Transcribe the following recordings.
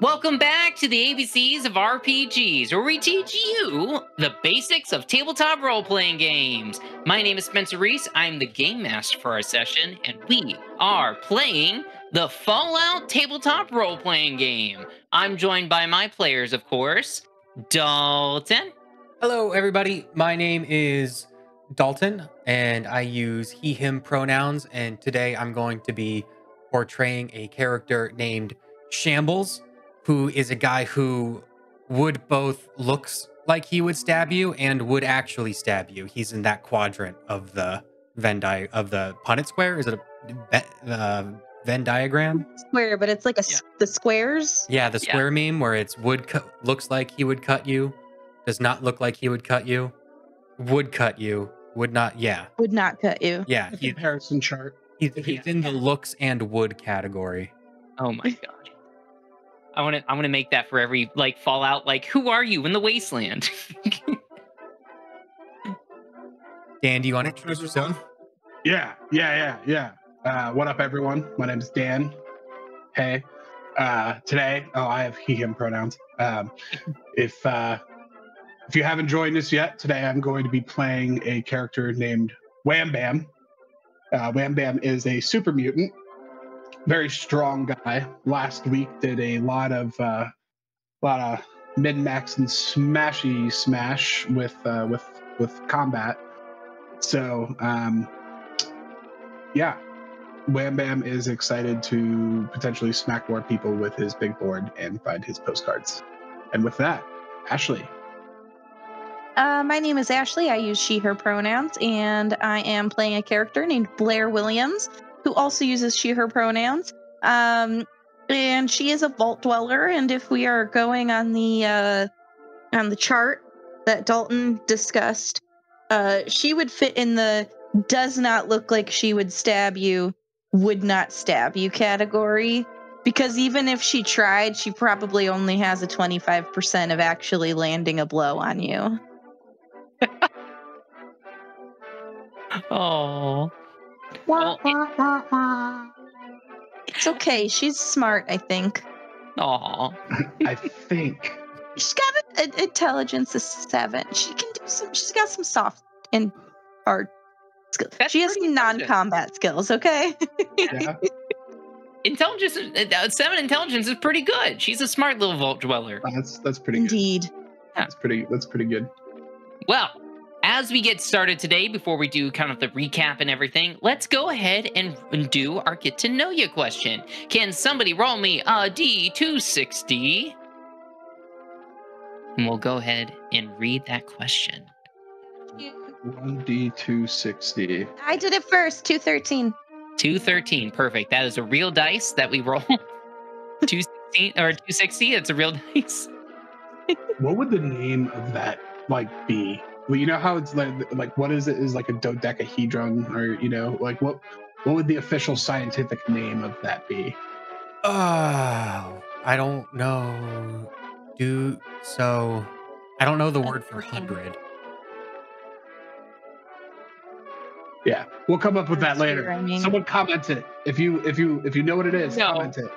Welcome back to the ABCs of RPGs, where we teach you the basics of tabletop role-playing games. My name is Spencer Reese. I'm the Game Master for our session, and we are playing the Fallout tabletop role-playing game. I'm joined by my players, of course, Dalton. Hello, everybody. My name is Dalton, and I use he, him pronouns, and today I'm going to be portraying a character named Shambles, who is a guy who would both looks like he would stab you and would actually stab you. He's in that quadrant of the the Punnett square. Is it a Venn diagram? Square, but it's like the squares. Yeah, the square meme where it's looks like he would cut you, does not look like he would cut you, would cut you, would not. Yeah, would not cut you. Yeah, the comparison chart. He's in the looks and wood category. Oh my god. I want to make that for every Fallout, who are you in the wasteland? Dan, do you want to introduce yourself? Yeah. What up, everyone? My name is Dan. Hey. Today, I have he, him pronouns. If you haven't joined us yet, today I'm going to be playing a character named Wham Bam. Wham Bam is a super mutant. Very strong guy. Last week did a lot of min-max and smashy smash with combat. So yeah, Wham Bam is excited to potentially smack more people with his big board and find his postcards. And with that, Ashley. My name is Ashley. I use she, her pronouns, and I am playing a character named Blair Williams, who also uses she, her pronouns. And she is a vault dweller, and if we are going on the chart that Dalton discussed, she would fit in the does not look like she would stab you, would not stab you category, because even if she tried, she probably only has a 25% of actually landing a blow on you. Oh. Well, it's okay. She's smart, I think. Aw. I think. She's got an intelligence of 7. She can do some. She's got some soft and hard skills. She has some non-combat skills. Okay. Yeah. Intelligence. 7 intelligence is pretty good. She's a smart little vault dweller. That's pretty good. Indeed. Yeah. That's pretty good. Well, as we get started today, before we do kind of the recap and everything, let's go ahead and do our get to know you question. Can somebody roll me a D260? And we'll go ahead and read that question. 1D260. I did it first. 213. 213, perfect. That is a real dice that we roll. 216 or 260. It's a real dice. What would the name of that be? Well, you know how it's like what is it? Is like a dodecahedron, or what would the official scientific name of that be? I don't know. I don't know the word for 100. Yeah, we'll come up with that later. I mean, someone comment it if you know what it is. No. Comment it.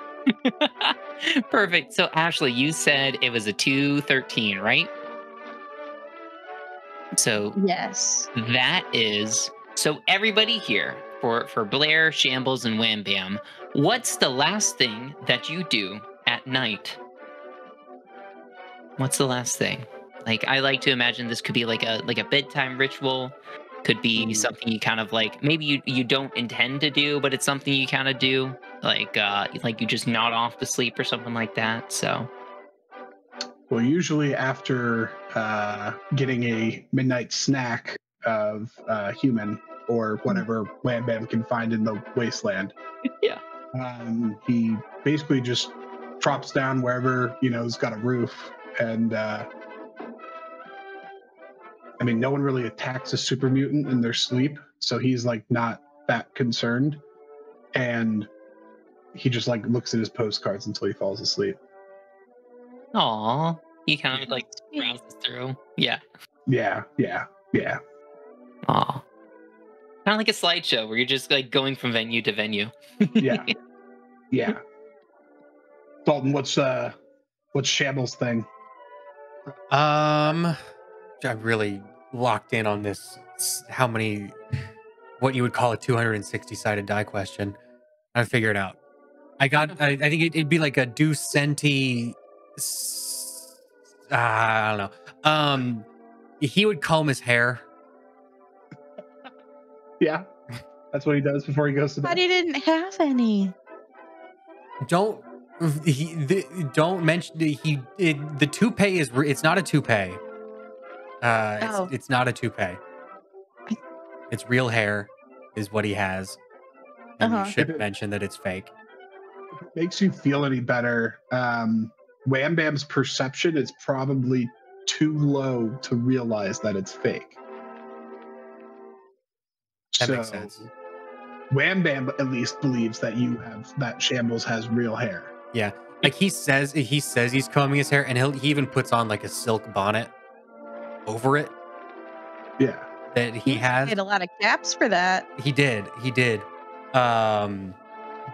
Perfect. So Ashley, you said it was a 213, right? So yes, that is so everybody here for Blair, Shambles, and Wham Bam. What's the last thing that you do at night? What's the last thing? I like to imagine this could be like a bedtime ritual. Could be something you kind of maybe you don't intend to do, but it's something you kind of do, like you just nod off to sleep or something like that. So, well, usually after getting a midnight snack of human or whatever Wham Bam can find in the wasteland, yeah, he basically just drops down wherever has got a roof, and no one really attacks a super mutant in their sleep, so he's not that concerned, and he just looks at his postcards until he falls asleep. Aw, he kind of browses through. Yeah. Yeah. Aw. Kind of like a slideshow where you're just going from venue to venue. Yeah. Dalton, what's What's Shambles' thing? I'm really locked in on this. How many? What you would call a 260-sided die question? I figure it out. I think it'd be like a Ducenti. I don't know. He would comb his hair. Yeah, that's what he does before he goes to But bed. he didn't have any. Don't mention the toupee is. It's not a toupee. It's not a toupee. It's real hair, is what he has. And you should mention that it's fake. If it makes you feel any better, Wham Bam's perception is probably too low to realize that it's fake. That makes sense. Wham Bam at least believes that that Shambles has real hair. Yeah, like he says he's combing his hair, and he even puts on like a silk bonnet over it. Yeah, that he has. Made a lot of caps for that. He did.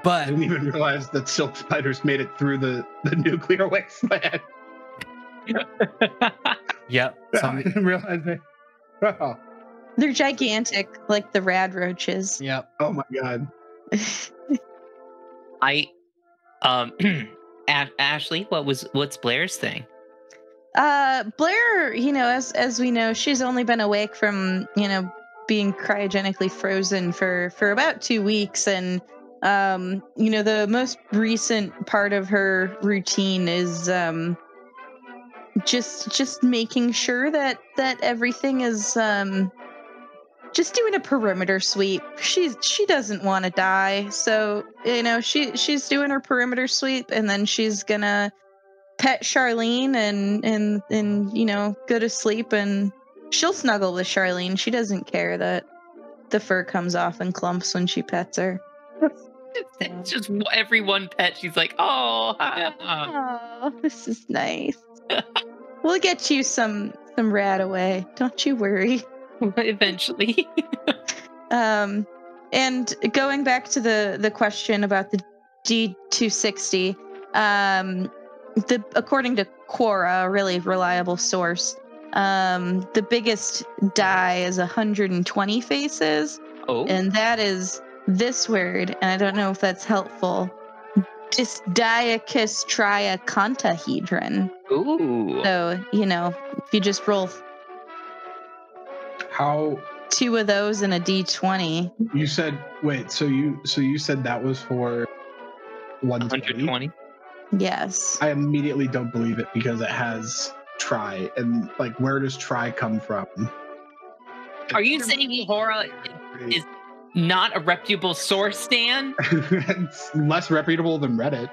But I didn't even realize that silk spiders made it through the nuclear wasteland. Yep. I didn't realize that. Oh. They're gigantic, like the rad roaches. Yep. Oh my god. Ashley, what's Blair's thing? Blair, as we know, she's only been awake from, being cryogenically frozen for about 2 weeks. And, the most recent part of her routine is just making sure that everything is just doing a perimeter sweep. She doesn't want to die, so she's doing her perimeter sweep, and then she's gonna pet Charlene and go to sleep, and she'll snuggle with Charlene. She doesn't care that the fur comes off in clumps when she pets her. It's just every one pet, she's like, oh, this is nice. We'll get you some rat away. Don't you worry. Eventually. And going back to the question about the D260, according to Quora, a really reliable source, the biggest die is 120 faces. Oh. And that is this word, and I don't know if that's helpful. Dysdiacus triacantahedron. Ooh. So, if you just roll How 2 of those in a D20. you said so you said that was for 120? Yes. I immediately don't believe it because it has tri, and like where does tri come from? Are you saying Quora is not a reputable source, Stan? It's less reputable than Reddit,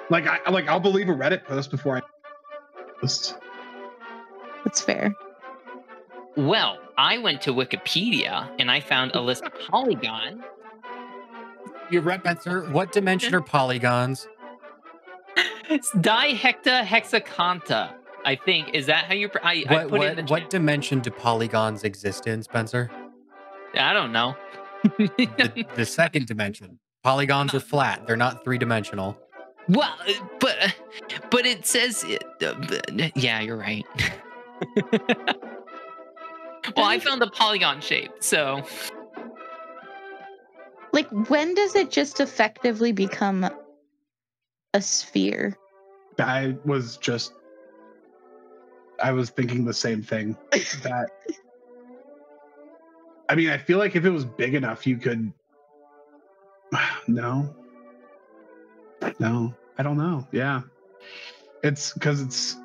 I'll believe a Reddit post before I post. That's fair. Well, I went to Wikipedia and I found a list of polygons. Your rep answer. What dimension are polygons? It's dihectahexacanta, I think. Is that how you? I put it in the What chat. dimension do polygons exist in, Spencer? I don't know. The second dimension. Polygons are flat. They're not 3-dimensional. Well, but it says. Yeah, you're right. Well, I found the polygon shape, so. Like, when does it just effectively become a sphere? I was thinking the same thing. That I mean, I feel like if it was big enough, you could. No, I don't know. Yeah, it's because it's.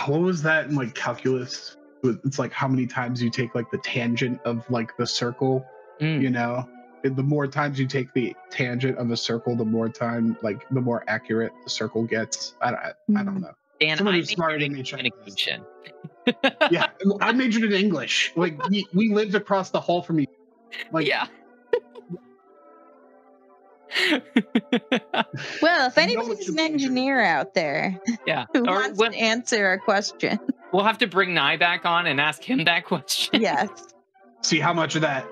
What was that in like calculus? It's like how many times you take like the tangent of like the circle. The more times you take the tangent of a circle, the more accurate the circle gets. I don't know. Dan, Someone I who's smarter than me. communication. Yeah, I majored in English. Like we lived across the hall from you. Like, Yeah. Well, if anybody's an engineer out there Yeah. who Or wants to answer a question, we'll have to bring Nye back on and ask him that question. yes. see how much of that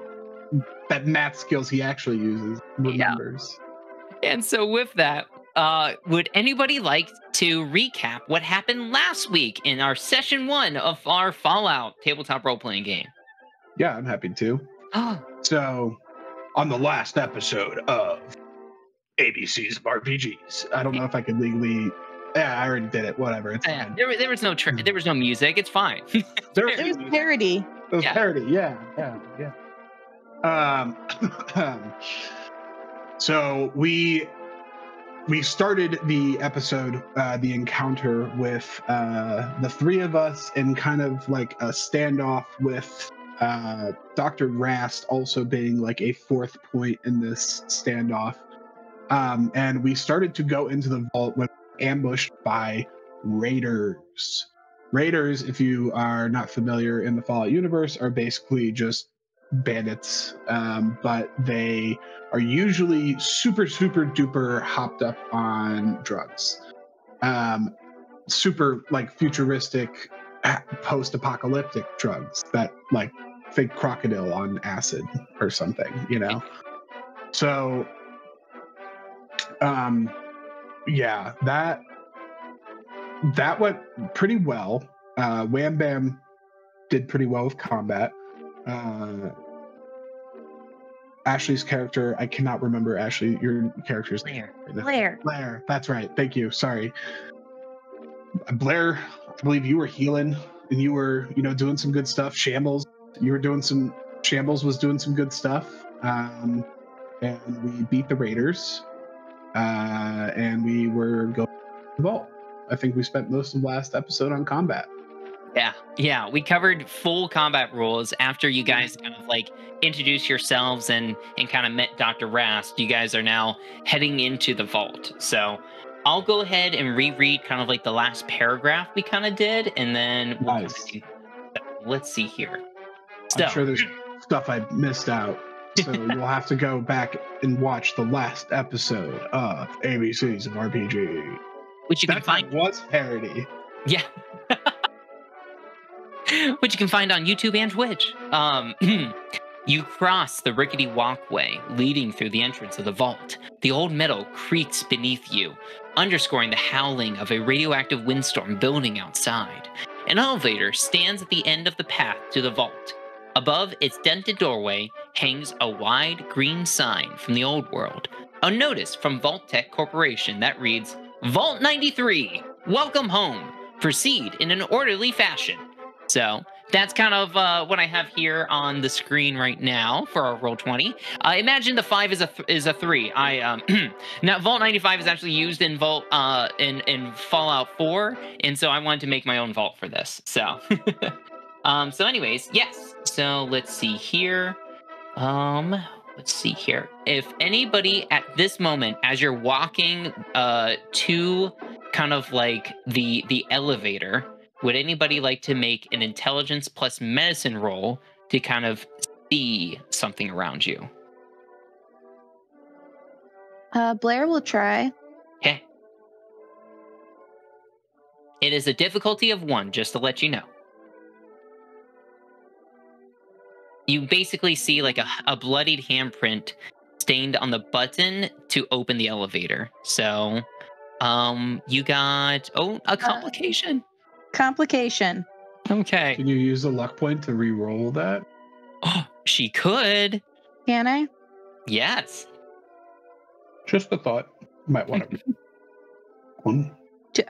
math skills he actually uses remembers. And so with that, would anybody like to recap what happened last week in our session 1 of our Fallout tabletop role-playing game? Yeah, I'm happy to. So, on the last episode of ABCs of RPGs, I don't know if I could legally. Yeah, I already did it. Whatever, it's fine. There was no there was no music. It's fine. It was parody. It was parody. Yeah. So we started the episode, the encounter with the three of us in kind of like a standoff with Dr. Rast also being like a fourth point in this standoff. And we started to go into the vault when we were ambushed by raiders. Raiders, if you are not familiar in the Fallout universe, are basically just bandits, but they are usually super duper hopped up on drugs. Super like futuristic post-apocalyptic drugs that like fake crocodile on acid or something, you know? So yeah, that went pretty well. Wham Bam did pretty well with combat. Ashley's character, I cannot remember Ashley, your character's name. Blair, that's right. Thank you. Sorry. Blair, I believe you were healing and you were, doing some good stuff. Shambles was doing some good stuff. And we beat the raiders. And we were going to the vault. I think we spent most of the last episode on combat. Yeah, we covered full combat rules after you guys kind of like introduced yourselves and kind of met Dr. Rast. You guys are now heading into the vault. So I'll go ahead and reread kind of like the last paragraph we kind of did, and then we'll nice. Let's see here. I'm sure there's stuff I missed out. So you'll have to go back and watch the last episode of ABCs of RPG. Which you can find was parody. Yeah. Which you can find on YouTube and Twitch. You cross the rickety walkway leading through the entrance of the vault. The old metal creaks beneath you, underscoring the howling of a radioactive windstorm building outside. An elevator stands at the end of the path to the vault. Above its dented doorway hangs a wide green sign from the old world. A notice from Vault Tech Corporation that reads, Vault 93, welcome home. Proceed in an orderly fashion. So that's kind of what I have here on the screen right now for our Roll20. Imagine the 5 is a 3. Now Vault 95 is actually used in in Fallout 4, and so I wanted to make my own vault for this. So so anyways, yes. So let's see here. If anybody at this moment, as you're walking to kind of like the elevator, would anybody like to make an intelligence plus medicine roll to kind of see something around you? Blair will try. Okay. It is a difficulty of 1, just to let you know. You basically see like a bloodied handprint stained on the button to open the elevator. So, you got, a complication. Complication. Okay. Can you use a luck point to re-roll that? Oh, she could. Can I? Yes. Just a thought. Might want to. One.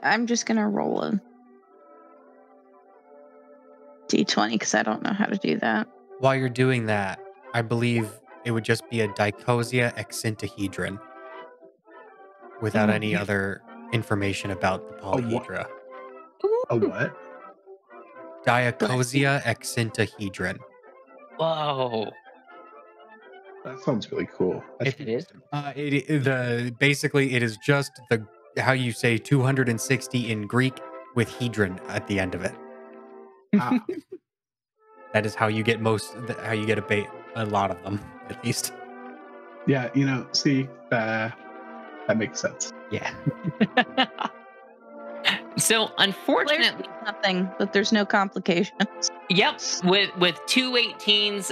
I'm just going to roll a D20 because I don't know how to do that. While you're doing that, I believe it would just be a dicosia excentahedron without any other information about the polyhedra. A what? Dicosia excentahedron. Whoa. That sounds really cool. If it is. Basically it is just how you say 260 in Greek with hedron at the end of it. That is how you get a lot of them, at least. Yeah, see, that makes sense. Yeah. So unfortunately, Nothing, but there's no complications. yep, with two 18s,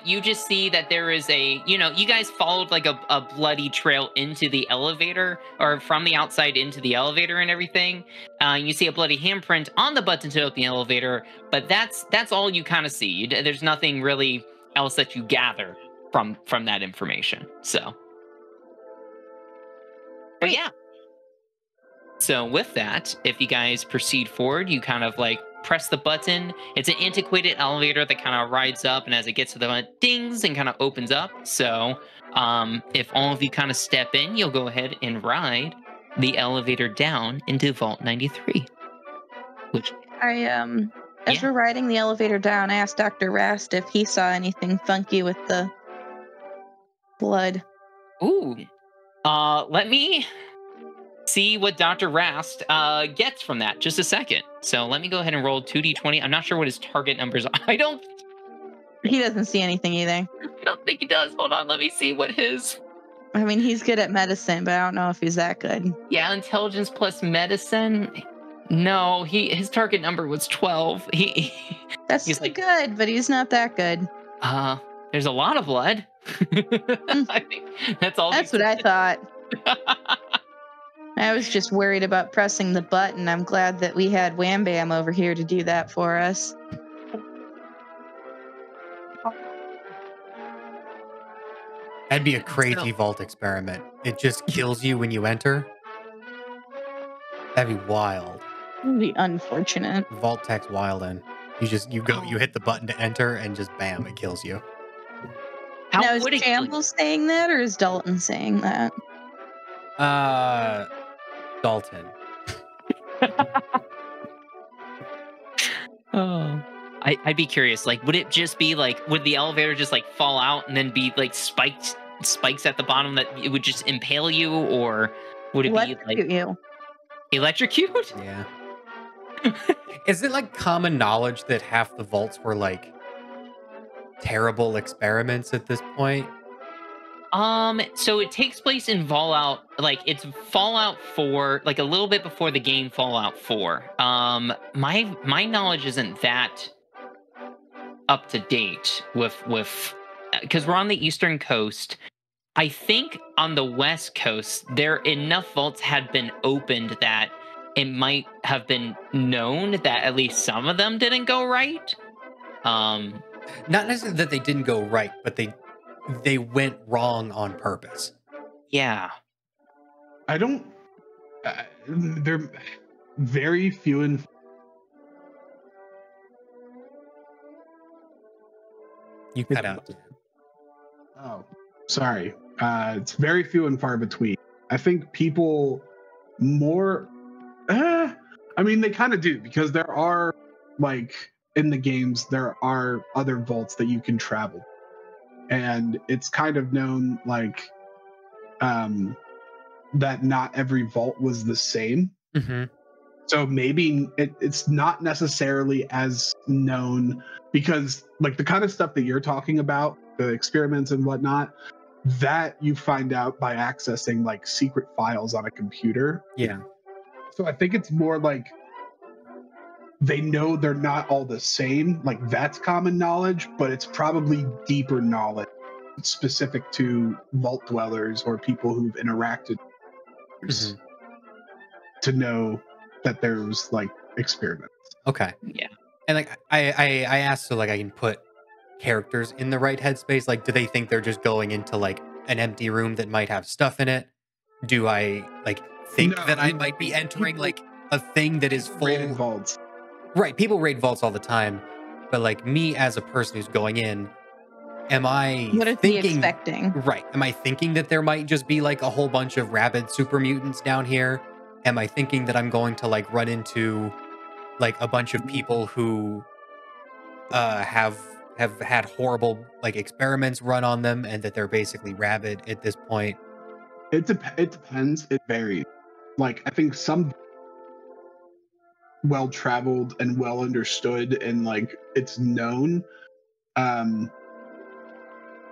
you just see that there is you guys followed like a bloody trail into the elevator, or from the outside into the elevator and everything. You see a bloody handprint on the button to open the elevator, but that's all you kind of see. There's nothing really else that you gather from that information. So, but yeah. So with that, if you guys proceed forward, you kind of like press the button. It's an antiquated elevator that kind of rides up, and as it gets to the button, dings and kind of opens up. So if all of you kind of step in, you'll go ahead and ride the elevator down into Vault 93. Which As we're riding the elevator down, I asked Dr. Rast if he saw anything funky with the blood. Ooh. Let me see what Dr. Rast gets from that. Just a second. So let me go ahead and roll 2d20. I'm not sure what his target numbers are. He doesn't see anything either. I don't think he does. Hold on, let me see what his... I mean, he's good at medicine, but I don't know if he's that good. Yeah, intelligence plus medicine. No, his target number was 12. That's he's like, good, but he's not that good. There's a lot of blood. I think that's all. That's what I thought. I was just worried about pressing the button. I'm glad that we had Wham Bam over here to do that for us. That'd be a crazy vault experiment. It just kills you when you enter. That'd be wild. It'd be unfortunate. Vault tech's wildin'. You hit the button to enter, and just bam, it kills you. Now, is Shambles saying that, or is Dalton saying that? Dalton. Oh, I'd be curious. Like, would it just be like, would the elevator just like fall out and then be like spikes at the bottom that it would just impale you, or would it be like you? Electrocute? Yeah. Is it like common knowledge that half the vaults were like terrible experiments at this point? So it takes place in Fallout, like it's Fallout 4, like a little bit before the game Fallout 4. My knowledge isn't that up to date with because we're on the eastern coast. I think on the west coast there enough vaults had been opened that it might have been known that at least some of them didn't go right. Not necessarily that they didn't go right, but they went wrong on purpose. Yeah. I don't... they're very few and... You cut out. Oh, sorry. It's very few and far between. I think people more... I mean, they kind of do, because there are, like, in the games, there are other vaults that you can travel. And it's kind of known, like, that not every vault was the same. Mm-hmm. So maybe it's not necessarily as known, because, like, the kind of stuff that you're talking about, the experiments and whatnot, that you find out by accessing, like, secret files on a computer. Yeah. So I think it's more like they know they're not all the same. Like, that's common knowledge, but it's probably deeper knowledge specific to vault dwellers or people who've interacted to know that there's, like, experiments. Okay. Yeah. And, like, I asked so, like, I can put characters in the right headspace. Like, do they think they're just going into, like, an empty room that might have stuff in it? Do I, like, think that I might be entering, like, a thing that is full... Raided vaults. Right, people raid vaults all the time. But, like, me as a person who's going in, am I What is he expecting? Right. Am I thinking that there might just be, like, a whole bunch of rabid super mutants down here? Am I thinking that I'm going to, like, run into, like, a bunch of people who have had horrible, like, experiments run on them and that they're basically rabid at this point? It depends. It varies. Like, I think some well-traveled and well-understood and, like, it's known.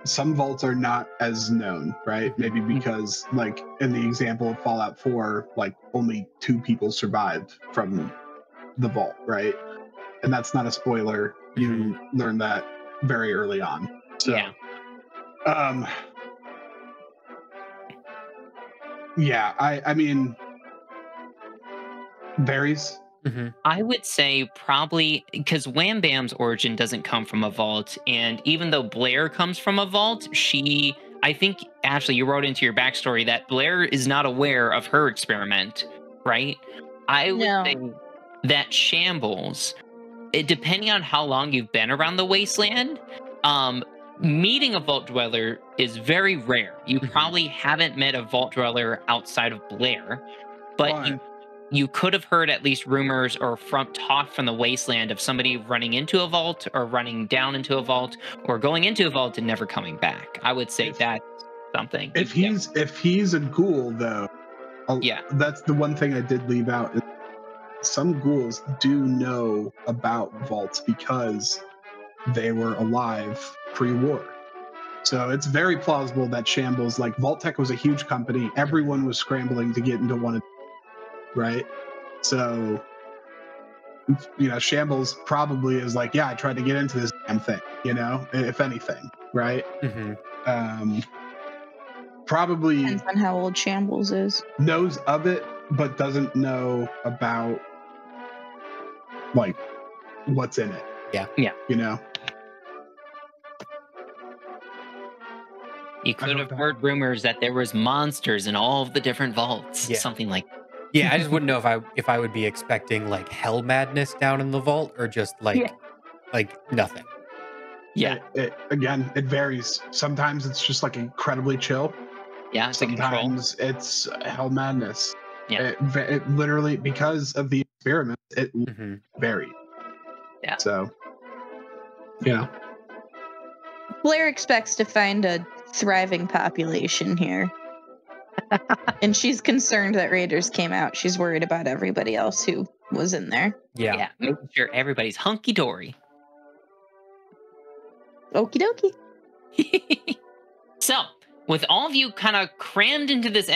some vaults are not as known, right? Maybe because, like, in the example of Fallout 4, like, only 2 people survived from the vault, right? And that's not a spoiler. You learn that very early on. So, I mean, varies. I would say probably because Wham Bam's origin doesn't come from a vault, and even though Blair comes from a vault, I think, Ashley, you wrote into your backstory that Blair is not aware of her experiment, right? I would say that Shambles, depending on how long you've been around the wasteland, meeting a vault dweller is very rare. You probably haven't met a vault dweller outside of Blair, but you could have heard at least rumors or talk from the wasteland of somebody running into a vault or running down into a vault or going into a vault and never coming back. I would say that's something. If he's a ghoul, though, that's the one thing I did leave out. Some ghouls do know about vaults because they were alive pre-war. So it's very plausible that Shambles, like, Vault-Tec was a huge company. Everyone was scrambling to get into one of, right? So, you know, Shambles probably is like, yeah, I tried to get into this damn thing, you know, if anything, right? Probably depends on how old Shambles is. Knows of it, but doesn't know about, like, what's in it. Yeah. You know? You could have heard rumors that there was monsters in all of the different vaults. Yeah. Something like Yeah, I just wouldn't know if I would be expecting, like, hell madness down in the vault or just like nothing. Yeah. It varies. Sometimes it's just, like, incredibly chill. Yeah, it's sometimes it's hell madness. Yeah. It literally, because of the experiment, it varied. Yeah. So, you know. Blair expects to find a thriving population here. And she's concerned that raiders came out. She's worried about everybody else who was in there. Yeah, making sure everybody's hunky-dory. Okie dokie. So, with all of you kind of crammed into this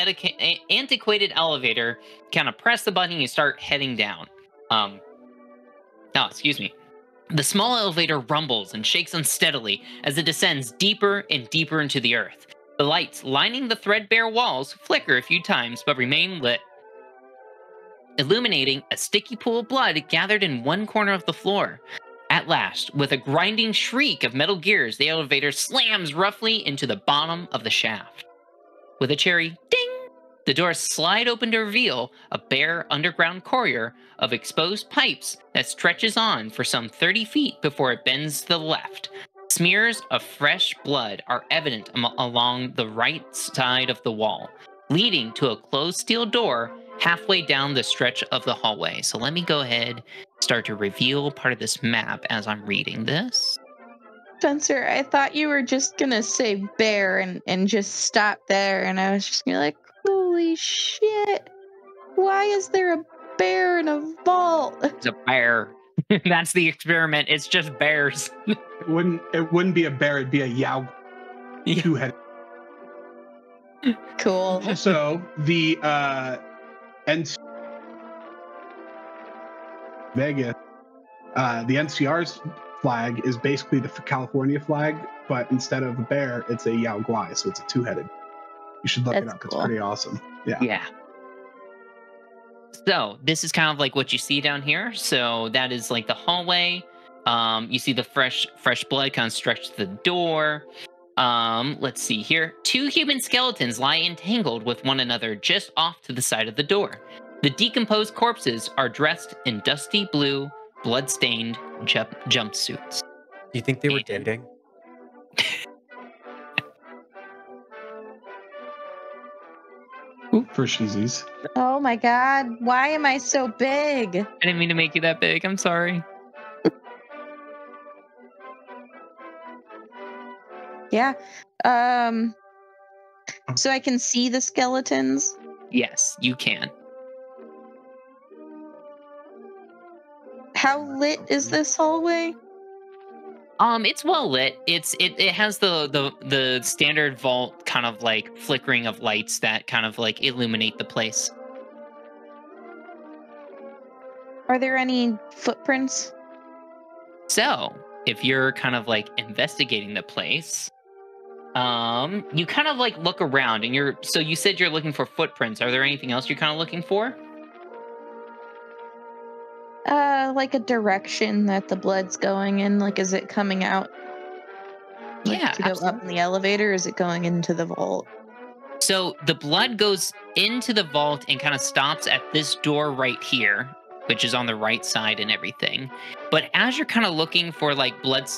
antiquated elevator, kind of press the button and you start heading down. Excuse me. The small elevator rumbles and shakes unsteadily as it descends deeper and deeper into the earth. The lights lining the threadbare walls flicker a few times but remain lit, illuminating a sticky pool of blood gathered in one corner of the floor. At last, with a grinding shriek of metal gears, the elevator slams roughly into the bottom of the shaft. With a cherry ding, the doors slide open to reveal a bare underground corridor of exposed pipes that stretches on for some 30 feet before it bends to the left. Smears of fresh blood are evident along the right side of the wall, leading to a closed steel door halfway down the stretch of the hallway. So let me go ahead, start to reveal part of this map as I'm reading this. Spencer, I thought you were just gonna say bear and just stop there, and I was just gonna be like, holy shit, why is there a bear in a vault? It's a bear. That's the experiment. It's just bears. It wouldn't be a bear, it'd be a Yao. Two-headed. Cool. So the Vegas, the NCR's flag is basically the California flag, but instead of a bear, it's a Yao Guai, so it's a two-headed. You should look it up. Cool. It's pretty awesome. Yeah. So this is kind of like what you see down here. So that is like the hallway. You see the fresh blood kind of stretched to the door. Let's see here. 2 human skeletons lie entangled with one another just off to the side of the door. The decomposed corpses are dressed in dusty blue, blood-stained jumpsuits. Do you think they were dating? For shizies. Oh my god, why am I so big? I didn't mean to make you that big. I'm sorry. Yeah. So I can see the skeletons? Yes, you can. How lit is this hallway? It's well lit. It has the standard vault kind of like flickering of lights that kind of like illuminate the place. Are there any footprints? So, if you're kind of like investigating the place, you kind of like look around and you said you're looking for footprints. Are there anything else you're kind of looking for? Like a direction that the blood's going in. Like, is it coming out? Like, Yeah, to go up in the elevator, or is it going into the vault? So the blood goes into the vault and kind of stops at this door right here, which is on the right side and everything. But as you're kind of looking for like blood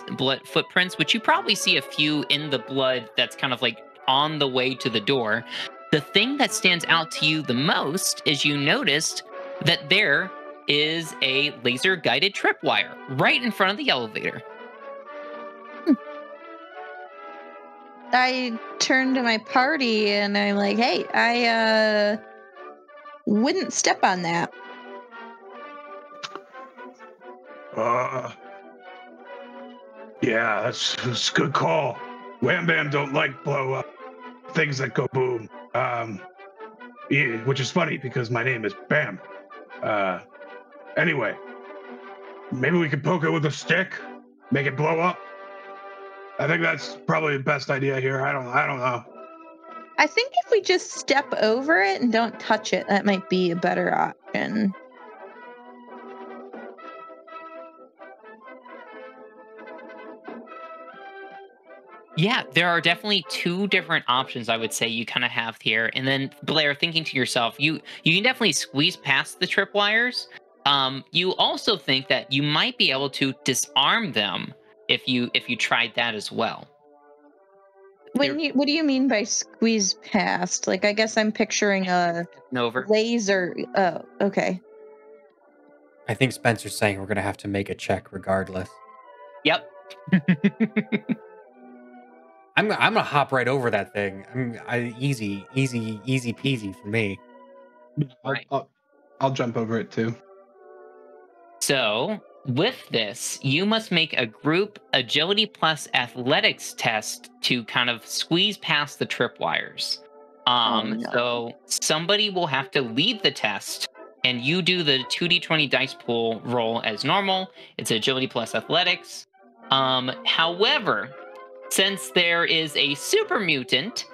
footprints, which you probably see a few in the blood that's kind of like on the way to the door, the thing that stands out to you the most is you noticed that there is a laser guided tripwire right in front of the elevator. I turn to my party and I'm like, hey, I wouldn't step on that. Yeah, that's a good call. Wham Bam don't like blow up things that go boom. Yeah, which is funny because my name is Bam. Anyway, maybe we could poke it with a stick, make it blow up. I think that's probably the best idea here. I don't know. I think if we just step over it and don't touch it, that might be a better option. Yeah, there are definitely two different options I would say you kind of have here. And then Blair, thinking to yourself, you can definitely squeeze past the tripwires. You also think that you might be able to disarm them if you tried that as well. What do you mean by squeeze past? Like, I guess I'm picturing a Over. laser. Oh, okay. I think Spencer's saying we're going to have to make a check regardless. Yep. I'm gonna hop right over that thing. Easy peasy for me. Right. I'll jump over it too. So with this, you must make a group agility plus athletics test to kind of squeeze past the tripwires. No. So somebody will have to lead the test, and you do the 2d20 dice pool roll as normal. It's agility plus athletics. However, since there is a super mutant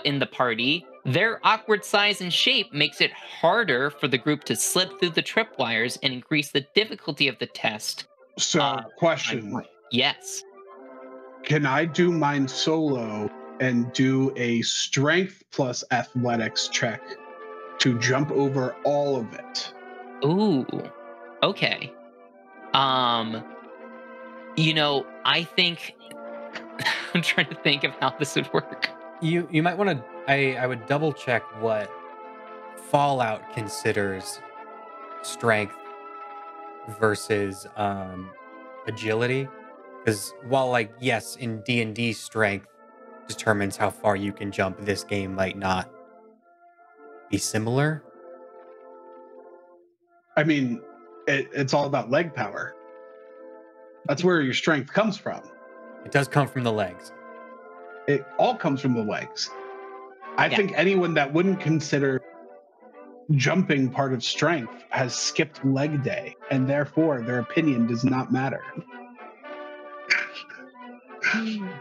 in the party, their awkward size and shape makes it harder for the group to slip through the tripwires and increase the difficulty of the test. So, question. Yes. Can I do mine solo and do a strength plus athletics check to jump over all of it? Ooh. Okay. I think I'm trying to think of how this would work. You might want to. I would double check what Fallout considers strength versus agility, because while like yes, in D&D strength determines how far you can jump, this game might not be similar. I mean, it's all about leg power. That's where your strength comes from. It does come from the legs. It all comes from the legs. I think anyone that wouldn't consider jumping part of strength has skipped leg day, and therefore their opinion does not matter.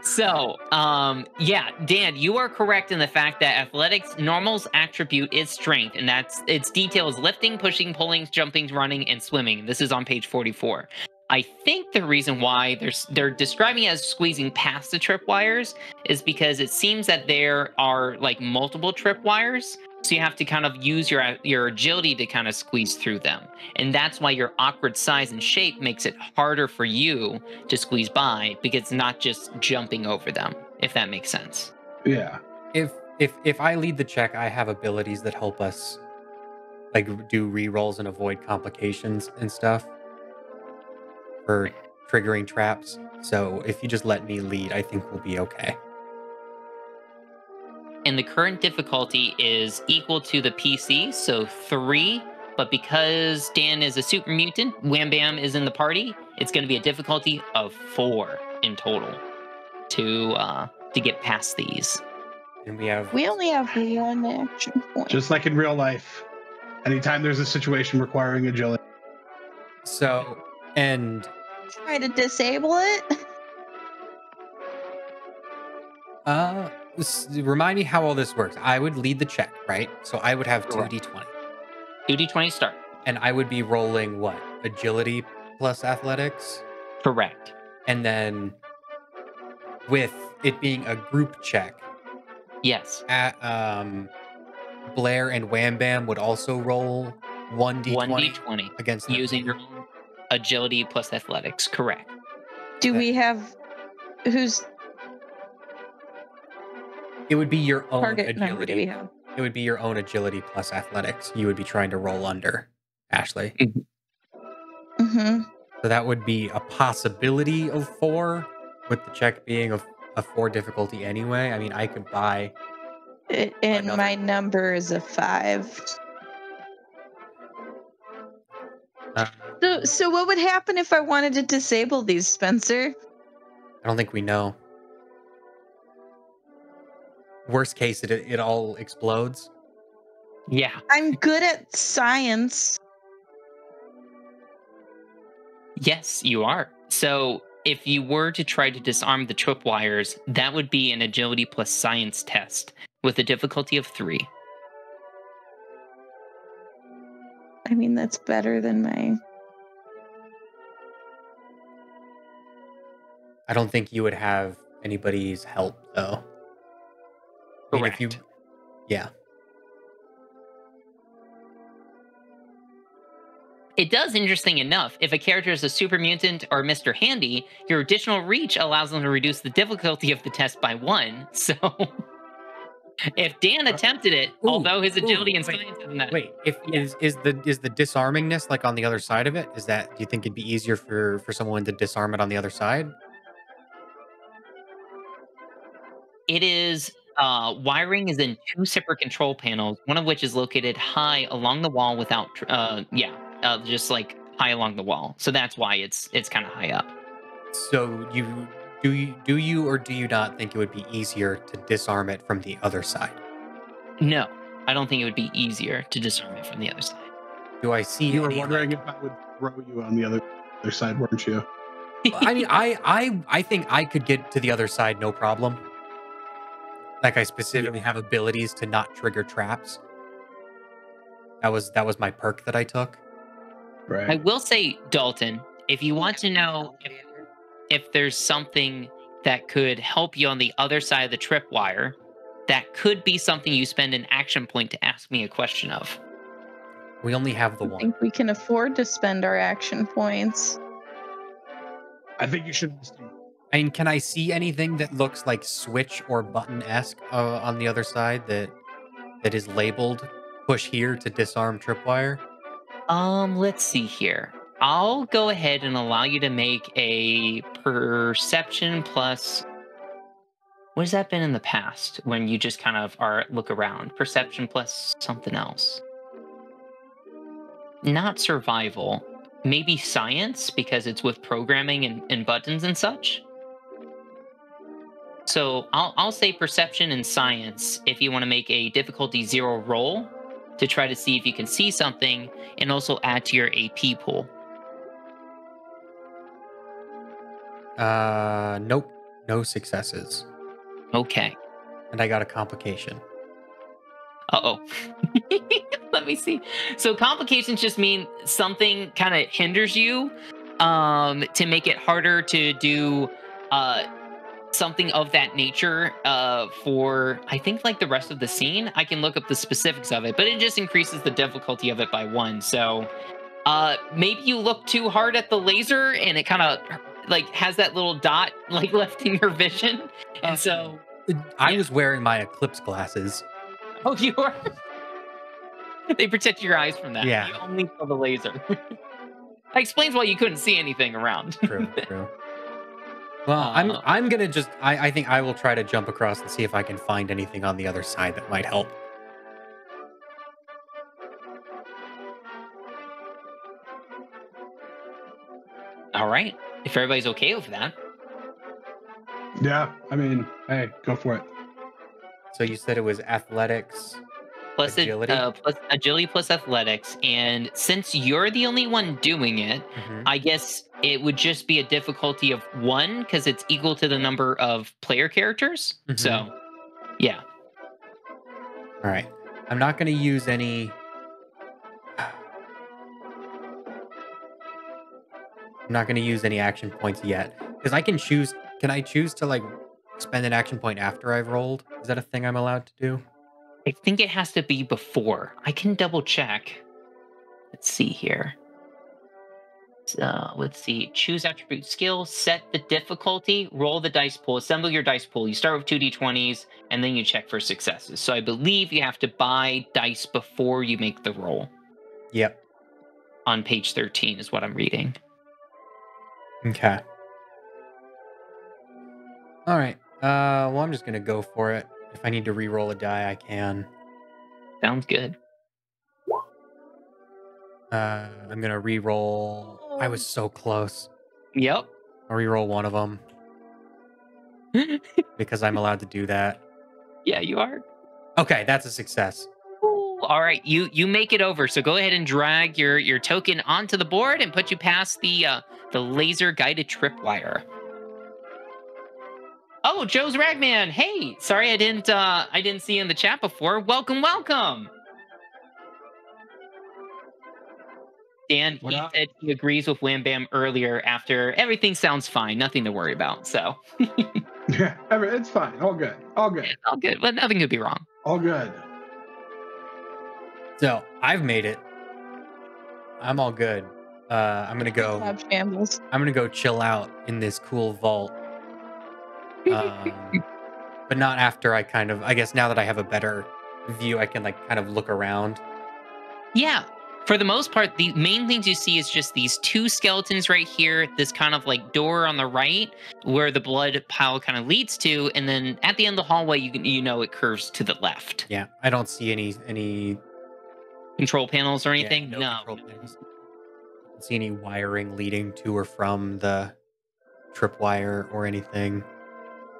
So, Dan, you are correct in the fact that athletics normal's attribute is strength, and that's its details: lifting, pushing, pulling, jumping, running, and swimming. This is on page 44. I think the reason why they're describing it as squeezing past the tripwires is because it seems that there are like multiple tripwires, so you have to kind of use your agility to kind of squeeze through them, and that's why your awkward size and shape makes it harder for you to squeeze by, because it's not just jumping over them, if that makes sense. Yeah. If I lead the check, I have abilities that help us like do rerolls and avoid complications and stuff for triggering traps. So if you just let me lead, I think we'll be okay. And the current difficulty is equal to the PC, so 3. But because Dan is a super mutant, Wham Bam is in the party, it's going to be a difficulty of 4. in total to get past these. And we have We only have one action point. Just like in real life, anytime there's a situation requiring agility. so and Try to disable it. remind me how all this works. I would lead the check, right? So I would have Correct. 2d20. 2d20 start. And I would be rolling what? Agility plus athletics? Correct. And then with it being a group check, Yes. Blair and Wham Bam would also roll 1d20 1d20 against them. using your own agility plus athletics. Correct. Do we have whose It would be your own target number do we agility. have? It would be your own agility plus athletics. You would be trying to roll under, Ashley. Mm-hmm. So that would be a possibility of 4, with the check being a 4 difficulty anyway. I mean, I could buy. And Another. my number is a 5. So what would happen if I wanted to disable these, Spencer? I don't think we know. Worst case, it all explodes. Yeah. I'm good at science. Yes, you are. So if you were to try to disarm the tripwires, that would be an agility plus science test with a difficulty of 3. I mean, that's better than my... I don't think you would have anybody's help, though. I mean, Correct. Yeah. It does, interesting enough, if a character is a super mutant or Mr. Handy, your additional reach allows them to reduce the difficulty of the test by 1. So if Dan attempted it, although his agility and science isn't that. Wait, is the disarmingness like on the other side of it? Do you think it'd be easier for someone to disarm it on the other side? It is wiring is in 2 separate control panels, one of which is located high along the wall without just like high along the wall. So that's why it's kind of high up. So do you or do you not think it would be easier to disarm it from the other side? No, I don't think it would be easier to disarm it from the other side. Do I see You were any, wondering if I would throw you on the other side, weren't you? I mean, I think I could get to the other side no problem. Like I specifically have abilities to not trigger traps. That was my perk that I took. Right. I will say, Dalton, if you want to know if there's something that could help you on the other side of the tripwire, that could be something you spend an action point to ask me a question of. We only have the I one. think we can afford to spend our action points. I think you should ask him. I mean, can I see anything that looks like switch or button-esque on the other side that is labeled push here to disarm tripwire? Let's see here. I'll go ahead and allow you to make a perception plus. What has that been in the past when you just kind of look around? Perception plus something else. Not survival. Maybe science, because it's with programming and buttons and such. So I'll say perception and science if you want to make a difficulty 0 roll to try to see if you can see something and also add to your AP pool. Nope. No successes. Okay. And I got a complication. Uh-oh. Let me see. So complications just mean something kind of hinders you to make it harder to do something of that nature for, I think, like the rest of the scene. I can look up the specifics of it, but it just increases the difficulty of it by 1. So maybe you look too hard at the laser and it kind of like has that little dot like left in your vision. And so I was wearing my eclipse glasses. oh, you are. They protect your eyes from that. Yeah. You only saw the laser. That explains why you couldn't see anything around. True. Well, I'm gonna just I think I will try to jump across and see if I can find anything on the other side that might help. All right. If everybody's okay with that. Yeah, I mean, hey, go for it. So you said it was athletics. Plus Agility? plus agility plus athletics. And since you're the only one doing it, Mhm. I guess it would just be a difficulty of 1 because it's equal to the number of player characters. Mhm. So, yeah. All right. I'm not going to use any. I'm not going to use any action points yet because I can choose. Can I choose to like spend an action point after I've rolled? Is that a thing I'm allowed to do? I think it has to be before. I can double check. Let's see here. Let's see. Choose attribute skill, set the difficulty, roll the dice pool, assemble your dice pool. You start with 2d20s, and then you check for successes. So I believe you have to buy dice before you make the roll. Yep. On page 13 is what I'm reading. Okay. All right. Well, I'm just going to go for it. If I need to re-roll a die, I can. Sounds good. I'm going to re-roll. I was so close. Yep. I'll re-roll one of them because I'm allowed to do that. Yeah, you are. Okay, that's a success. Ooh, all right, you make it over. So go ahead and drag your token onto the board and put you past the laser guided tripwire. Oh, Joe's Ragman. Hey, sorry I didn't see you in the chat before. Welcome, welcome. Dan, What he up? said he agrees with Wham Bam earlier after everything sounds fine, nothing to worry about. So Yeah, it's fine. All good. All good. all good, but nothing could be wrong. All good. So I've made it. I'm all good. I'm gonna go. Have shambles. I'm gonna go chill out in this cool vault. But not after I kind of. I guess now that I have a better view, I can like kind of look around. Yeah. For the most part, the main things you see is just these two skeletons right here, this kind of like door on the right where the blood pile kind of leads to, and then at the end of the hallway, you know it curves to the left. Yeah, I don't see any Control panels or anything? Yeah, No. control panels. I don't see any wiring leading to or from the tripwire or anything.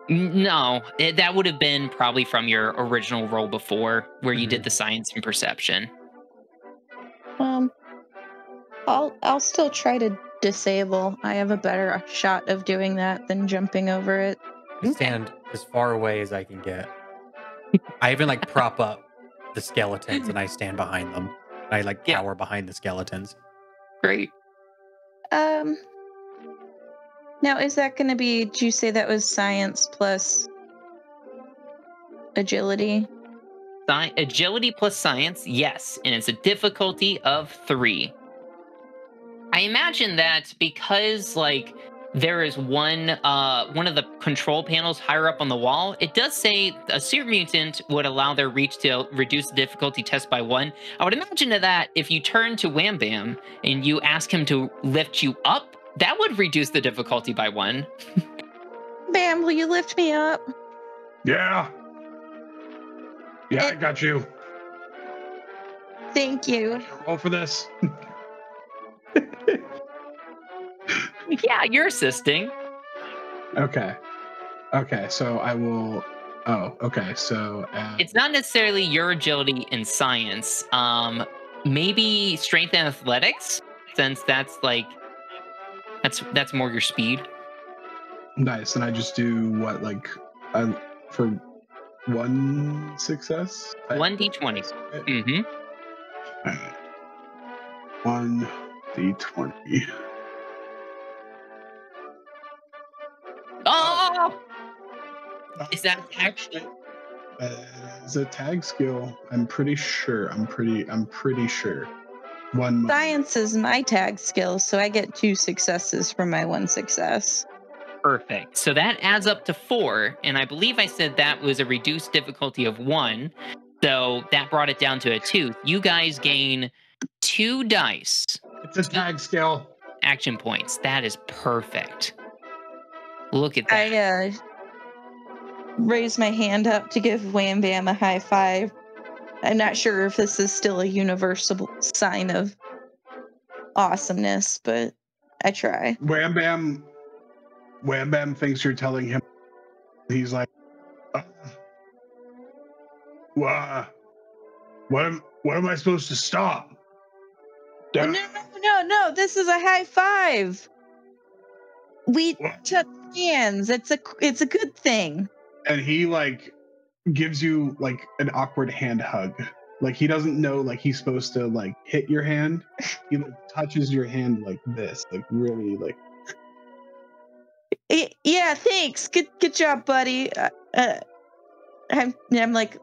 No, that would have been probably from your original roll before where you did the science and perception. I'll still try to disable. I have a better shot of doing that than jumping over it. I stand as far away as I can get. I even like prop up the skeletons and I stand behind them. I like cower behind the skeletons. Great. Now is that going to be? Did you say that was science plus agility? Agility plus science, yes, and it's a difficulty of 3. I imagine that because like there is one of the control panels higher up on the wall, it does say a super mutant would allow their reach to reduce the difficulty test by 1. I would imagine that if you turn to Wham Bam and you ask him to lift you up, that would reduce the difficulty by 1. Bam, will you lift me up? Yeah. Yeah, I got you. Thank you. Roll for this. Yeah, you're assisting. Okay. Okay, so I will. Oh, okay. So It's not necessarily your agility in science. Maybe strength and athletics, since that's like that's more your speed. nice. And I just do what, like, for 1 success? 1d20. Mm-hmm. All right. 1d20. Oh! Is that actually? It's a tag skill. I'm pretty sure. I'm pretty sure. 1 moment. Science is my tag skill, so I get 2 successes for my 1 success. perfect? So that adds up to 4, and I believe I said that was a reduced difficulty of 1. So that brought it down to a 2. You guys gain 2 dice. It's a tag skill. Action points. That is perfect. Look at that. I raise my hand up to give Wham Bam a high five. I'm not sure if this is still a universal sign of awesomeness, but I try. Wham Bam thinks you're telling him He's like, what am I supposed to stop? No. This is a high five. We took hands. It's a good thing. And he like gives you like an awkward hand hug. Like he doesn't know like he's supposed to like hit your hand. He like touches your hand like this, like really like. Yeah, thanks. Good job, buddy. I'm like,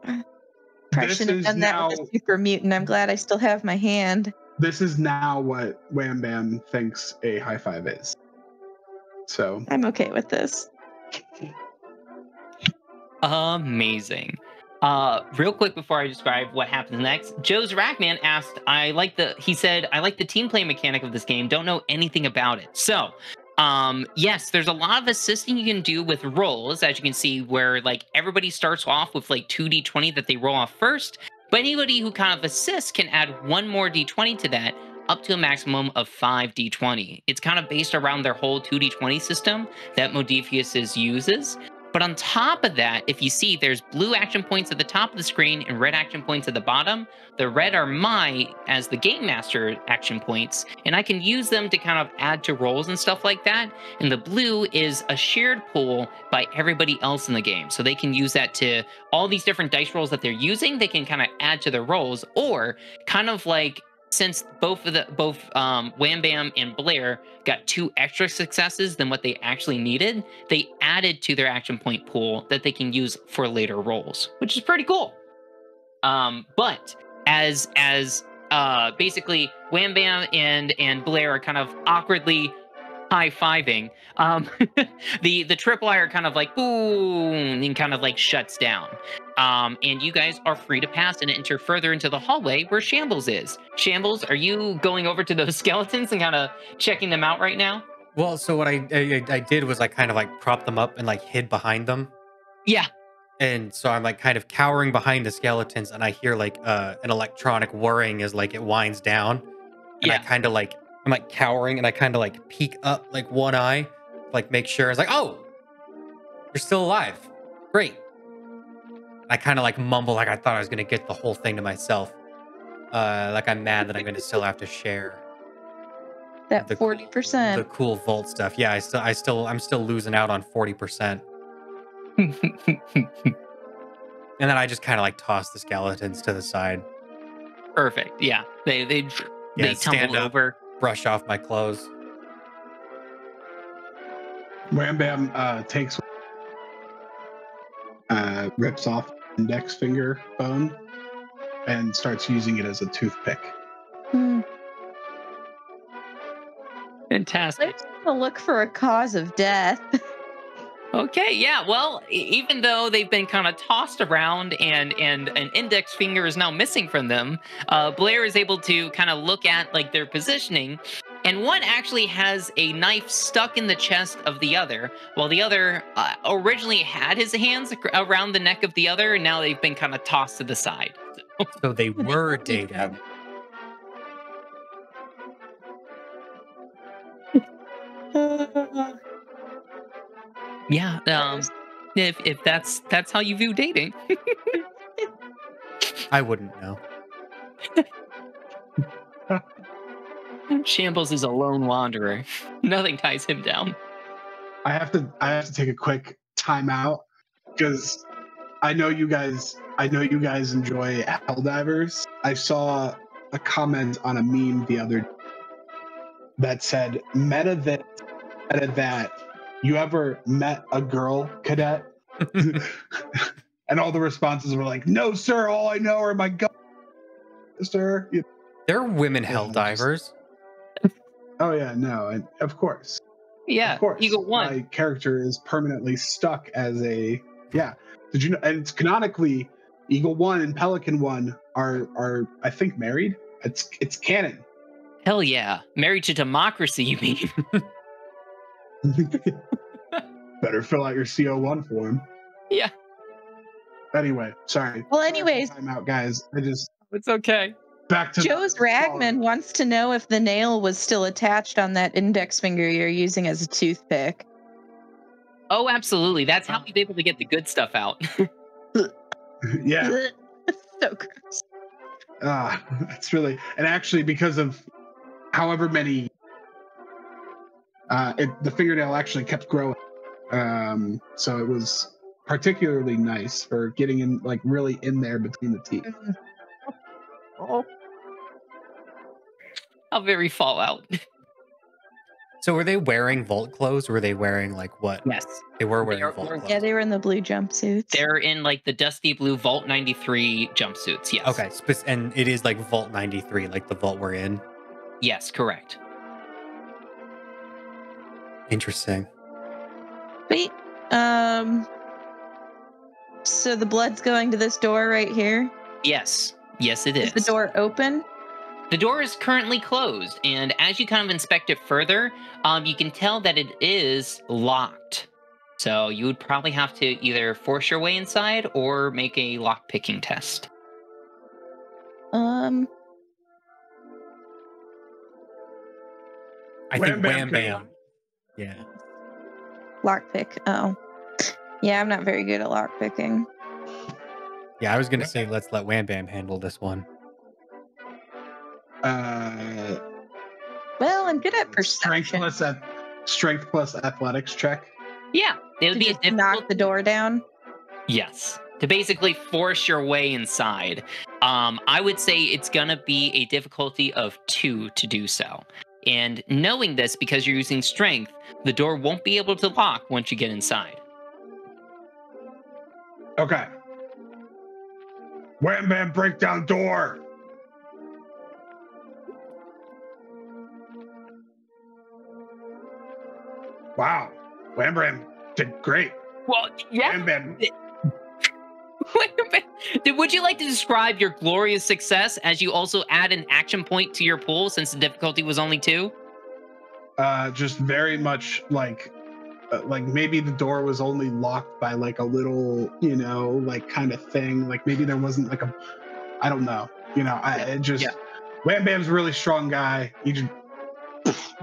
probably shouldn't have done that with a super mutant. I'm glad I still have my hand. This is now what Wham Bam thinks a high five is. So I'm okay with this. Amazing. Real quick before I describe what happens next, Joe's Rackman asked, he said, I like the team play mechanic of this game, don't know anything about it. So, yes, there's a lot of assisting you can do with rolls, as you can see, where like everybody starts off with like 2d20 that they roll off first, but anybody who kind of assists can add one more d20 to that, up to a maximum of 5d20. It's kind of based around their whole 2d20 system that Modiphius uses. But on top of that, if you see, there's blue action points at the top of the screen and red action points at the bottom. The red are as the Game Master action points, and I can use them to kind of add to rolls and stuff like that. And the blue is a shared pool by everybody else in the game. So they can use that to all these different dice rolls that they're using, they can kind of add to their rolls, or kind of like, since both Wham Bam and Blair got 2 extra successes than what they actually needed, they added to their action point pool that they can use for later rolls, which is pretty cool. But as basically Wham Bam and Blair are kind of awkwardly high-fiving, the tripwire are kind of like boom and kind of like shuts down. And you guys are free to pass and enter further into the hallway where Shambles is. Shambles, are you going over to those skeletons and kind of checking them out right now? Well, so what I did was I kind of like propped them up and like hid behind them. Yeah. And so I'm like kind of cowering behind the skeletons, and I hear like an electronic whirring as like it winds down. And Yeah. I'm like cowering, and I kind of like peek up like one eye, like make sure. It's like, oh, you're still alive. Great. I kind of like mumble like I thought I was gonna get the whole thing to myself. Like I'm mad that I'm gonna still have to share That the 40%. the cool vault stuff. Yeah, I'm still losing out on 40%. And then I just kind of like toss the skeletons to the side. Perfect. Yeah. They stand tumble up, over. brush off my clothes. Wham Bam takes rips off index finger bone and starts using it as a toothpick. Fantastic. Let's look for a cause of death. Okay, yeah. Well, even though they've been kind of tossed around and an index finger is now missing from them, Blair is able to kind of look at like their positioning, and one actually has a knife stuck in the chest of the other, while the other originally had his hands around the neck of the other, and now they've been kind of tossed to the side. So they were dating. Yeah. If that's how you view dating. I wouldn't know. Shambles is a lone wanderer. Nothing ties him down. I have to take a quick timeout because I know you guys enjoy Helldivers. I saw a comment on a meme the other day that said meta that you ever met a girl cadet? And all the responses were like, no sir, all I know are my guns, sir. They're women Helldivers. Oh yeah, no, and of course. Yeah, of course. Eagle One. My character is permanently stuck as a Did you know? And it's canonically, Eagle One and Pelican One are I think married. It's canon. Hell yeah, married to democracy. You mean? Better fill out your CO1 form. Yeah. Anyway, sorry. Well, anyways, time out, guys. It's okay. Back to Joe's Ragman wants to know if the nail was still attached on that index finger you're using as a toothpick. Oh, absolutely. That's how he's able to get the good stuff out. Yeah. So gross. It's really, and actually because of however many, the fingernail actually kept growing. So it was particularly nice for getting in, like really in there between the teeth. Oh. How very Fallout. So were they wearing vault clothes? Or were they wearing like what? Yes. They were wearing They're- vault they're- clothes. Yeah, they were in the blue jumpsuits. They're in like the dusty blue Vault 93 jumpsuits. Yes. Okay, and it is like Vault 93, like the vault we're in. Yes, correct. Interesting. Wait. So the blood's going to this door right here. Yes. Yes, it is. Is the door open? The door is currently closed, and as you kind of inspect it further, you can tell that it is locked. So you would probably have to either force your way inside or make a lock-picking test. I think Wham Bam Wham can- Bam. Yeah. Lockpick. Oh. Yeah, I'm not very good at lockpicking. Yeah, I was gonna say let's let Wham Bam handle this one. Well, I'm good at Strength perception. plus athletics check. Yeah, it would To be a just difficult. knock the door down. Yes, to basically force your way inside. I would say it's gonna be a difficulty of 2 to do so. And knowing this, because you're using strength, the door won't be able to lock once you get inside. Okay. Wham Bam, break down door. Wow. Wham Bam did great. Well, yeah. Wham Bam. Wait a minute. Would you like to describe your glorious success as you also add an action point to your pool since the difficulty was only 2? Just very much like maybe the door was only locked by like a little, like kind of thing. Like maybe there wasn't like I don't know. Wham Bam's a really strong guy. He just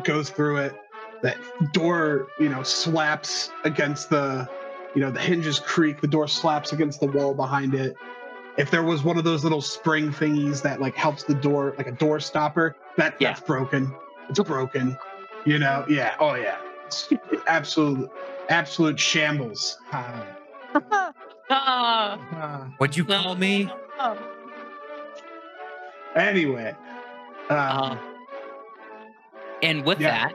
goes through it. That door, slaps against the hinges creak. The door slaps against the wall behind it. If there was one of those little spring thingies that like helps the door, like a door stopper, that's broken. It's broken. Yeah. Oh yeah. It's absolute shambles. What'd you call me? Anyway. And with that,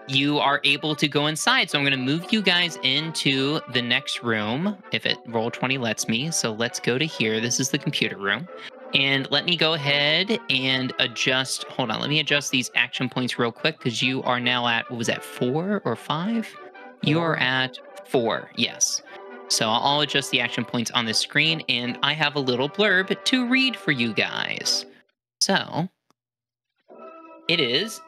you are able to go inside. So I'm going to move you guys into the next room, if it Roll20 lets me. So let's go to here. This is the computer room. And let me go ahead and adjust. Hold on. Let me adjust these action points real quick because you are now at, what was that, 4 or 5? You are at 4, yes. So I'll adjust the action points on the screen, and I have a little blurb to read for you guys. So it is...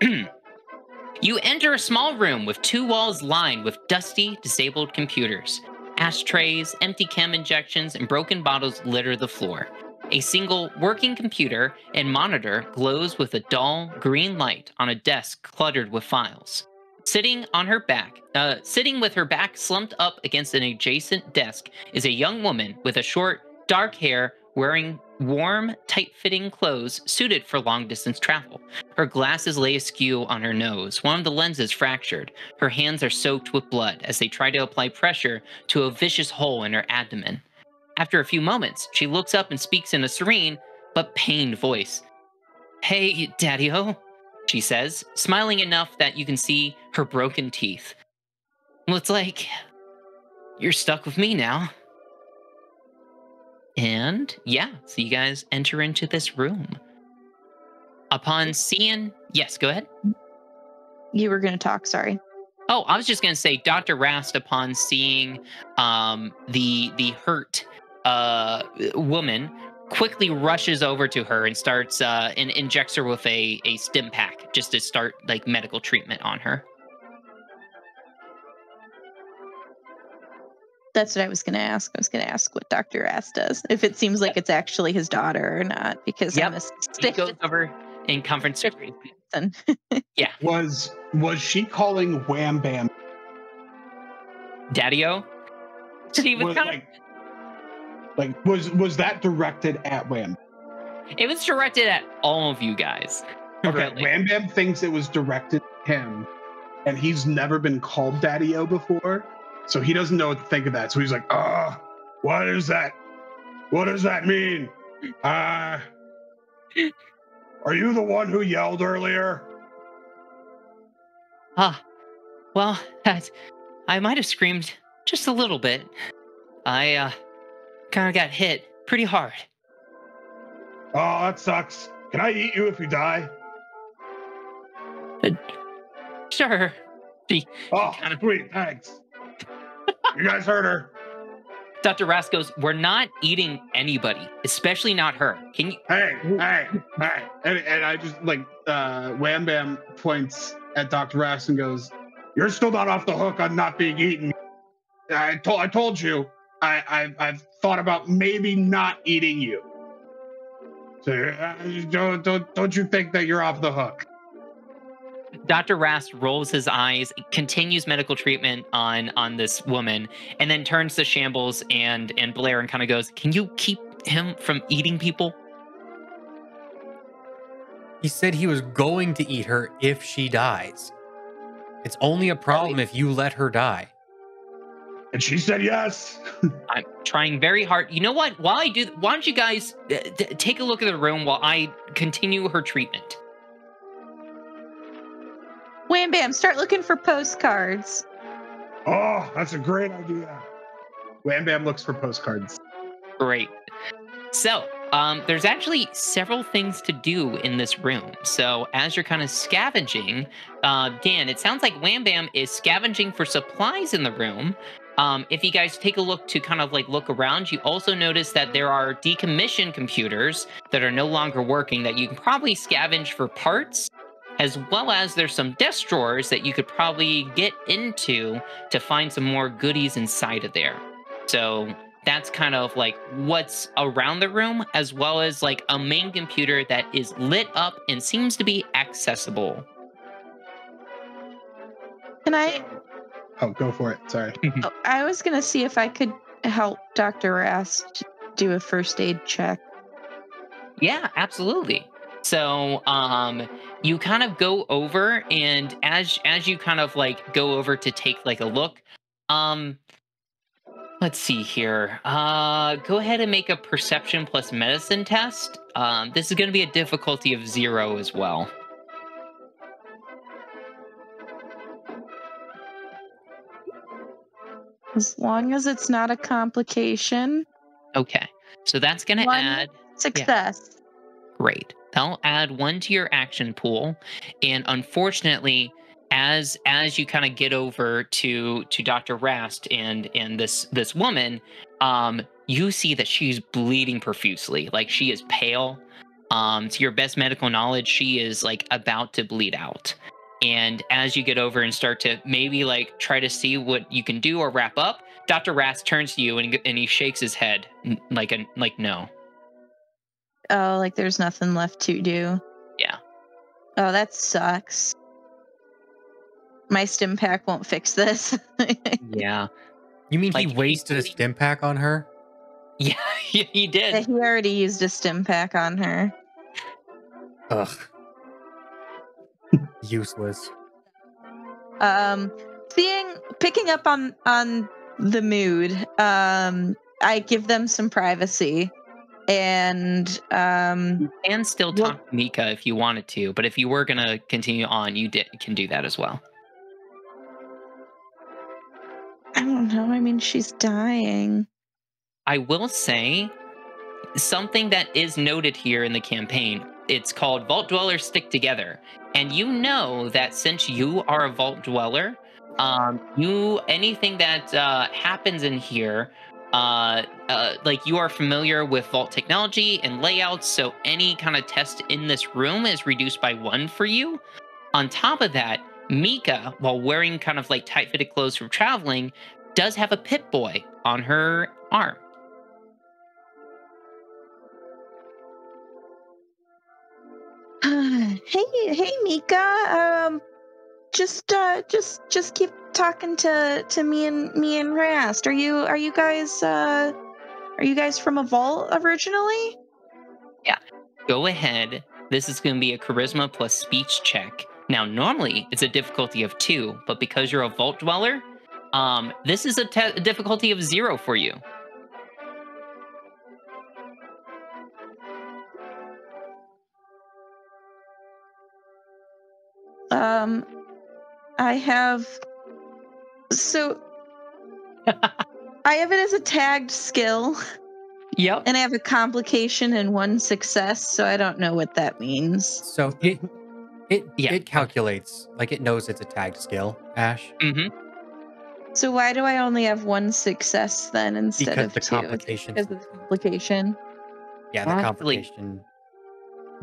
You enter a small room with 2 walls lined with dusty, disabled computers. Ashtrays, empty chem injections, and broken bottles litter the floor. A single working computer and monitor glows with a dull green light on a desk cluttered with files. Sitting with her back slumped up against an adjacent desk is a young woman with a short, dark hair wearing warm, tight-fitting clothes suited for long-distance travel. Her glasses lay askew on her nose, one of the lenses fractured. Her hands are soaked with blood as they try to apply pressure to a vicious hole in her abdomen. After a few moments, she looks up and speaks in a serene but pained voice. "Hey, Daddy-o," she says, smiling enough that you can see her broken teeth. "Looks like you're stuck with me now." And so you guys enter into this room. Upon seeing... Yes, go ahead. You were going to talk, sorry. Oh, I was just going to say, Dr. Rast, upon seeing the hurt woman, quickly rushes over to her and starts and injects her with a stim pack just to start like medical treatment on her. That's what I was going to ask. I was going to ask what Dr. Ass does, if it seems like it's actually his daughter or not, because I'm a He goes over and comforts her. person. Was she calling Wham Bam? Daddy-O. She was Was, kind of. was that directed at Wham? It was directed at all of you guys. Okay, really. Wham Bam thinks it was directed at him, and he's never been called Daddy-O before, so he doesn't know what to think of that. So he's like, what is that? What does that mean? Are you the one who yelled earlier? Well, I might have screamed just a little bit. I kind of got hit pretty hard. Oh, that sucks. Can I eat you if you die? Sure. Oh, sweet, thanks. You guys heard her. Dr. Rast goes, we're not eating anybody, especially not her. Can you? Hey. And I just Wham Bam points at Dr. Rast and goes, you're still not off the hook on not being eaten. I told you, I've thought about maybe not eating you. So don't you think that you're off the hook? Dr. Rast rolls his eyes, continues medical treatment on this woman, and then turns to Shambles and Blair and kind of goes, can you keep him from eating people? He said he was going to eat her if she dies. It's only a problem if you let her die. And she said yes. I'm trying very hard. You know what? While I do, why don't you guys take a look at the room while I continue her treatment? Wham Bam, start looking for postcards. Oh, that's a great idea. Wham Bam looks for postcards. Great. So, there's actually several things to do in this room. So, as you're kind of scavenging, Dan, it sounds like Wham Bam is scavenging for supplies in the room. If you guys take a look to kind of look around, you also notice that there are decommissioned computers that are no longer working that you can probably scavenge for parts, as well as there's some desk drawers that you could probably get into to find some more goodies inside of there. So that's kind of what's around the room, as well as a main computer that is lit up and seems to be accessible. Can I? Oh, go for it. Sorry. Oh, I was gonna see if I could help Dr. Rast do a first aid check. Yeah, absolutely. So, you kind of go over, and as you kind of go over to take a look, let's see here. Go ahead and make a perception plus medicine test. This is going to be a difficulty of 0 as well. As long as it's not a complication. Okay, so that's going to add success. Yeah. Great. That'll add 1 to your action pool, and unfortunately, as you kind of get over to Dr. Rast and this woman, you see that she's bleeding profusely. She is pale. To your best medical knowledge, she is about to bleed out. And as you get over and start to maybe try to see what you can do or wrap up, Dr. Rast turns to you and he shakes his head like no. Oh, there's nothing left to do. Yeah. Oh, that sucks. My stim pack won't fix this. Yeah. You mean he wasted a stim pack on her? Yeah, he did. Yeah, he already used a stim pack on her. Ugh. Useless. Picking up on the mood, I give them some privacy. And still talk to Mika if you wanted to, but if you were gonna continue on, you can do that as well. I don't know. I mean, she's dying. I will say something that is noted here in the campaign. It's called Vault Dwellers Stick Together, and you know that since you are a Vault Dweller, anything that happens in here. You are familiar with vault technology and layouts, so any kind of test in this room is reduced by 1 for you. On top of that, Mika, while wearing kind of tight-fitted clothes for traveling, does have a Pit Boy on her arm. Hey, Mika. Just talking to me and Rast. Are you guys from a vault originally? Go ahead. This is going to be a charisma plus speech check. Now, normally it's a difficulty of 2, but because you're a vault dweller, this is a difficulty of 0 for you. I have I have it as a tagged skill. Yep. And I have a complication and 1 success, so I don't know what that means. So it calculates, like it knows it's a tagged skill, Ash. Mm-hmm. So why do I only have 1 success then instead Because of the 2? complication. Because of the complication. Yeah, the Actually, complication.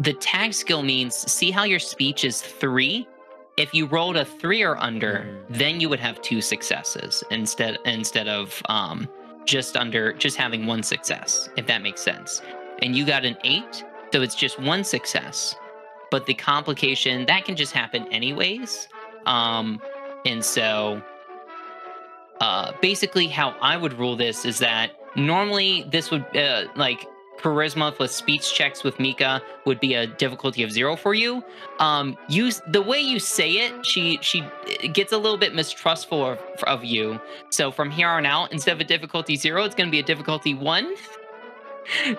The tag skill means, see how your speech is 3? If you rolled a 3 or under, then you would have 2 successes instead of just having 1 success, if that makes sense. And you got an 8, so it's just 1 success. But the complication, that can just happen anyways. And so basically how I would rule this is that normally this would like charisma plus speech checks with Mika would be a difficulty of 0 for you. The way you say it, she gets a little bit mistrustful of you. So from here on out, instead of a difficulty 0, it's going to be a difficulty 1.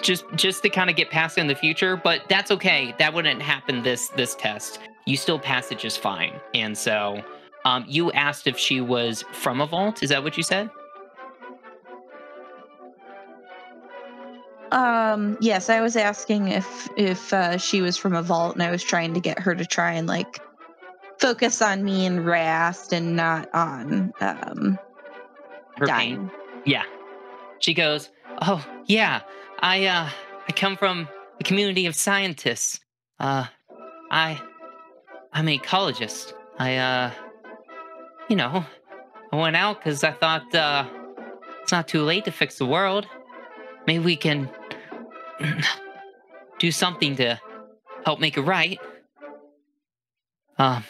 just to kind of get past it in the future, but that's okay. That wouldn't happen this test. You still pass it just fine. And so you asked if she was from a vault. Is that what you said? Yes, I was asking if she was from a vault, and I was trying to get her to try and like focus on me and Rast and not on Her dying. pain. Yeah. She goes, "Oh, yeah. I come from a community of scientists. I'm an ecologist. I went out because I thought it's not too late to fix the world. Maybe we can do something to help make it right." Oh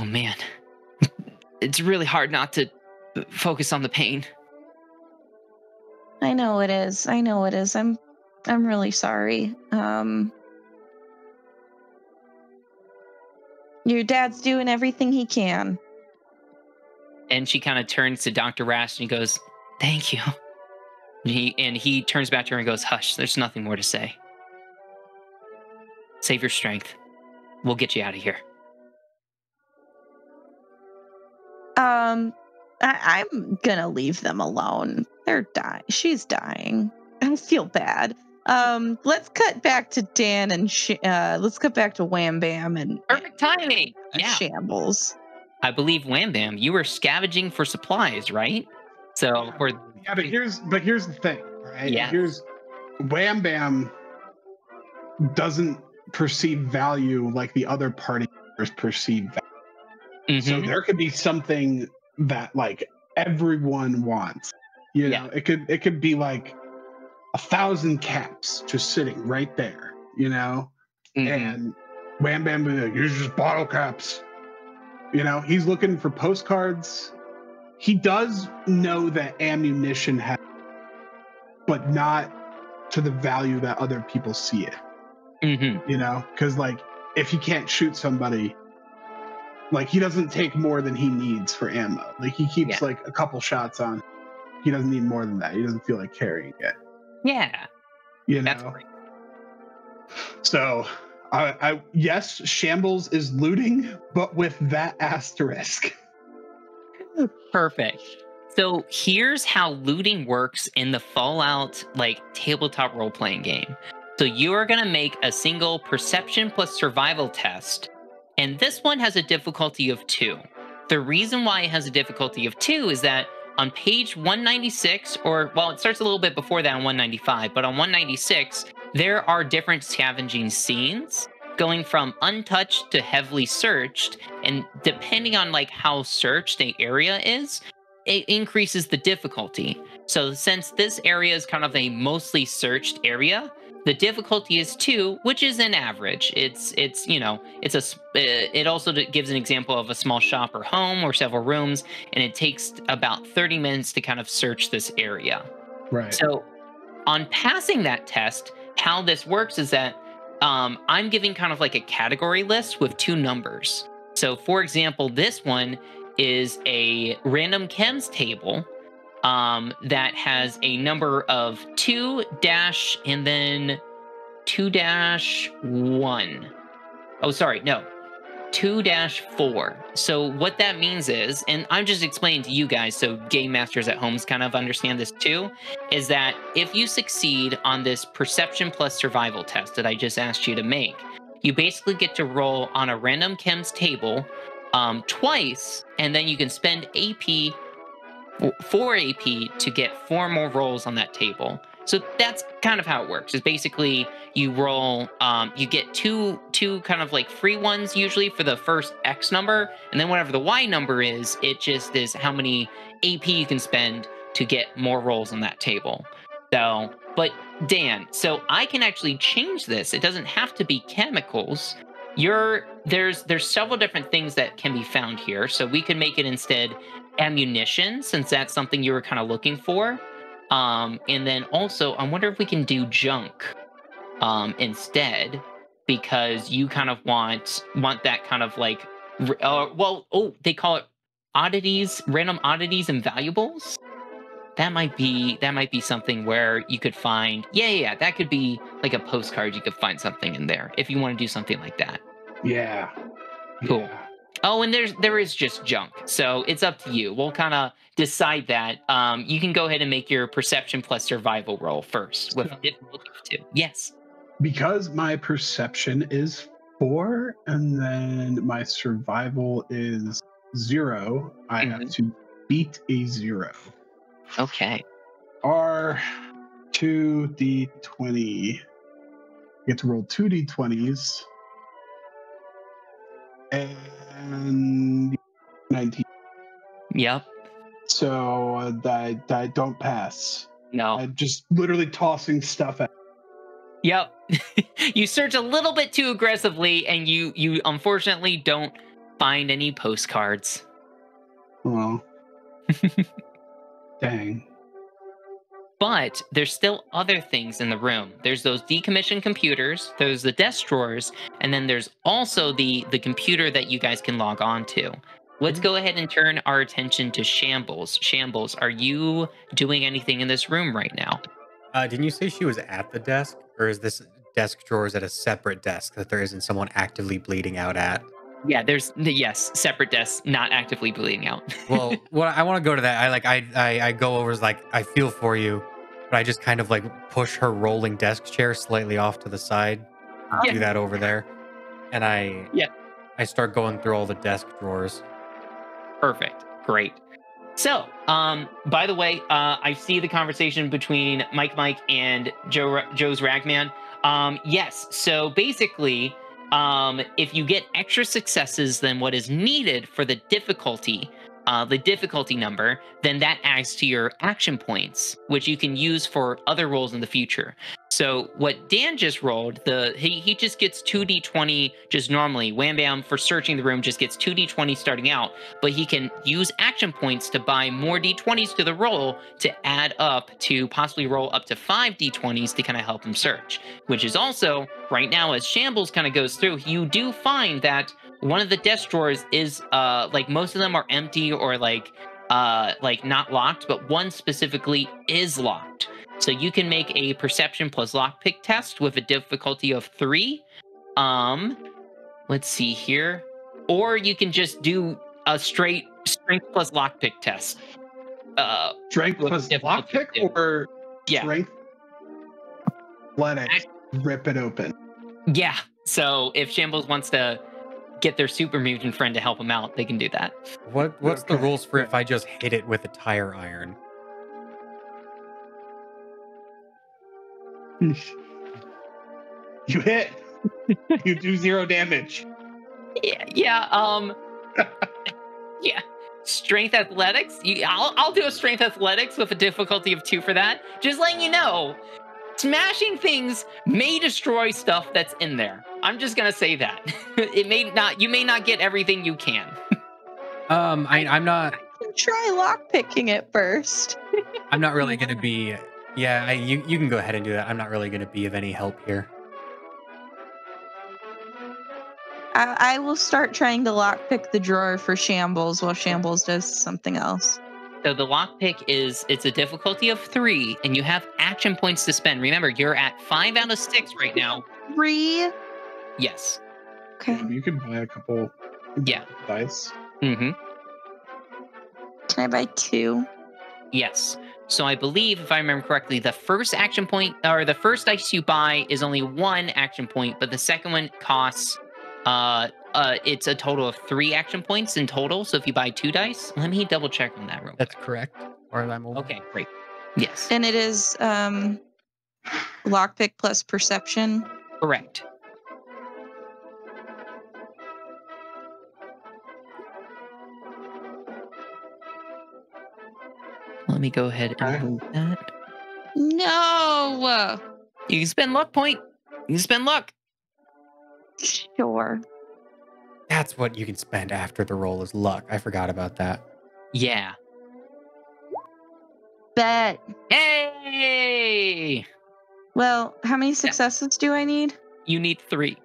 man, it's really hard not to focus on the pain. I know it is. I'm really sorry. Your dad's doing everything he can. And she kind of turns to Dr. Rast and he goes, "Thank you." And he turns back to her and goes, "Hush, there's nothing more to say. Save your strength. We'll get you out of here." I'm gonna leave them alone. They're dying. She's dying. I feel bad. Let's cut back to Dan and let's cut back to Wham Bam and Perfect timing. Yeah. Shambles. I believe Wham Bam, you were scavenging for supplies, right? So for Yeah, but here's the thing, right? Yeah. Here's Wham Bam doesn't perceive value like the other party members perceive value. So there could be something that like everyone wants. You know, it could be like 1,000 caps just sitting right there, you know? And Wham Bam would be like, "Here's just bottle caps." You know, he's looking for postcards. He does know that ammunition has, but not to the value that other people see it. You know, because like if he can't shoot somebody, like he doesn't take more than he needs for ammo. Like he keeps like a couple shots on. He doesn't need more than that. He doesn't feel like carrying it. Yeah. You know. That's great. So, yes, Shambles is looting, but with that asterisk. Perfect. So here's how looting works in the Fallout like tabletop role-playing game. So you are going to make a single perception plus survival test, and this one has a difficulty of 2. The reason why it has a difficulty of 2 is that on page 196, or well, it starts a little bit before that on 195, but on 196, there are different scavenging scenes going from untouched to heavily searched, and depending on like how searched the area is, it increases the difficulty. So since this area is kind of a mostly searched area, The difficulty is 2, which is an average. It's you know, it also gives an example of a small shop or home or several rooms, and it takes about 30 minutes to kind of search this area. Right. So on passing that test, how this works is that I'm giving kind of like a category list with 2 numbers. So for example, this one is a random chems table that has a number of 2 dash and then 2-1. Oh, sorry, no. 2-4. So what that means is, and I'm just explaining to you guys so game masters at homes kind of understand this too, is that if you succeed on this perception plus survival test that I just asked you to make, you basically get to roll on a random chems table twice, and then you can spend AP, 4 AP, to get 4 more rolls on that table. So that's kind of how it works. Is basically you roll, you get two kind of like free ones usually for the first X number, and then whatever the Y number is, it just is how many AP you can spend to get more rolls on that table. So, but Dan, so I can actually change this. It doesn't have to be chemicals. There's several different things that can be found here. So we can make it instead ammunition, since that's something you were kind of looking for. And then also, I wonder if we can do junk instead, because you kind of want that kind of like, they call it oddities, random oddities and valuables. That might be something where you could find, yeah, that could be like a postcard. You could find something in there if you want to do something like that. Yeah. Cool. Yeah. Oh, and there is just junk, so it's up to you. We'll kind of decide that. You can go ahead and make your perception plus survival roll first with difficulty of 2. Yes. Because my perception is 4 and then my survival is 0, I have to beat a 0. Okay. Are 2d20. You get to roll 2d20s. And 19. Yep. So I don't pass. No. I'm just literally tossing stuff at. Yep. You search a little bit too aggressively, and you unfortunately don't find any postcards. Well. Dang. But there's still other things in the room. There's those decommissioned computers, there's the desk drawers, and then there's also the computer that you guys can log on to. Let's go ahead and turn our attention to Shambles. Shambles, are you doing anything in this room right now? Didn't you say she was at the desk? Or is this desk drawers at a separate desk that there isn't someone actively bleeding out at? Yeah, yes, separate desks, not actively bleeding out. Well, I want to go to that. I go over, like, I feel for you, but I just kind of like push her rolling desk chair slightly off to the side. Yeah. Do that over there. And I start going through all the desk drawers. Perfect. Great. So, by the way, I see the conversation between Mike and Joe's Ragman. Yes. So basically, if you get extra successes than what is needed for the difficulty number, then that adds to your action points, which you can use for other rolls in the future. So what Dan just rolled, he just gets 2d20 just normally. Wham Bam for searching the room just gets 2d20 starting out, but he can use action points to buy more d20s to the roll to add up to possibly roll up to 5 d20s to kind of help him search, which is also right now as Shambles kind of goes through, you do find that one of the desk drawers is like most of them are empty or like not locked, but one specifically is locked. So you can make a perception plus lockpick test with a difficulty of 3. Let's see here. Or you can just do a straight strength plus lockpick test. Strength plus lockpick or strength? Athletics. Rip it open. Yeah. So if Shambles wants to get their super mutant friend to help him out, they can do that. What's the rules for if I just hit it with a tire iron? You hit. You do 0 damage. Yeah. Yeah. Strength athletics. I'll do a strength athletics with a difficulty of 2 for that. Just letting you know. Smashing things may destroy stuff that's in there. I'm just gonna say that. It may not. You may not get everything you can. I'm not. I can try lock picking it first. I'm not really going to be. Yeah, you can go ahead and do that. I'm not really going to be of any help here. I will start trying to lockpick the drawer for Shambles while Shambles does something else. So the lockpick it's a difficulty of 3, and you have action points to spend. Remember, you're at 5 out of 6 right now. 3? Yes. Okay. You can buy a couple dice. Mm-hmm. Can I buy 2? Yes. So I believe, if I remember correctly, the first action point, or the first dice you buy is only 1 action point, but the second one costs, it's a total of 3 action points in total. So if you buy 2 dice, let me double check on that real quick. That's correct. Or I'm over. Okay, great. Yes. And it is lockpick plus perception. Correct. Let me go ahead and move that. No! You can spend luck point. You can spend luck. Sure. That's what you can spend after the roll is luck. I forgot about that. Yeah. Bet. Hey! Well, how many successes do I need? You need 3.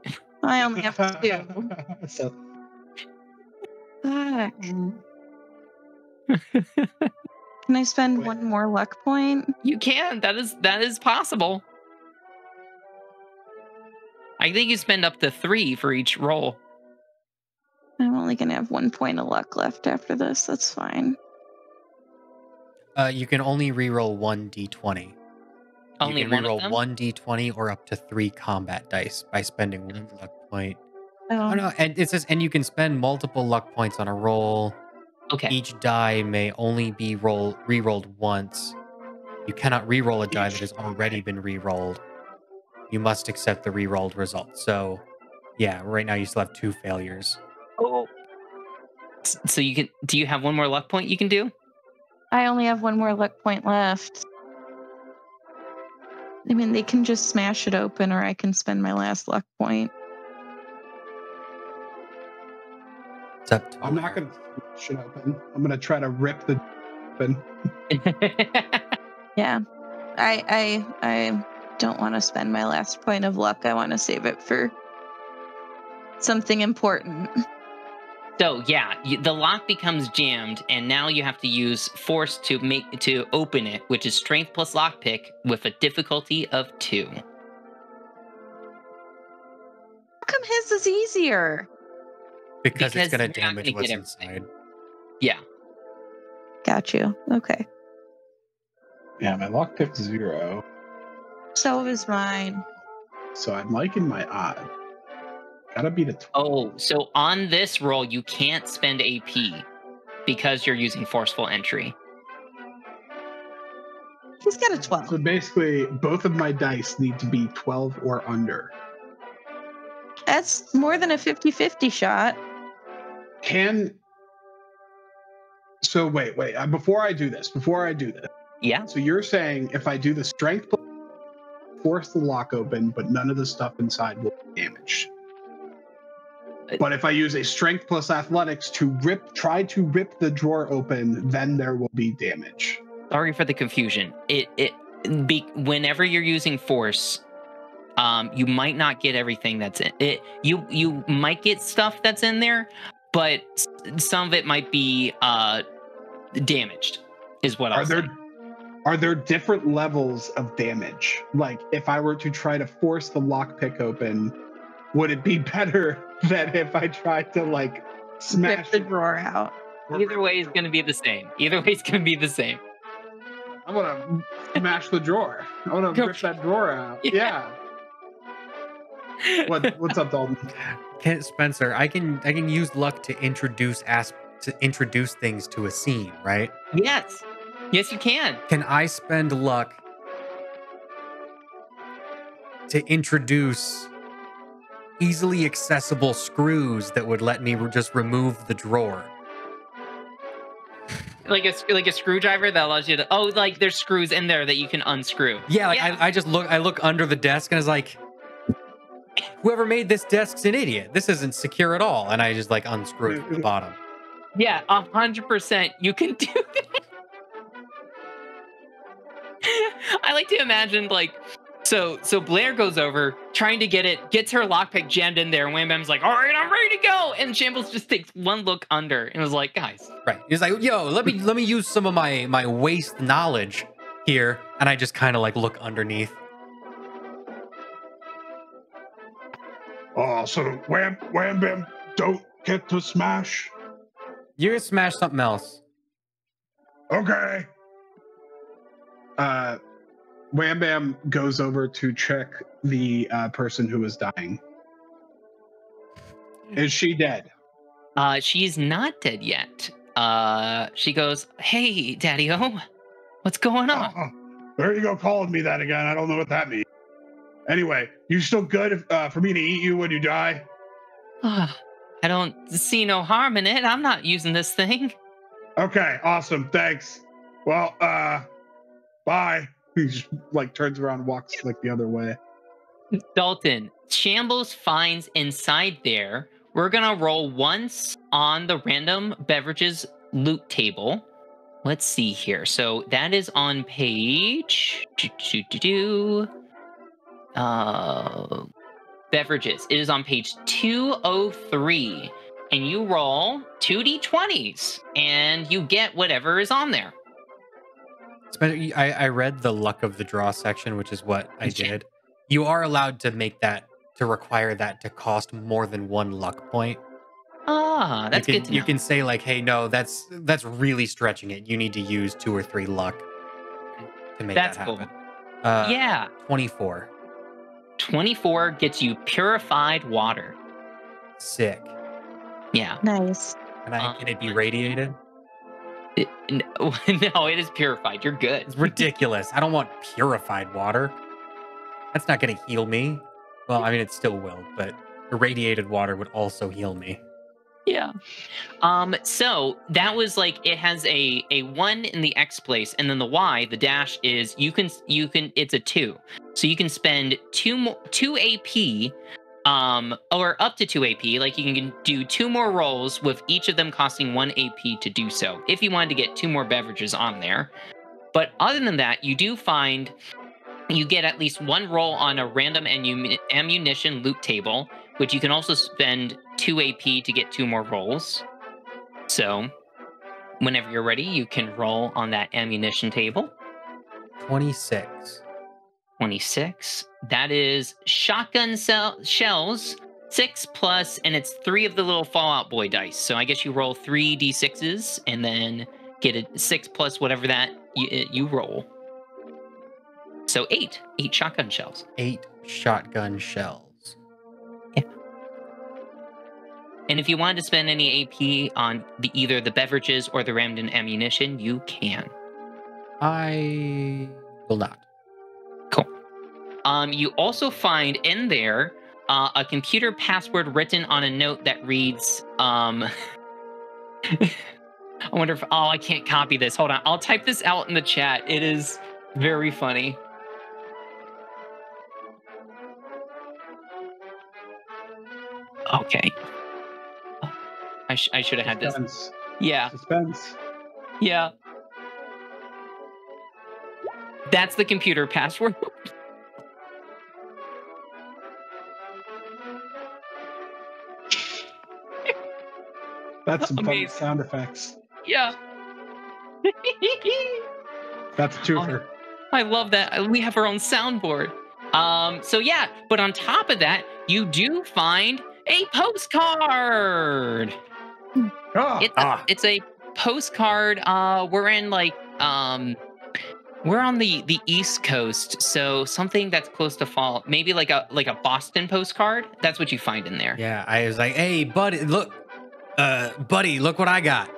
I only have 2. So Fuck. Can I spend 1 more luck point? You can. That is possible. I think you spend up to 3 for each roll. I'm only going to have 1 point of luck left after this. That's fine. You can only reroll 1 d20. Only you can one of reroll them? 1 d20 or up to 3 combat dice by spending 1 luck point. Oh, Oh no, and it says, and you can spend multiple luck points on a roll. Okay. Each die may only be re-rolled once. You cannot re-roll a die that has already been re-rolled. You must accept the re-rolled result. So, yeah, right now you still have 2 failures. Oh. So you can. Do you have 1 more luck point you can do? I only have 1 more luck point left. I mean, they can just smash it open, or I can spend my last luck point. It's up to I'm not gonna smash it open. I'm gonna try to rip the open. Yeah, I don't want to spend my last point of luck. I want to save it for something important. So yeah, the lock becomes jammed, and now you have to use force to open it, which is strength plus lockpick with a difficulty of 2. How come his is easier? because it's because going to you're not damage gonna what's get everything. inside. Yeah. Got you. Okay. Yeah, my lockpick's 0, So is mine. so I'm liking my odd. Gotta be the 12. Oh, so on this roll, you can't spend AP because you're using forceful entry. He's got a 12. So basically, both of my dice need to be 12 or under. That's more than a 50-50 shot. So wait. Before I do this, Yeah. so you're saying if I do the strength, force the lock open, but none of the stuff inside will be damaged. But if I use a strength plus athletics to try to rip the drawer open, then there will be damage. Sorry for the confusion. Whenever you're using force, you might not get everything that's in it. You might get stuff that's in there, but some of it might be damaged. Is what I'll say. Are there different levels of damage? Like, if I were to try to force the lockpick open, would it be better than if I tried to, like, smash Rip the drawer out. Either way is going to be the same. I'm gonna smash the drawer. I want to rip that drawer out. Yeah. What's up, Dalton? Spencer, I can use luck to introduce things to a scene, right? Yes, you can. Can I spend luck to introduce easily accessible screws that would let me just remove the drawer? like a screwdriver that allows you to. Oh, like there's screws in there that you can unscrew. Yeah, like I look under the desk and it's like, whoever made this desk's an idiot. This isn't secure at all. And I just like unscrew it from the bottom. Yeah, 100%. You can do that. I like to imagine like. So Blair goes over, trying to get it, gets her lockpick jammed in there, and Wham Bam's like, all right, I'm ready to go. And Shambles just takes one look under and was like, guys. Right. He's like, yo, let me use some of my waste knowledge here. And I just kind of like look underneath. Oh, so Wham Bam don't get to smash? You're gonna smash something else. Okay. Wham Bam goes over to check the person who is dying. Is she dead? She's not dead yet. She goes, hey, Daddy-O, what's going on? There you go, calling me that again. I don't know what that means. Anyway, you still good for me to eat you when you die? I don't see no harm in it. I'm not using this thing. Okay, awesome. Thanks. Well, bye. He just like turns around and walks like the other way. Dalton, Shambles finds inside there. We're gonna roll once on the random beverages loot table. Let's see here. So that is on page beverages. It is on page 203, and you roll 2d20s, and you get whatever is on there. I read the luck of the draw section, which is what I did. You are allowed to make that, to require that to cost more than one luck point. Ah, that's good to know. You can say like, hey, no, that's really stretching it. You need to use 2 or 3 luck to make that happen. Cool. Yeah. 24. 24 gets you purified water. Sick. Yeah. Nice. Can it be radiated? No, it is purified. You're good. It's ridiculous. I don't want purified water. That's not going to heal me. Well, I mean, it still will, but irradiated water would also heal me. Yeah. So that was like, it has a 1 in the X place, and then the Y, the dash is you can it's a 2. So you can spend 2 AP, or up to 2 AP. Like you can do 2 more rolls with each of them costing 1 AP to do so, if you wanted to get 2 more beverages on there. But other than that, you do find you get at least 1 roll on a random ammunition loot table, which you can also spend 2 AP to get 2 more rolls. So whenever you're ready, you can roll on that ammunition table. 26. 26. That is shotgun shells, 6 plus, and it's 3 of the little Fallout Boy dice. So I guess you roll 3 d6s and then get a 6 plus whatever that you roll. So 8 shotgun shells. 8 shotgun shells. Yeah. And if you wanted to spend any AP on either the beverages or the random ammunition, you can. I will not. Cool. You also find in there a computer password written on a note that reads, I wonder if, I can't copy this. Hold on. I'll type this out in the chat. It is very funny. Okay. I should have had this. Yeah. Suspense. Yeah. That's the computer password. That's some funny Amazing. sound effects. Yeah. That's a twofer. I love that. We have our own soundboard. So yeah, but on top of that, you do find a postcard. It's a postcard. We're in like we're on the East Coast, so something that's close to fall, maybe like a Boston postcard. That's what you find in there. Yeah, I was like, "Hey, buddy, look what I got.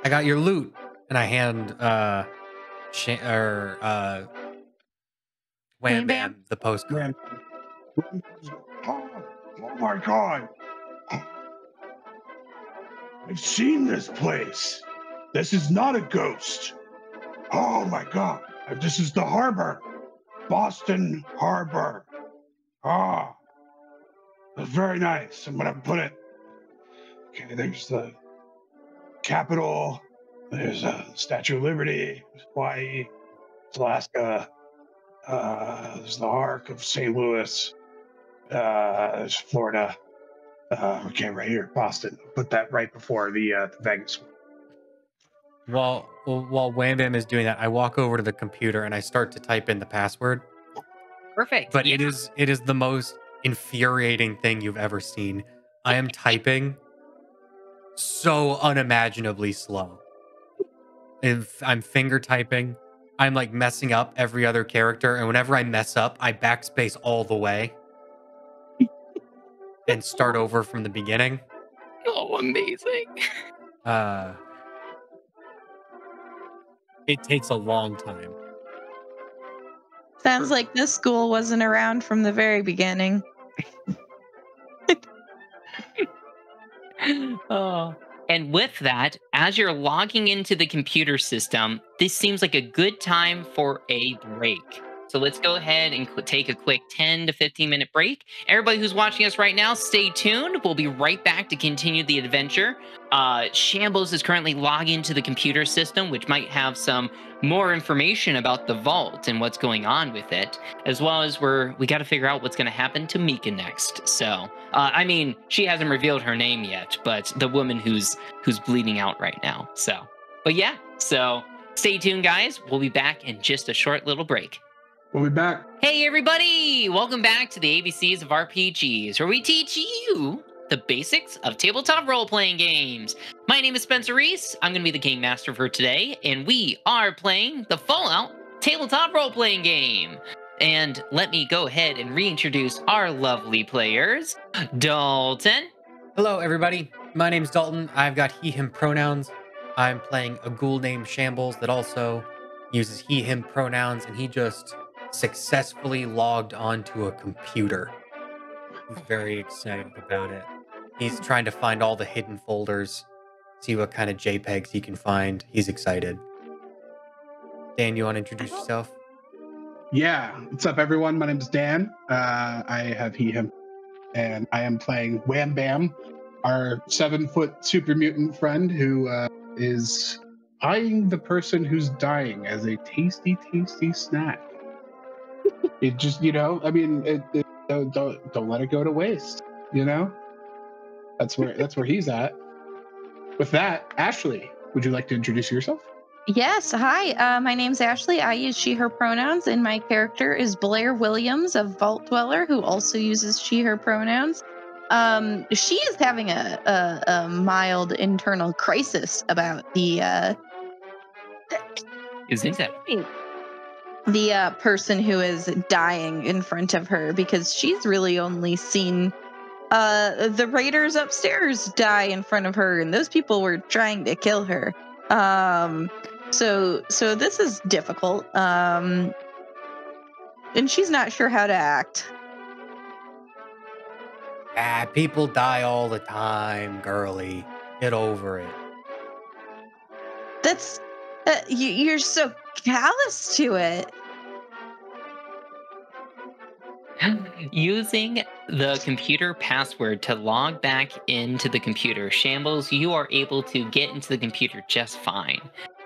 I got your loot." And I hand Wham Bam the postcard. Oh my god! I've seen this place. This is not a ghost. Oh my God. This is the harbor. Boston Harbor. Ah, that's very nice. I'm going to put it. Okay, there's the Capitol. There's a Statue of Liberty. There's Hawaii. Alaska. There's the Ark of St. Louis. There's Florida. Okay, right here, Boston. Put that right before the Vegas one. While Wham Bam is doing that, I walk over to the computer and I start to type in the password. Perfect. But yeah. it is the most infuriating thing you've ever seen. I am typing so unimaginably slow. If I'm finger typing, I'm like messing up every other character, and whenever I mess up, I backspace all the way and start over from the beginning. Oh, amazing. It takes a long time. Sounds like this school wasn't around from the very beginning. Oh. And with that, as you're logging into the computer system, this seems like a good time for a break. So let's go ahead and take a quick 10 to 15 minute break. Everybody who's watching us right now, stay tuned. We'll be right back to continue the adventure. Shambles is currently logging into the computer system, which might have some more information about the vault and what's going on with it, as well as we got to figure out what's going to happen to Mika next. So, I mean, she hasn't revealed her name yet, but the woman who's bleeding out right now. So, but yeah, so stay tuned, guys. We'll be back in just a short little break. We'll be back. Hey, everybody! Welcome back to the ABCs of RPGs, where we teach you the basics of tabletop role-playing games. My name is Spencer Reese. I'm going to be the game master for today, and we are playing the Fallout tabletop role-playing game. And let me go ahead and reintroduce our lovely players. Dalton. Hello, everybody. My name's Dalton. I've got he, him pronouns. I'm playing a ghoul named Shambles that also uses he, him pronouns, and he just successfully logged onto a computer. He's very excited about it. He's trying to find all the hidden folders, see what kind of JPEGs he can find. He's excited. Dan, you want to introduce yourself? Yeah. What's up, everyone? My name is Dan. I have he, him, and I am playing Wham Bam, our 7-foot super mutant friend who is eyeing the person who's dying as a tasty, tasty snack. It just, I mean, don't let it go to waste. That's where he's at. With that, Ashley, would you like to introduce yourself? Yes, hi. My name's Ashley. I use she, her pronouns, and my character is Blair Williams, a vault dweller who also uses she, her pronouns. She is having a mild internal crisis about the Isn't that? The person who is dying in front of her, because she's really only seen the raiders upstairs die in front of her, and those people were trying to kill her. So this is difficult. And she's not sure how to act. People die all the time, girly. Get over it. That's you're so callous to it. Using the computer password to log back into the computer, Shambles, you are able to get into the computer just fine.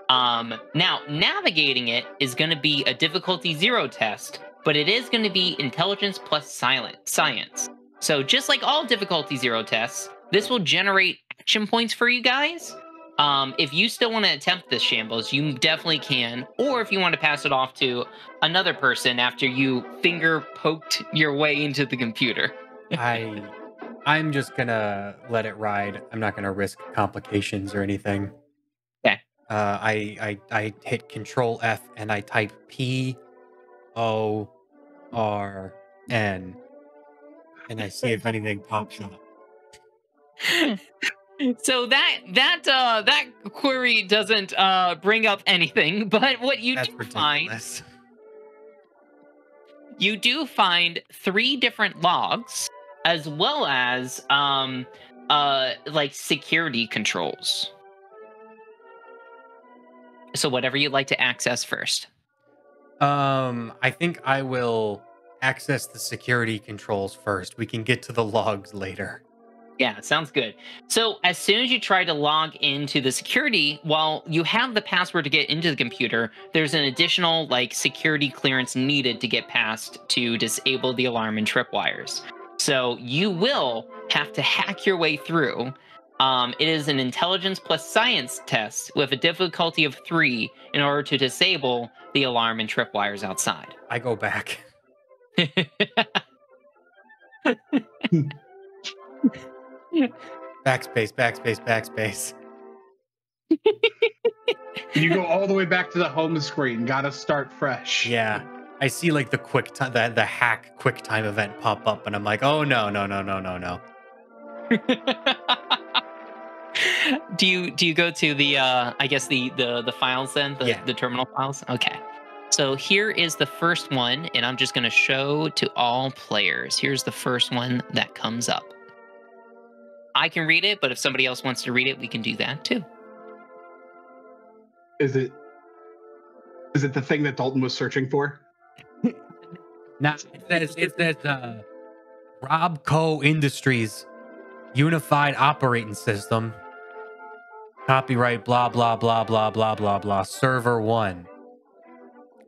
Now, navigating it is going to be a difficulty 0 test, but it is going to be intelligence plus science. So just like all difficulty 0 tests, this will generate action points for you guys. If you still want to attempt this, Shambles, you definitely can. Or if you want to pass it off to another person after you finger poked your way into the computer. I'm just gonna let it ride. I'm not gonna risk complications or anything. Okay. I hit Control F and I type PORN and I see if anything pops up. So that query doesn't bring up anything, but what you That's do ridiculous. find, you do find 3 different logs, as well as like security controls. So whatever you'd like to access first. I think I will access the security controls first. We can get to the logs later. Yeah, sounds good. So as soon as you try to log into the security, while you have the password to get into the computer, there's an additional like security clearance needed to get past to disable the alarm and tripwires. So you will have to hack your way through. It is an intelligence plus science test with a difficulty of 3 in order to disable the alarm and tripwires outside. I go back. Backspace, backspace, backspace. You go all the way back to the home screen. Gotta start fresh. Yeah. I see like the quick time, the hack quick time event pop up, and I'm like, oh no, no, no, no, no, no. Do you go to the I guess the files then, the terminal files? Okay. So here is the first one, and I'm just going to show to all players. Here's the first one that comes up. I can read it, but if somebody else wants to read it, we can do that too. Is it the thing that Dalton was searching for? Now it says Robco Industries Unified Operating System. Copyright blah blah blah blah blah blah blah. Server 1.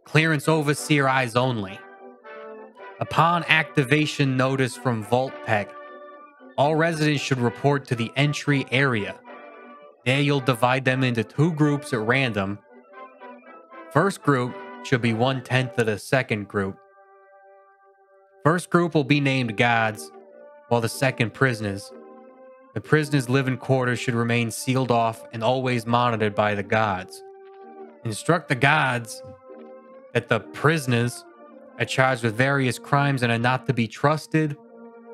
Clearance overseer eyes only. Upon activation notice from Vault Tech, all residents should report to the entry area. There you'll divide them into 2 groups at random. First group should be 1/10 of the second group. First group will be named guards, while the second prisoners. The prisoners' living quarters should remain sealed off and always monitored by the guards. Instruct the guards that the prisoners are charged with various crimes and are not to be trusted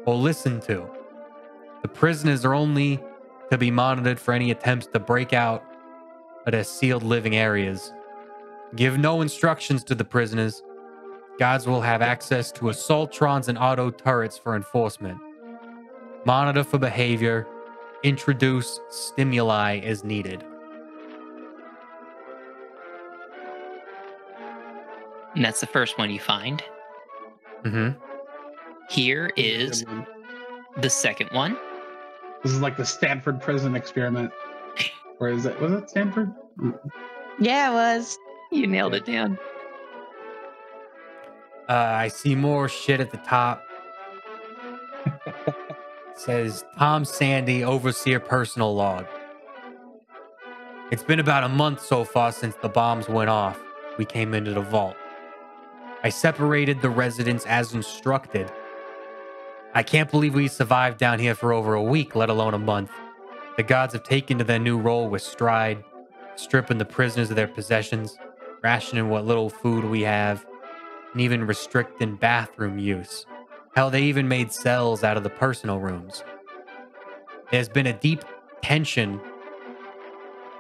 or listened to. The prisoners are only to be monitored for any attempts to break out of their sealed living areas. Give no instructions to the prisoners. Guards will have access to assaultrons and auto turrets for enforcement. Monitor for behavior. Introduce stimuli as needed. And that's the first one you find. Mm-hmm. Here is the second one. This is like the Stanford prison experiment. Or is it? Was it Stanford? Yeah, it was. You nailed it, Dan. I see more shit at the top. Says Tom Sandy, Overseer Personal Log. It's been about a month so far since the bombs went off. We came into the vault. I separated the residents as instructed. I can't believe we survived down here for over a week, let alone a month. The guards have taken to their new role with stride, stripping the prisoners of their possessions, rationing what little food we have, and even restricting bathroom use. Hell, they even made cells out of the personal rooms. There's been a deep tension.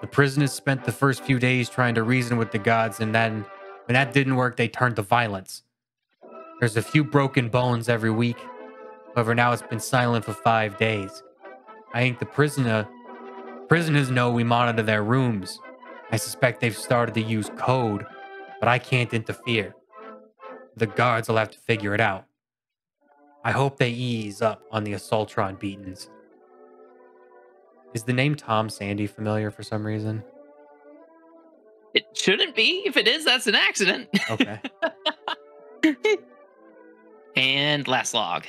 The prisoners spent the first few days trying to reason with the gods, and then, when that didn't work, they turned to violence. There's a few broken bones every week. However, now it's been silent for 5 days. I think the prisoners know we monitor their rooms. I suspect they've started to use code, but I can't interfere. The guards will have to figure it out. I hope they ease up on the assaultron beatings. Is the name Tom Sandy familiar for some reason? It shouldn't be. If it is, that's an accident. Okay. And last log.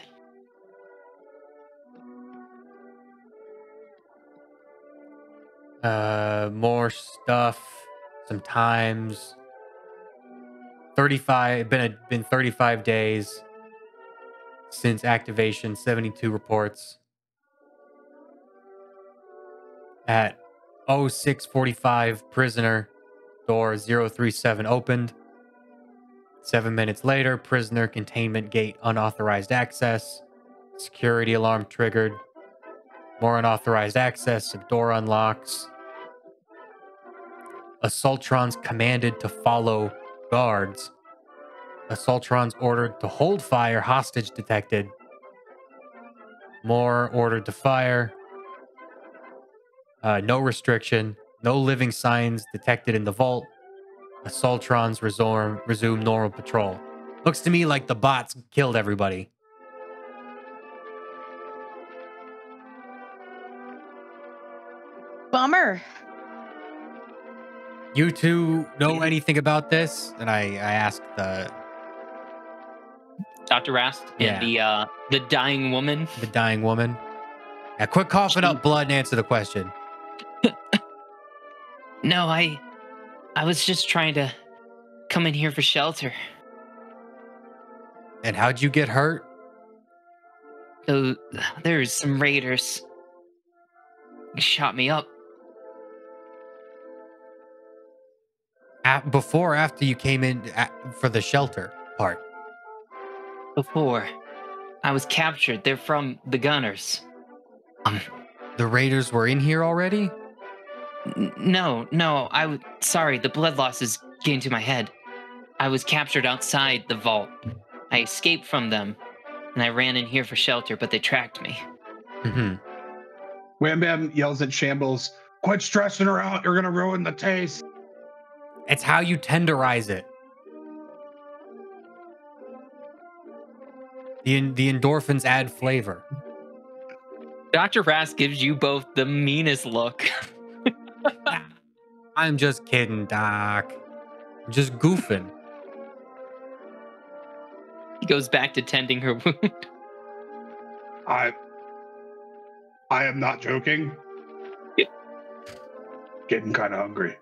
More stuff. Sometimes 35. Been 35 days since activation. 72 reports. At 06:45, prisoner door 037 opened. 7 minutes later, prisoner containment gate unauthorized access. Security alarm triggered. More unauthorized access. Door unlocks. Assaultrons commanded to follow guards. Assaultrons ordered to hold fire. Hostage detected. More ordered to fire. No restriction. No living signs detected in the vault. Assaultrons resume normal patrol. Looks to me like the bots killed everybody. Bummer. You two know anything about this? And I asked the Dr. Rast and the dying woman. the dying woman. Yeah, quit coughing up blood and answer the question. No, I was just trying to come in here for shelter. And how'd you get hurt? So there's some raiders. Shot me up. Before or after you came in for the shelter part? Before I was captured. They're from the gunners. The raiders were in here already? No. Sorry, the blood loss is getting to my head. I was captured outside the vault. I escaped from them, and I ran in here for shelter, but they tracked me. Mm-hmm. Wham Bam yells at Shambles, "Quit stressing her out. You're going to ruin the taste." It's how you tenderize it. The endorphins add flavor. Dr. Rast gives you both the meanest look. I'm just kidding, Doc. I'm just goofing. He goes back to tending her wound. I am not joking. Yeah. Getting kind of hungry.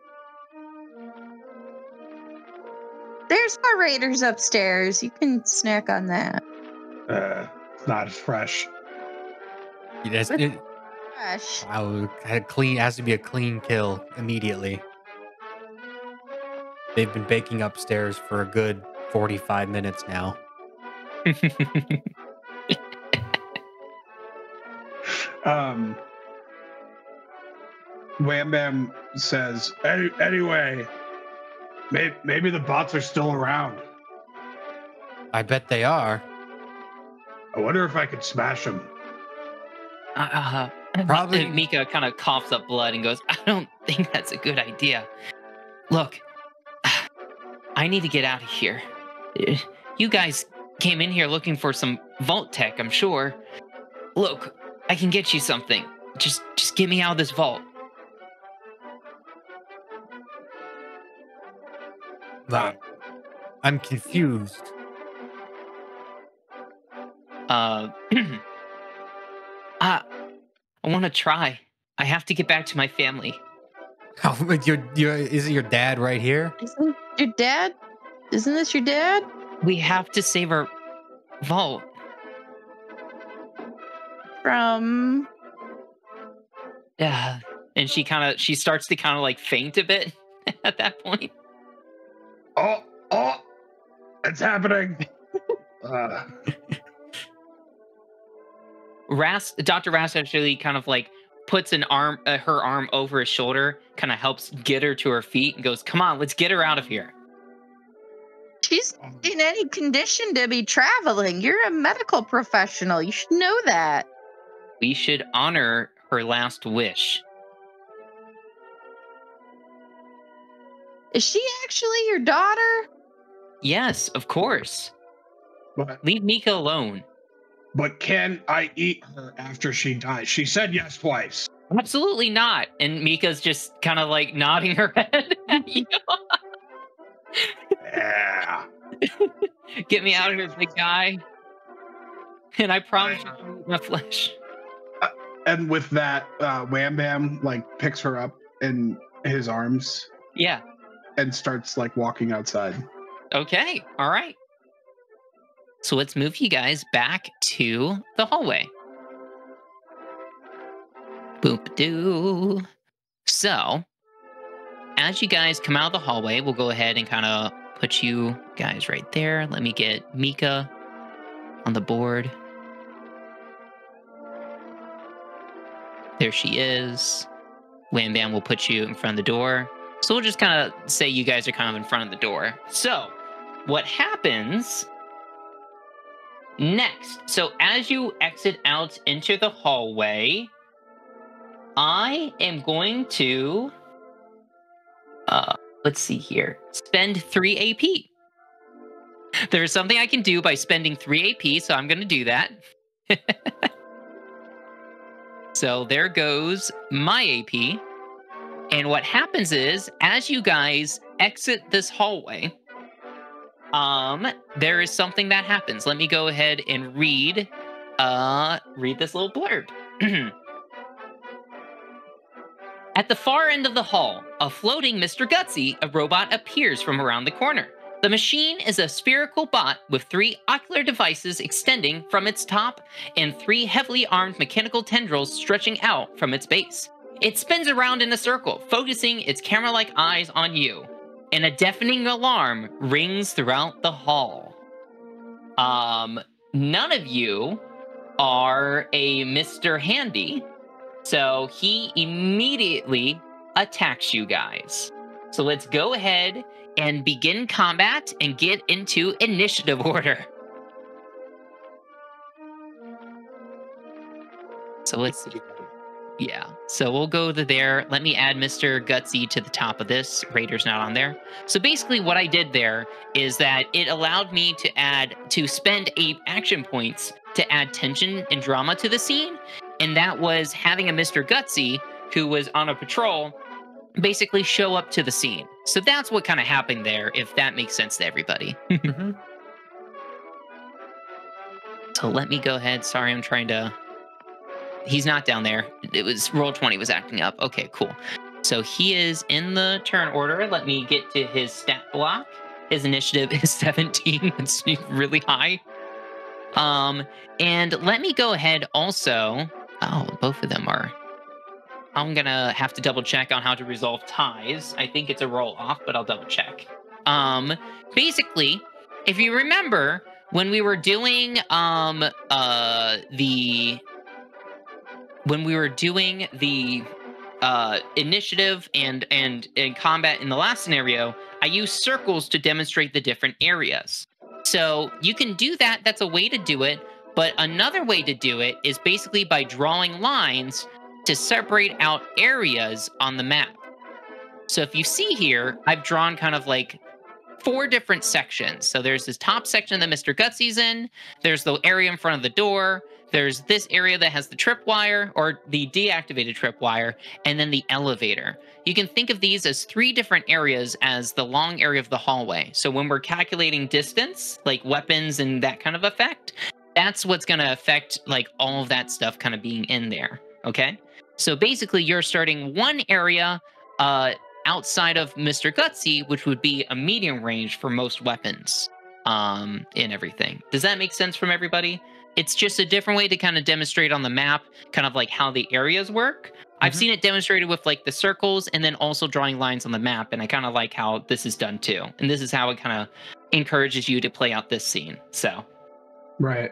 There's more raiders upstairs. You can snack on that. It's not as fresh. Yes, Gosh. has to be a clean kill immediately. They've been baking upstairs for a good 45 minutes now. Wham Bam says, anyway, maybe the bots are still around. I bet they are. I wonder if I could smash them. Probably. Mika kind of coughs up blood and goes, I don't think that's a good idea. Look, I need to get out of here. You guys came in here looking for some vault tech, I'm sure. Look, I can get you something. Just get me out of this vault. I'm confused. I want to try. I have to get back to my family. Is it your dad right here? Isn't your dad? Isn't this your dad? We have to save our vault. From And she starts to kind of like faint a bit at that point. Oh, it's happening. Dr. Rast actually kind of like puts her arm over his shoulder, kind of helps get her to her feet and goes, come on, let's get her out of here. she's in any condition to be traveling. You're a medical professional. You should know that. We should honor her last wish. Is she actually your daughter? Yes, of course. But Leave Mika alone. can I eat her after she dies? She said yes twice. Absolutely not. And Mika's just kind of like nodding her head at you. Yeah. Get me out of here, big guy. And I promise you I'll eat my flesh. And with that, Wham Bam like picks her up in his arms Yeah. and starts like walking outside. Okay. All right. So let's move you guys back to the hallway. Boop-doo. So, as you guys come out of the hallway, we'll go ahead and kind of put you guys right there. Let me get Mika on the board. There she is. Wham Bam will put you in front of the door. So we'll just kind of say you guys are kind of in front of the door. So, what happens next? So as you exit out into the hallway, I am going to Let's see here. Spend 3 AP. There's something I can do by spending 3 AP, so I'm going to do that. So there goes my AP. And what happens is, as you guys exit this hallway, there is something that happens. Let me go ahead and read this little blurb. At the far end of the hall, a floating Mr. Gutsy, a robot, appears from around the corner. The machine is a spherical bot with 3 ocular devices extending from its top and 3 heavily armed mechanical tendrils stretching out from its base. It spins around in a circle, focusing its camera-like eyes on you, and a deafening alarm rings throughout the hall. None of you are a Mr. Handy, so he immediately attacks you guys. So let's go ahead and begin combat and get into initiative order. So let's see. Yeah, so we'll go to there. Let me add Mr. Gutsy to the top of this. Raider's not on there. So basically what I did there is that it allowed me to spend 8 action points to add tension and drama to the scene. And that was having a Mr. Gutsy who was on a patrol basically show up to the scene. So that's what kind of happened there, if that makes sense to everybody. Mhm. So let me go ahead. Sorry, I'm trying to... He's not down there. It was Roll20 was acting up. Okay, cool. So he is in the turn order. Let me get to his stat block. His initiative is 17. It's really high. And let me go ahead also... Oh, both of them are... I'm gonna have to double check on how to resolve ties. I think it's a roll off, but I'll double check. Basically, if you remember, when we were doing the initiative and combat in the last scenario, I used circles to demonstrate the different areas. So you can do that. That's a way to do it. But another way to do it is basically by drawing lines to separate out areas on the map. So if you see here, I've drawn kind of like 4 different sections. So there's this top section that Mr. Gutsy's in. There's the area in front of the door. There's this area that has the tripwire or the deactivated tripwire, and then the elevator. You can think of these as 3 different areas as the long area of the hallway. So when we're calculating distance, like weapons and that kind of effect, that's what's going to affect like all of that stuff kind of being in there. Okay? So basically you're starting one area outside of Mr. Gutsy, which would be a medium range for most weapons and everything. Does that make sense from everybody? It's just a different way to kind of demonstrate on the map, kind of like how the areas work. I've seen it demonstrated with like the circles and then also drawing lines on the map. And I kind of like how this is done too. And this is how it kind of encourages you to play out this scene. So. Right.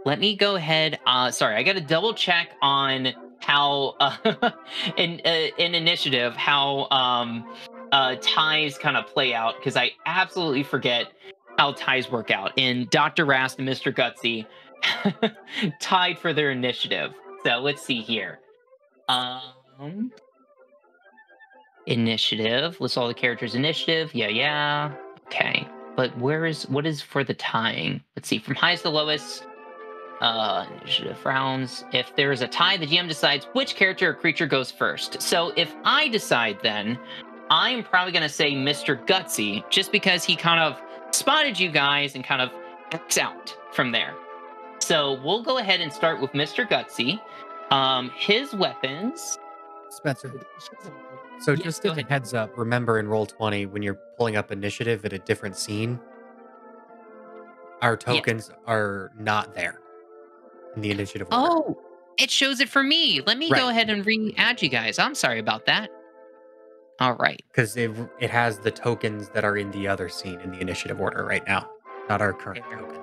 Let me go ahead. Sorry, I got to double check on how in initiative, how ties kind of play out. Because I absolutely forget how ties work out. And Dr. Rast and Mr. Gutsy tied for their initiative. So let's see here. Initiative. List all the characters' initiative. Yeah. Okay. But what is for the tying? Let's see. From highest to lowest, initiative rounds. If there is a tie, the GM decides which character or creature goes first. So if I decide then, I'm probably going to say Mr. Gutsy, just because he kind of spotted you guys and kind of X out from there. So we'll go ahead and start with Mr. Gutsy. His weapons. Spencer. So Yes, just go as a ahead. heads up, remember in Roll20, when you're pulling up initiative at a different scene, our tokens are not there in the initiative order. Oh, it shows it for me. Let me go Right. ahead and re-add you guys. I'm sorry about that. All right. Because it has the tokens that are in the other scene in the initiative order right now, not our current tokens.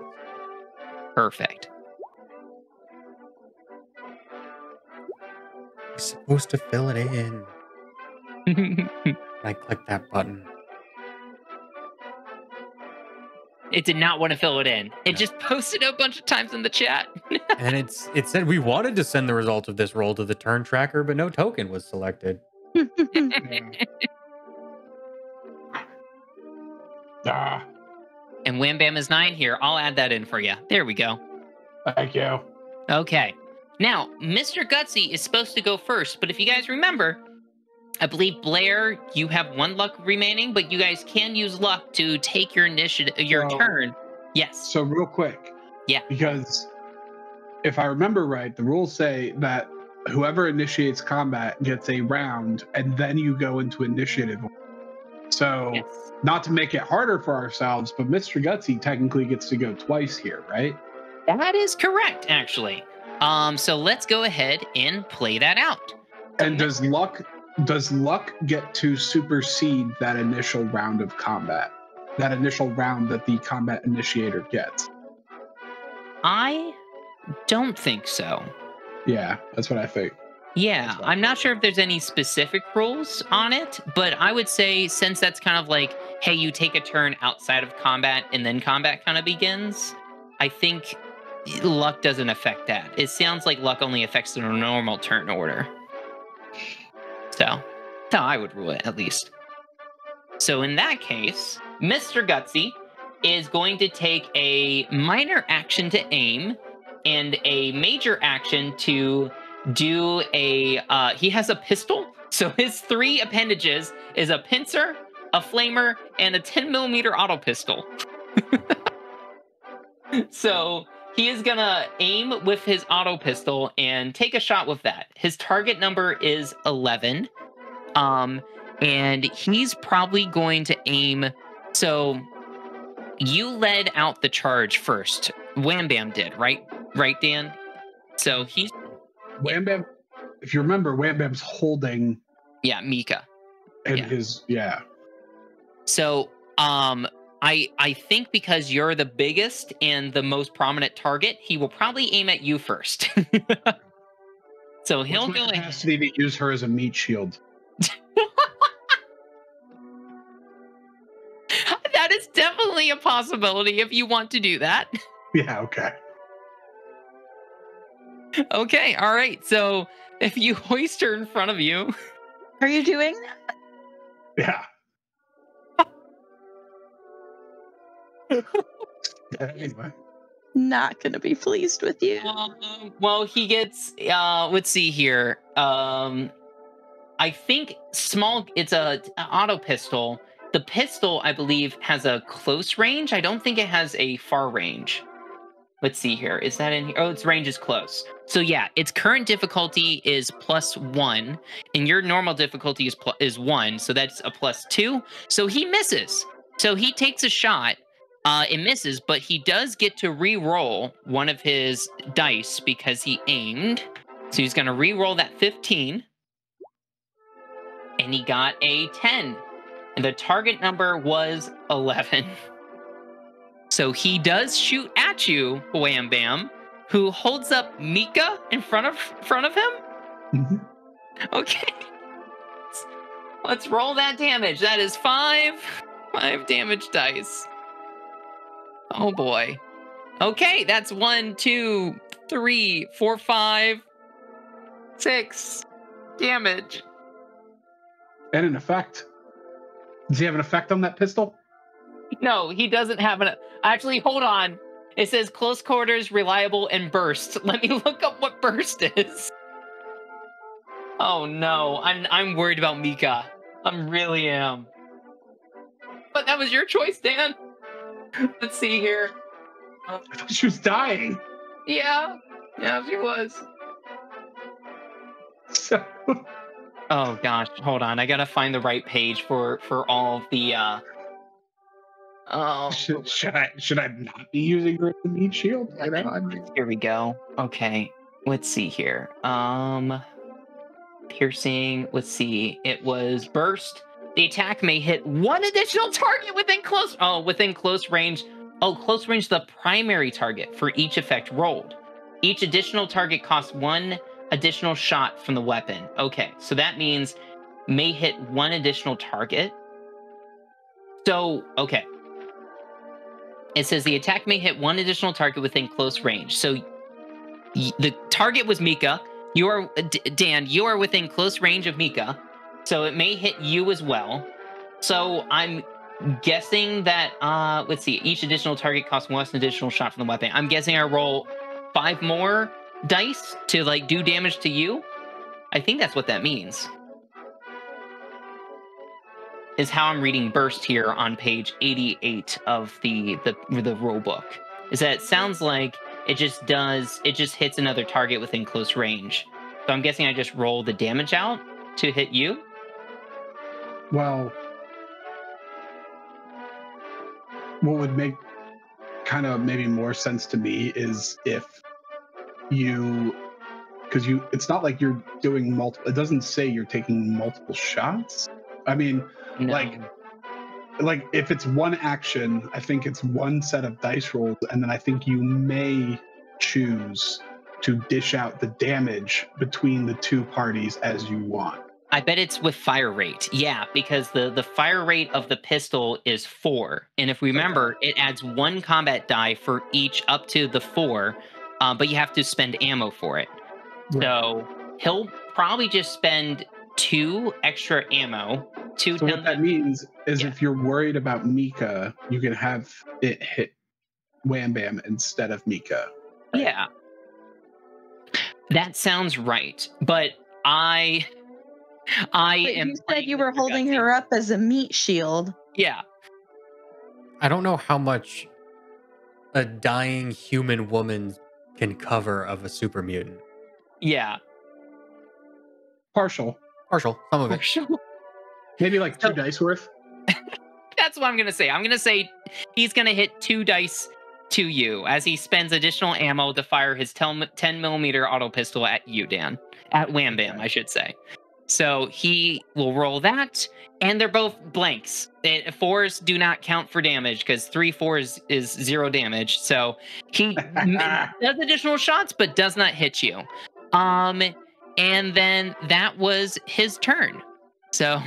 Perfect. You're supposed to fill it in. I click that button. It did not want to fill it in. It No. just posted a bunch of times in the chat. And it said we wanted to send the result of this roll to the turn tracker, but no token was selected. Yeah. Ah, And Wham Bam is 9 here. I'll add that in for you. There we go. thank you. Okay. Now, Mr. Gutsy is supposed to go first, but if you guys remember, I believe Blair, you have 1 luck remaining, but you guys can use luck to take your initiative, your So- turn. Yes. So real quick. Yeah. Because if I remember right, the rules say that whoever initiates combat gets a round, and then you go into initiative. So, Yes. not to make it harder for ourselves, but Mr. Gutsy technically gets to go twice here, right? That is correct, actually. So let's go ahead and play that out. And does luck get to supersede that initial round of combat? That initial round that the combat initiator gets? I don't think so. Yeah, that's what I think. Yeah, That's fine. I'm not sure if there's any specific rules on it, but I would say since that's kind of like, hey, you take a turn outside of combat and then combat kind of begins, I think luck doesn't affect that. It sounds like luck only affects the normal turn order. So, that's how I would rule it, at least. So in that case, Mr. Gutsy is going to take a minor action to aim and a major action to do a he has a pistol, so his 3 appendages is a pincer, a flamer, and a 10mm auto pistol. So he is gonna aim with his auto pistol and take a shot with that. His target number is 11, and he's probably going to aim. So you led out the charge first. Wham Bam did, right Dan? So he's Wham Bam, if you remember, Wham Bam's holding Mika. in Yeah. his So I think because you're the biggest and the most prominent target, he will probably aim at you first. So he'll What's my go ahead. capacity to use her as a meat shield. That is definitely a possibility if you want to do that. Yeah, okay. Okay, all right. So if you hoist her in front of you, Are you doing that? Yeah. Anyway. Not gonna be pleased with you. well, he gets. Let's see here. I think small. It's an auto pistol. The pistol, I believe, has a close range. I don't think it has a far range. Let's see here. Is that in here? Oh, its range is close. So yeah, its current difficulty is +1, and your normal difficulty is 1. So that's a +2. So he misses. So he takes a shot. It misses, but he does get to re-roll one of his dice because he aimed. So he's going to re-roll that 15. And he got a 10. And the target number was 11. So he does shoot at you, Wham Bam, who holds up Mika in front of him. Mm-hmm. Okay. Let's roll that damage. That is 5 damage dice. Oh boy. Okay, that's 1, 2, 3, 4, 5, 6 damage. And an effect. Does he have an effect on that pistol? No, he doesn't have an. Actually, hold on. It says close quarters, reliable, and burst. Let me look up what burst is. Oh no, I'm worried about Mika. I really am. But that was your choice, Dan. Let's see here. I thought she was dying. Yeah, she was. So, Oh gosh, hold on. I gotta find the right page for all of the. Oh, should I not be using her as a meat shield? I mean, here we go. Okay, let's see here. Piercing. Let's see. It was burst. The attack may hit 1 additional target within close range. Oh, close range, the primary target for each effect rolled. Each additional target costs 1 additional shot from the weapon. Okay, so that means may hit 1 additional target. So, okay. It says the attack may hit 1 additional target within close range. So the target was Mika. You are Dan. You are within close range of Mika, so it may hit you as well. So I'm guessing that, let's see, each additional target costs one additional shot from the weapon. I'm guessing I roll 5 more dice to like do damage to you. I think that's what that means. Is how I'm reading Burst here on page 88 of the rule book. Is that it sounds like it just hits another target within close range. So I'm guessing I just roll the damage out to hit you. Well, what would make kind of maybe more sense to me is if it's not like you're doing multiple, it doesn't say you're taking multiple shots. I mean, No. like if it's one action, I think it's one set of dice rolls, and then I think you may choose to dish out the damage between the two parties as you want. I bet it's with fire rate. Yeah, because the fire rate of the pistol is 4. And if we remember, it adds 1 combat die for each up to the 4, but you have to spend ammo for it. Right. So he'll probably just spend 2 extra ammo. So what that means is if you're worried about Mika, you can have it hit Wham Bam instead of Mika. Right? Yeah. That sounds right. But I am. You said you were holding her up as a meat shield. Yeah. I don't know how much a dying human woman can cover of a super mutant. Yeah. Partial. Some of it. Maybe like 2 dice worth. That's what I'm going to say. I'm going to say he's going to hit 2 dice to you as he spends additional ammo to fire his 10mm auto pistol at you, Dan. At Wham Bam, I should say. So he will roll that, and they're both blanks. 4s do not count for damage because 3 4s is 0 damage. So he does additional shots, but does not hit you. And then that was his turn. So,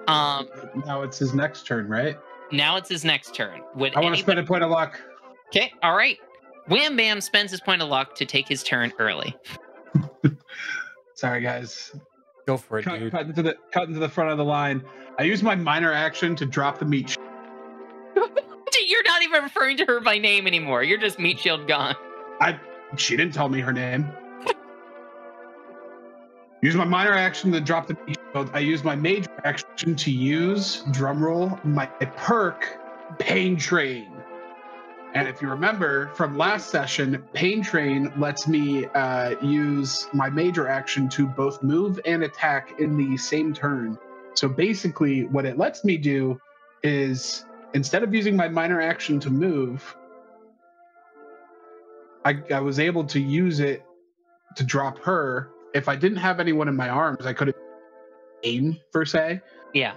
now it's his next turn, right? Now it's his next turn. I want to spend a point of luck. Okay, all right. Wham Bam spends his point of luck to take his turn early. Sorry, guys. Go for it, dude. Cut into the front of the line. I use my minor action to drop the meat. You're not even referring to her by name anymore. You're just meat shield gone. She didn't tell me her name. Use my minor action to drop the meat shield. I use my major action to use, drumroll, my perk, Pain Train. And if you remember from last session, Pain Train lets me use my major action to both move and attack in the same turn. So basically, what it lets me do is, instead of using my minor action to move, I was able to use it to drop her. If I didn't have anyone in my arms, I could have aimed, per se. Yeah.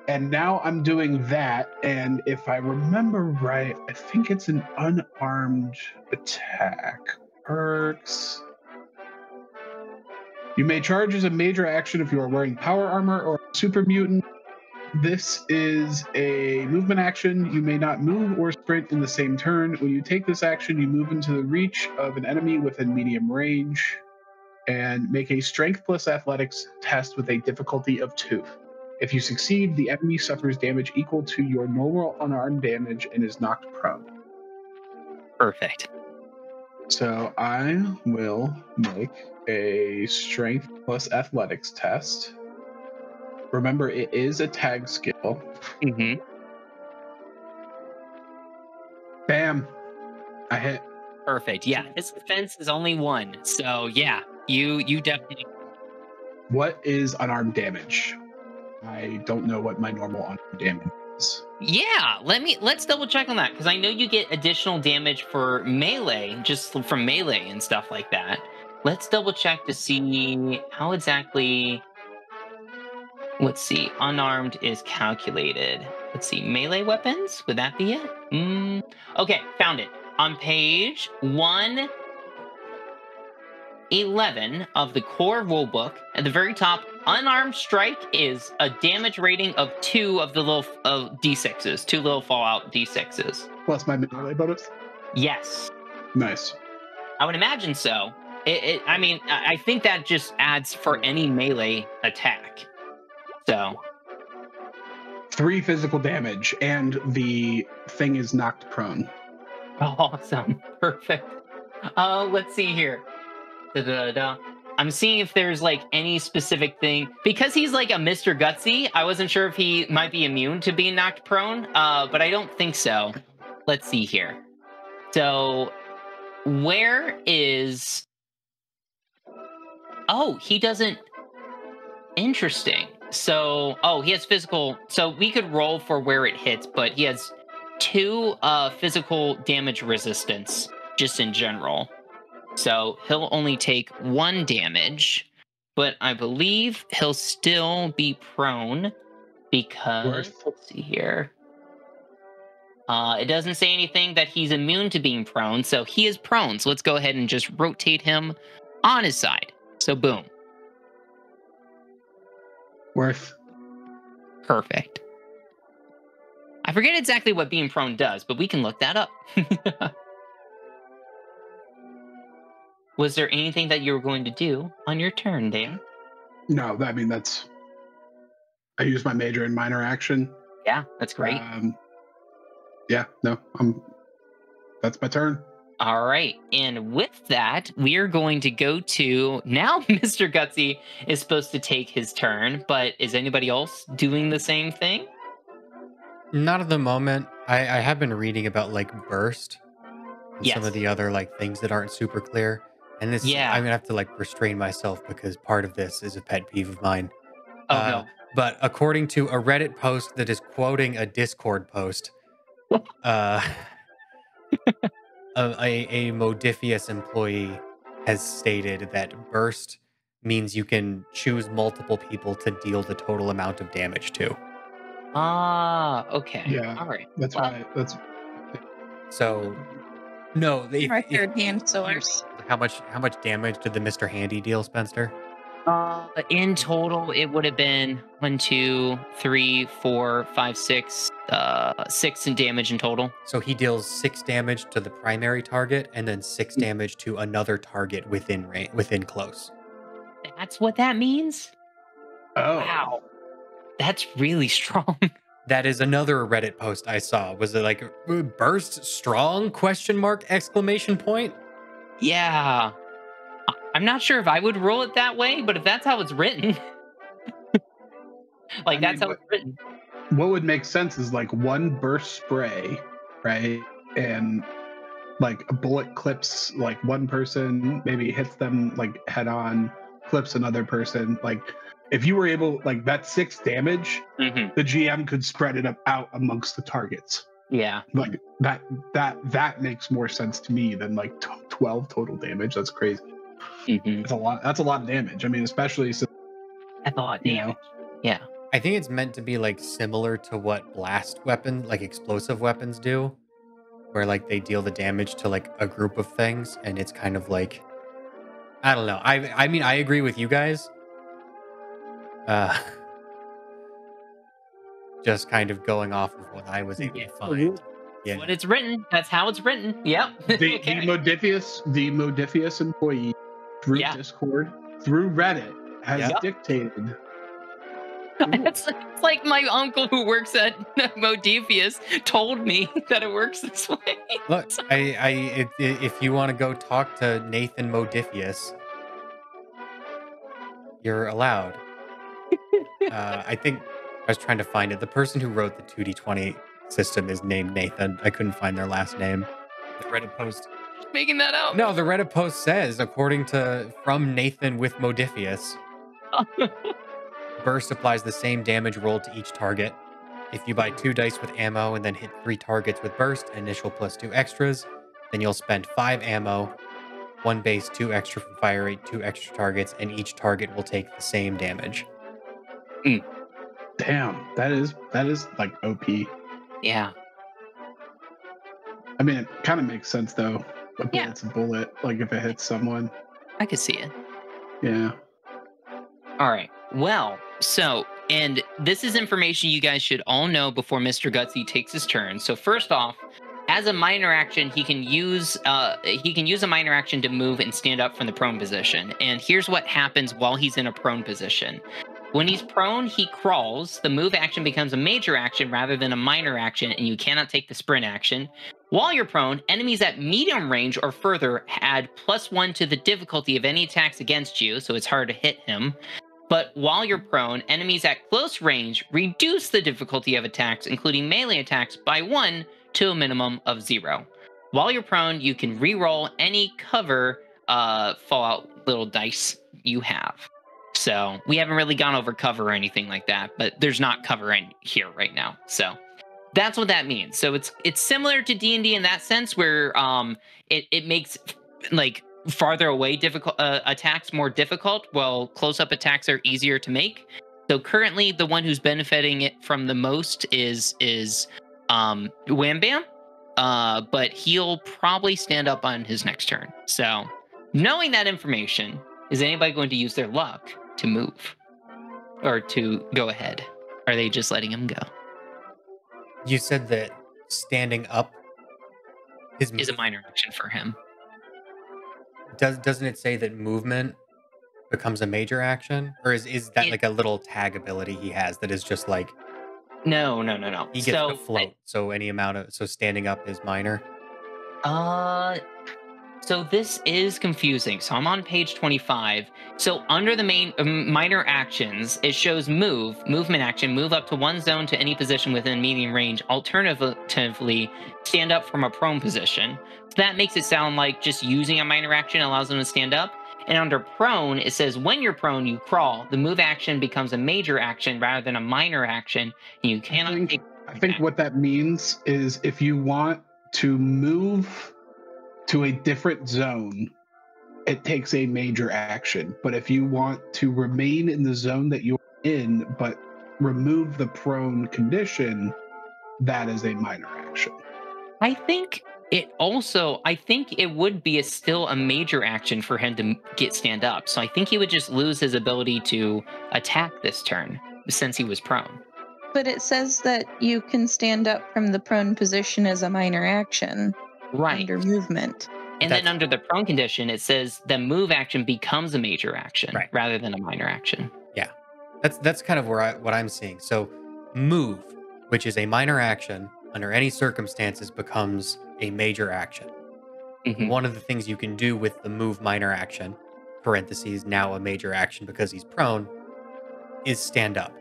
And now I'm doing that, and if I remember right, I think it's an unarmed attack. Perks. You may charge as a major action if you are wearing power armor or super mutant. This is a movement action. You may not move or sprint in the same turn. When you take this action, you move into the reach of an enemy within medium range and make a strength plus athletics test with a difficulty of 2. If you succeed, the enemy suffers damage equal to your normal unarmed damage and is knocked prone. Perfect. So I will make a strength plus athletics test. Remember, it is a tag skill. Mm-hmm. Bam. I hit. Perfect. Yeah, his defense is only 1. So yeah, you definitely. What is unarmed damage? I don't know what my normal unarmed damage is. Yeah, let's double check on that because I know you get additional damage for melee, just from melee and stuff like that. Let's double check to see how exactly. Let's see, unarmed is calculated. Let's see, melee weapons, would that be it? Okay, found it. On page 111 of the core rulebook, at the very top, unarmed strike is a damage rating of 2 of the little D6s, 2 little Fallout D6s. Plus my melee bonus? Yes. Nice. I would imagine so. I mean, I think that just adds for any melee attack. So. 3 physical damage, and the thing is knocked prone. Awesome. Perfect. Let's see here. Da-da-da-da. I'm seeing if there's like any specific thing because he's like a Mr. Gutsy. I wasn't sure if he might be immune to being knocked prone, but I don't think so. Let's see here. So, where is? Oh, he doesn't. Interesting. So, he has physical. So we could roll for where it hits, but he has 2 physical damage resistance just in general. So he'll only take 1 damage, but I believe he'll still be prone because, let's see here. It doesn't say anything that he's immune to being prone, so he is prone. So let's go ahead and just rotate him on his side. So boom. Worth. Perfect. I forget exactly what being prone does, but we can look that up. Was there anything that you were going to do on your turn, Dan? No, I mean, I use my major and minor action. Yeah, that's great. Yeah, no, that's my turn. All right, and with that, we are going to go to, now Mr. Gutsy is supposed to take his turn, but is anybody else doing the same thing? Not at the moment. I have been reading about like burst and some of the other like things that aren't super clear. And this, I'm gonna have to like restrain myself because part of this is a pet peeve of mine. Oh no! But according to a Reddit post that is quoting a Discord post, a Modiphius employee has stated that burst means you can choose multiple people to deal the total amount of damage to. Ah, okay. Yeah, all right. That's why. That's so. No, my third-hand source. How much damage did the Mr. Handy deal, Spencer? In total, it would have been 1, 2, 3, 4, 5, 6, 6 in damage in total. So he deals 6 damage to the primary target, and then 6 damage to another target within close. That's what that means? Oh. Wow. That's really strong. That is another Reddit post I saw. Was it like burst strong ? Exclamation point? Yeah. I'm not sure if I would roll it that way, but if that's how it's written. That's how it's written. What would make sense is like 1 burst spray, right? And like a bullet clips like one person, maybe hits them like head on, clips another person. Like if you were able, like that 6 damage, the GM could spread it out amongst the targets. Yeah. Like that makes more sense to me than like 12 total damage. That's crazy. That's a lot. That's a lot of damage. I mean, especially since, that's a lot of damage. Yeah. I think it's meant to be like similar to what blast weapons, like explosive weapons do, where like they deal the damage to like a group of things, and it's kind of like, I don't know. I mean, I agree with you guys. Just kind of going off of what I was able to find. Yeah. What it's written. That's how it's written. Yep. The Modiphius employee through Discord, through Reddit, has dictated. It's like my uncle who works at Modiphius told me that it works this way. Look, if you want to go talk to Nathan Modiphius, you're allowed. I think I was trying to find it. The person who wrote the 2D20 system is named Nathan. I couldn't find their last name. The Reddit post. Just making that out. No, the Reddit post says, according to from Nathan with Modiphius, burst applies the same damage rolled to each target. If you buy 2 dice with ammo and then hit 3 targets with burst, initial plus 2 extras, then you'll spend 5 ammo, 1 base, 2 extra from fire rate, 2 extra targets, and each target will take the same damage. Damn, that is like OP. Yeah. I mean, it kind of makes sense though. A bullet's a bullet. Like if it hits someone. I could see it. Yeah. All right. Well, so, and this is information you guys should all know before Mr. Gutsy takes his turn. So first off, as a minor action, he can use a minor action to move and stand up from the prone position. And here's what happens while he's in a prone position. When he's prone, he crawls. The move action becomes a major action rather than a minor action, and you cannot take the sprint action. While you're prone, enemies at medium range or further add +1 to the difficulty of any attacks against you, so it's hard to hit him. But while you're prone, enemies at close range reduce the difficulty of attacks, including melee attacks, by 1 to a minimum of 0. While you're prone, you can reroll any cover Fallout little dice you have. So we haven't really gone over cover or anything like that, but there's not cover in here right now. So that's what that means. So it's similar to D&D in that sense, where it makes like farther away difficult attacks more difficult, while close-up attacks are easier to make. So currently, the one who's benefiting it from the most is Wham Bam, but he'll probably stand up on his next turn. So knowing that information, is anybody going to use their luck to move or to go ahead? Are they just letting him go? You said that standing up Is a minor action for him. Doesn't it say that movement becomes a major action? Or is that like a little tag ability he has that is just like... No. He gets to float, so any amount of... So standing up is minor? So this is confusing. So I'm on page 25. So under the main minor actions, it shows movement action, move up to one zone to any position within medium range. Alternatively, stand up from a prone position. So that makes it sound like just using a minor action allows them to stand up. And under prone, it says when you're prone, you crawl. The move action becomes a major action rather than a minor action. And you cannot I think what that means is if you want to move to a different zone, it takes a major action. But if you want to remain in the zone that you're in, but remove the prone condition, that is a minor action. I think it would be still a major action for him to stand up. So I think he would just lose his ability to attack this turn since he was prone. But it says that you can stand up from the prone position as a minor action. Right. Under movement. And then under the prone condition, it says the move action becomes a major action rather than a minor action. Yeah. That's kind of what I'm seeing. So move, which is a minor action, under any circumstances becomes a major action. Mm-hmm. One of the things you can do with the move minor action, parentheses, now a major action because he's prone, is stand up.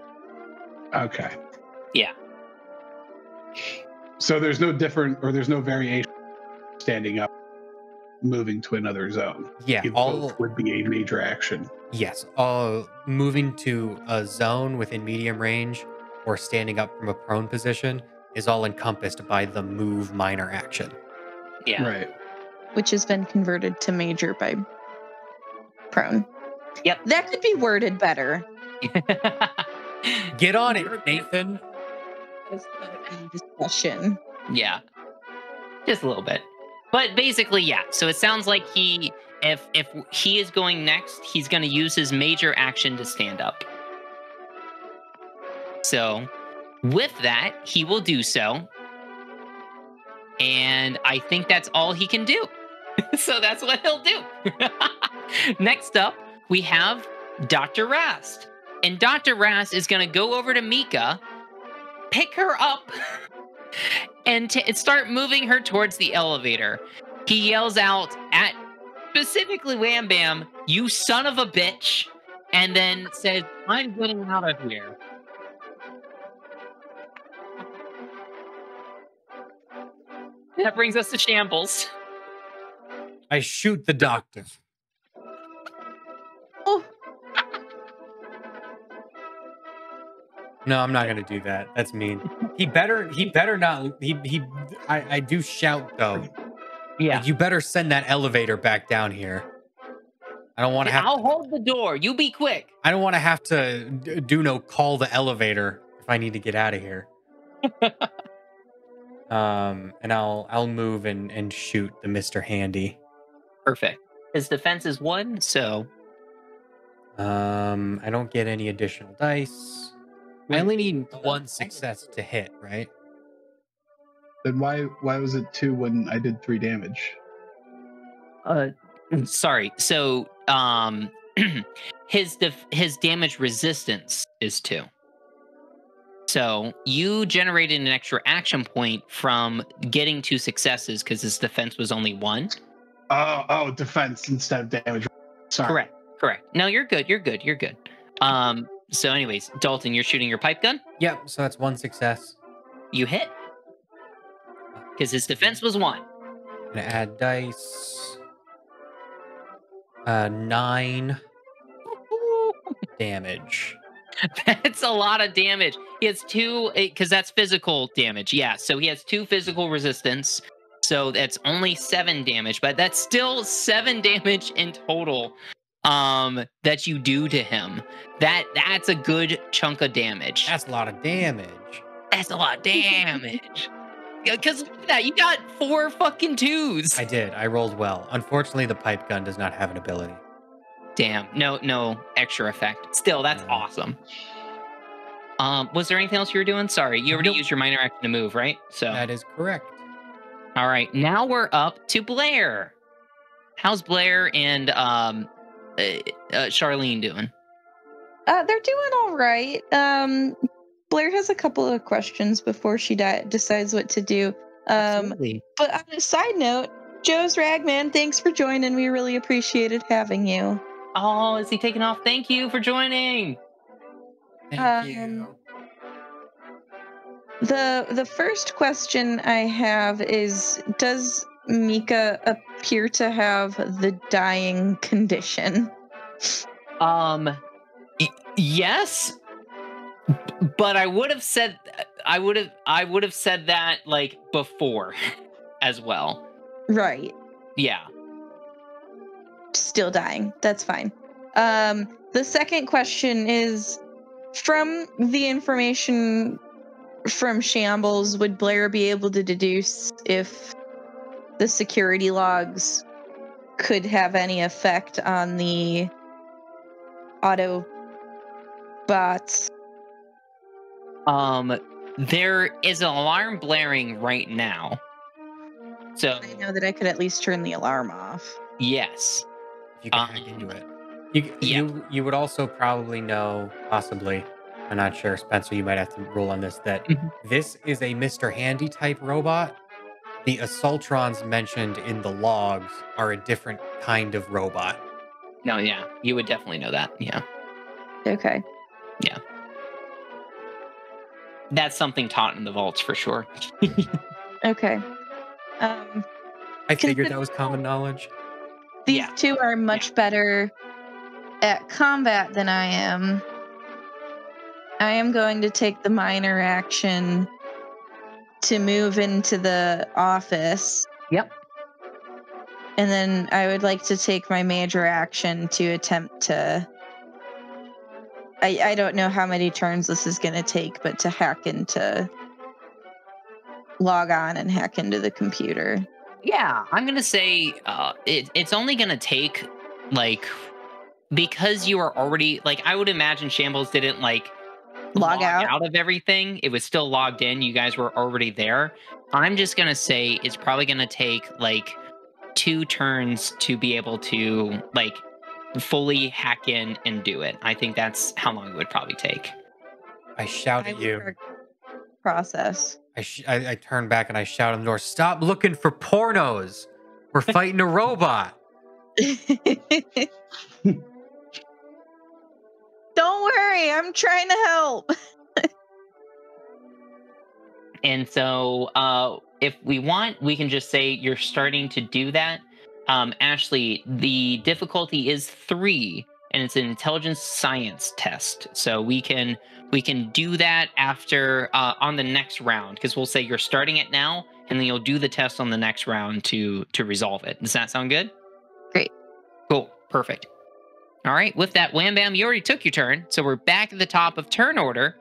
Okay. Yeah. So there's no variation standing up, moving to another zone. Yeah, both would be a major action. Yes, moving to a zone within medium range or standing up from a prone position is all encompassed by the move minor action. Yeah. Right. Which has been converted to major by prone. Yep. That could be worded better. Get on it, Nathan. Discussion. Yeah. Just a little bit. But basically, yeah. So it sounds like if he is going next, he's going to use his major action to stand up. So with that, he will do so. And I think that's all he can do. So that's what he'll do. Next up, we have Dr. Rast. And Dr. Rast is going to go over to Mika, pick her up, and start moving her towards the elevator. He yells out at specifically Wham Bam, "You son of a bitch," and then says, "I'm getting out of here." That brings us to Shambles. I shoot the doctor. Oh. No, I'm not gonna do that. That's mean. He better not. I do shout though. Yeah. Like, you better send that elevator back down here. I don't want to have. I'll hold the door. You be quick. I don't want to have to do no call the elevator if I need to get out of here. And I'll move and shoot the Mr. Handy. Perfect. His defense is 1, so. I don't get any additional dice. I only need 1 success to hit, right? Then why was it 2 when I did 3 damage? Sorry. So, his damage resistance is 2. So you generated an extra action point from getting 2 successes because his defense was only 1. Oh, defense instead of damage. Sorry. Correct. No, you're good. You're good. So anyways, Dalton, you're shooting your pipe gun. Yep, so that's 1 success. You hit because his defense was 1. Gonna add dice. 9 damage. That's a lot of damage. He has 2 because that's physical damage. Yeah, so he has 2 physical resistance. So that's only 7 damage, but that's still 7 damage in total that you do to him. That's a good chunk of damage. That's a lot of damage. That's a lot of damage. Because look at that, you got 4 fucking 2s. I did. I rolled well. Unfortunately, the pipe gun does not have an ability. Damn, no extra effect. Still, that's awesome. Was there anything else you were doing? Sorry, you already used your minor action to move, right? So That is correct. all right, now we're up to Blair. How's Blair and Charlene doing? They're doing all right. Blair has a couple of questions before she decides what to do. Absolutely. But on a side note, Joe's Ragman, thanks for joining. We really appreciated having you. Oh, is he taking off? Thank you for joining. Thank you. The first question I have is, does Mika appear to have the dying condition? Yes, but I would have said that like before as well. Right. Yeah. Still dying. That's fine. The second question is, from the information from Shambles, would Blair be able to deduce if the security logs could have any effect on the Autobots? There is an alarm blaring right now. So I know that I could at least turn the alarm off. yes. You can hack into it. Yeah. You would also probably know, possibly, I'm not sure, Spencer, you might have to rule on this, that this is a Mr. Handy type robot. The Assaultrons mentioned in the logs are a different kind of robot. No, yeah. You would definitely know that. Yeah. Okay. Yeah. That's something taught in the vaults for sure. Okay. I figured that was common knowledge. These two are much better at combat than I am. I am going to take the minor action to move into the office. Yep. And then I would like to take my major action to attempt to... I don't know how many turns this is going to take, but to log on and hack into the computer. Yeah, I'm going to say it's only going to take, like, because you are already, like, I would imagine Shambles didn't, like, log out of everything. It was still logged in. You guys were already there. I'm just going to say it's probably going to take, like, 2 turns to be able to, like, fully hack in and do it. I think that's how long it would probably take. I shout at you. Process. I turn back and I shout on the door, stop looking for pornos. We're fighting a robot. Don't worry, I'm trying to help. And so if we want, we can just say you're starting to do that. Ashley, the difficulty is 3, and it's an intelligence science test. So we can do that after on the next round, because we'll say you're starting it now, and then you'll do the test on the next round to resolve it. Does that sound good? Great. Cool. Perfect. All right. With that, Wham Bam, you already took your turn, so we're back at the top of turn order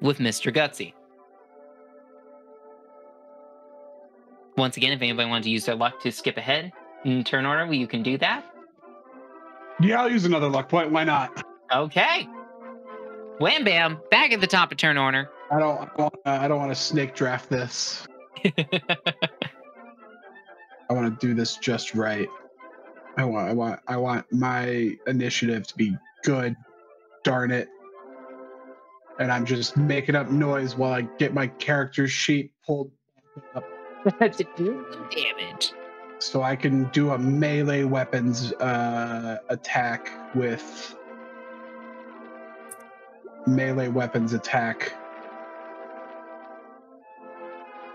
with Mr. Gutsy. Once again, if anybody wanted to use their luck to skip ahead in turn order, well, you can do that. Yeah, I'll use another luck point. Why not? Okay. Wham Bam, back at the top of turn order. I don't want to snake draft this. I want to do this just right. I want my initiative to be Good. Darn it. And I'm just making up noise while I get my character sheet pulled up To do some damage. so I can do a melee weapons attack with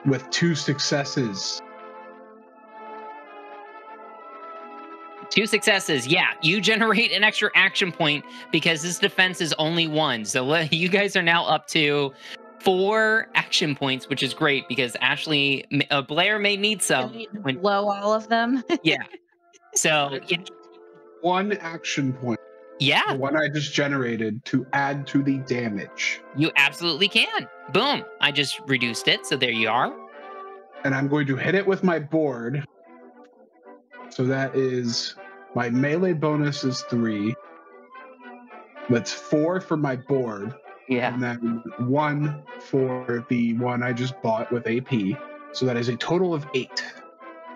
with 2 successes. 2 successes. Yeah, you generate an extra action point because his defense is only 1. So you guys are now up to 4 action points, which is great because Blair may need some. Blow all of them. Yeah. So, 1 action point. yeah. The one I just generated to add to the damage. You absolutely can. Boom. I just reduced it. So there you are. And I'm going to hit it with my board. So that is my melee bonus is 3. That's 4 for my board. Yeah. And then 1 for the one I just bought with AP. So that is a total of 8.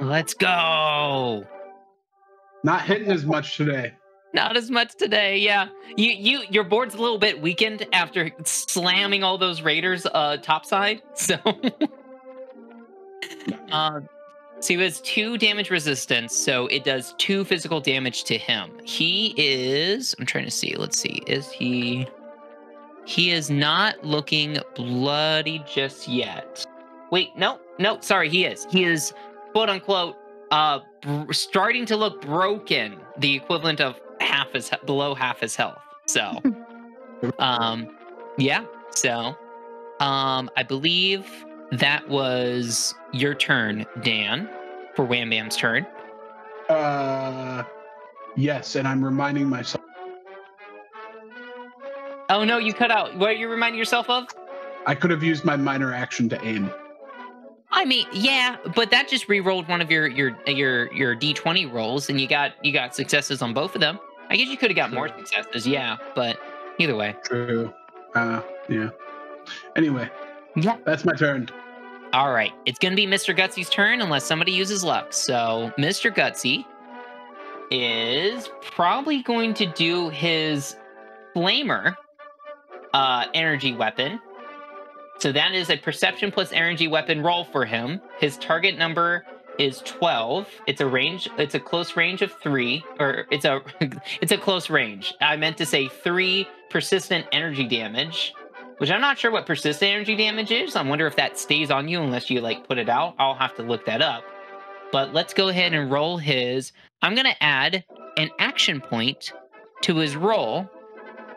Let's go. Not hitting as much today. Not as much today, yeah. Your board's a little bit weakened after slamming all those raiders topside. So so he has 2 damage resistance, so it does 2 physical damage to him. He is, I'm trying to see, let's see, he is not looking bloody just yet. Wait, no, sorry, he is. He is, quote unquote, starting to look broken, the equivalent of below half his health. So, yeah, so, I believe that was your turn, Dan, for Wham Bam's turn. Yes, and I'm reminding myself. Oh no, you cut out. What are you reminding yourself of? I could have used my minor action to aim. I mean, yeah, but that just re-rolled one of your D20 rolls, and you got successes on both of them. I guess you could have got more successes, yeah, but either way. True. Yeah. Anyway. Yeah. That's my turn. All right, it's going to be Mr. Gutsy's turn unless somebody uses luck. So Mr. Gutsy is probably going to do his Flamer energy weapon. So that is a perception plus energy weapon roll for him. His target number is 12. It's a close range of 3, or it's a close range. I meant to say 3 persistent energy damage. Which I'm not sure what persistent energy damage is. I wonder if that stays on you unless you put it out. I'll have to look that up. But let's go ahead and roll his. I'm going to add an action point to his roll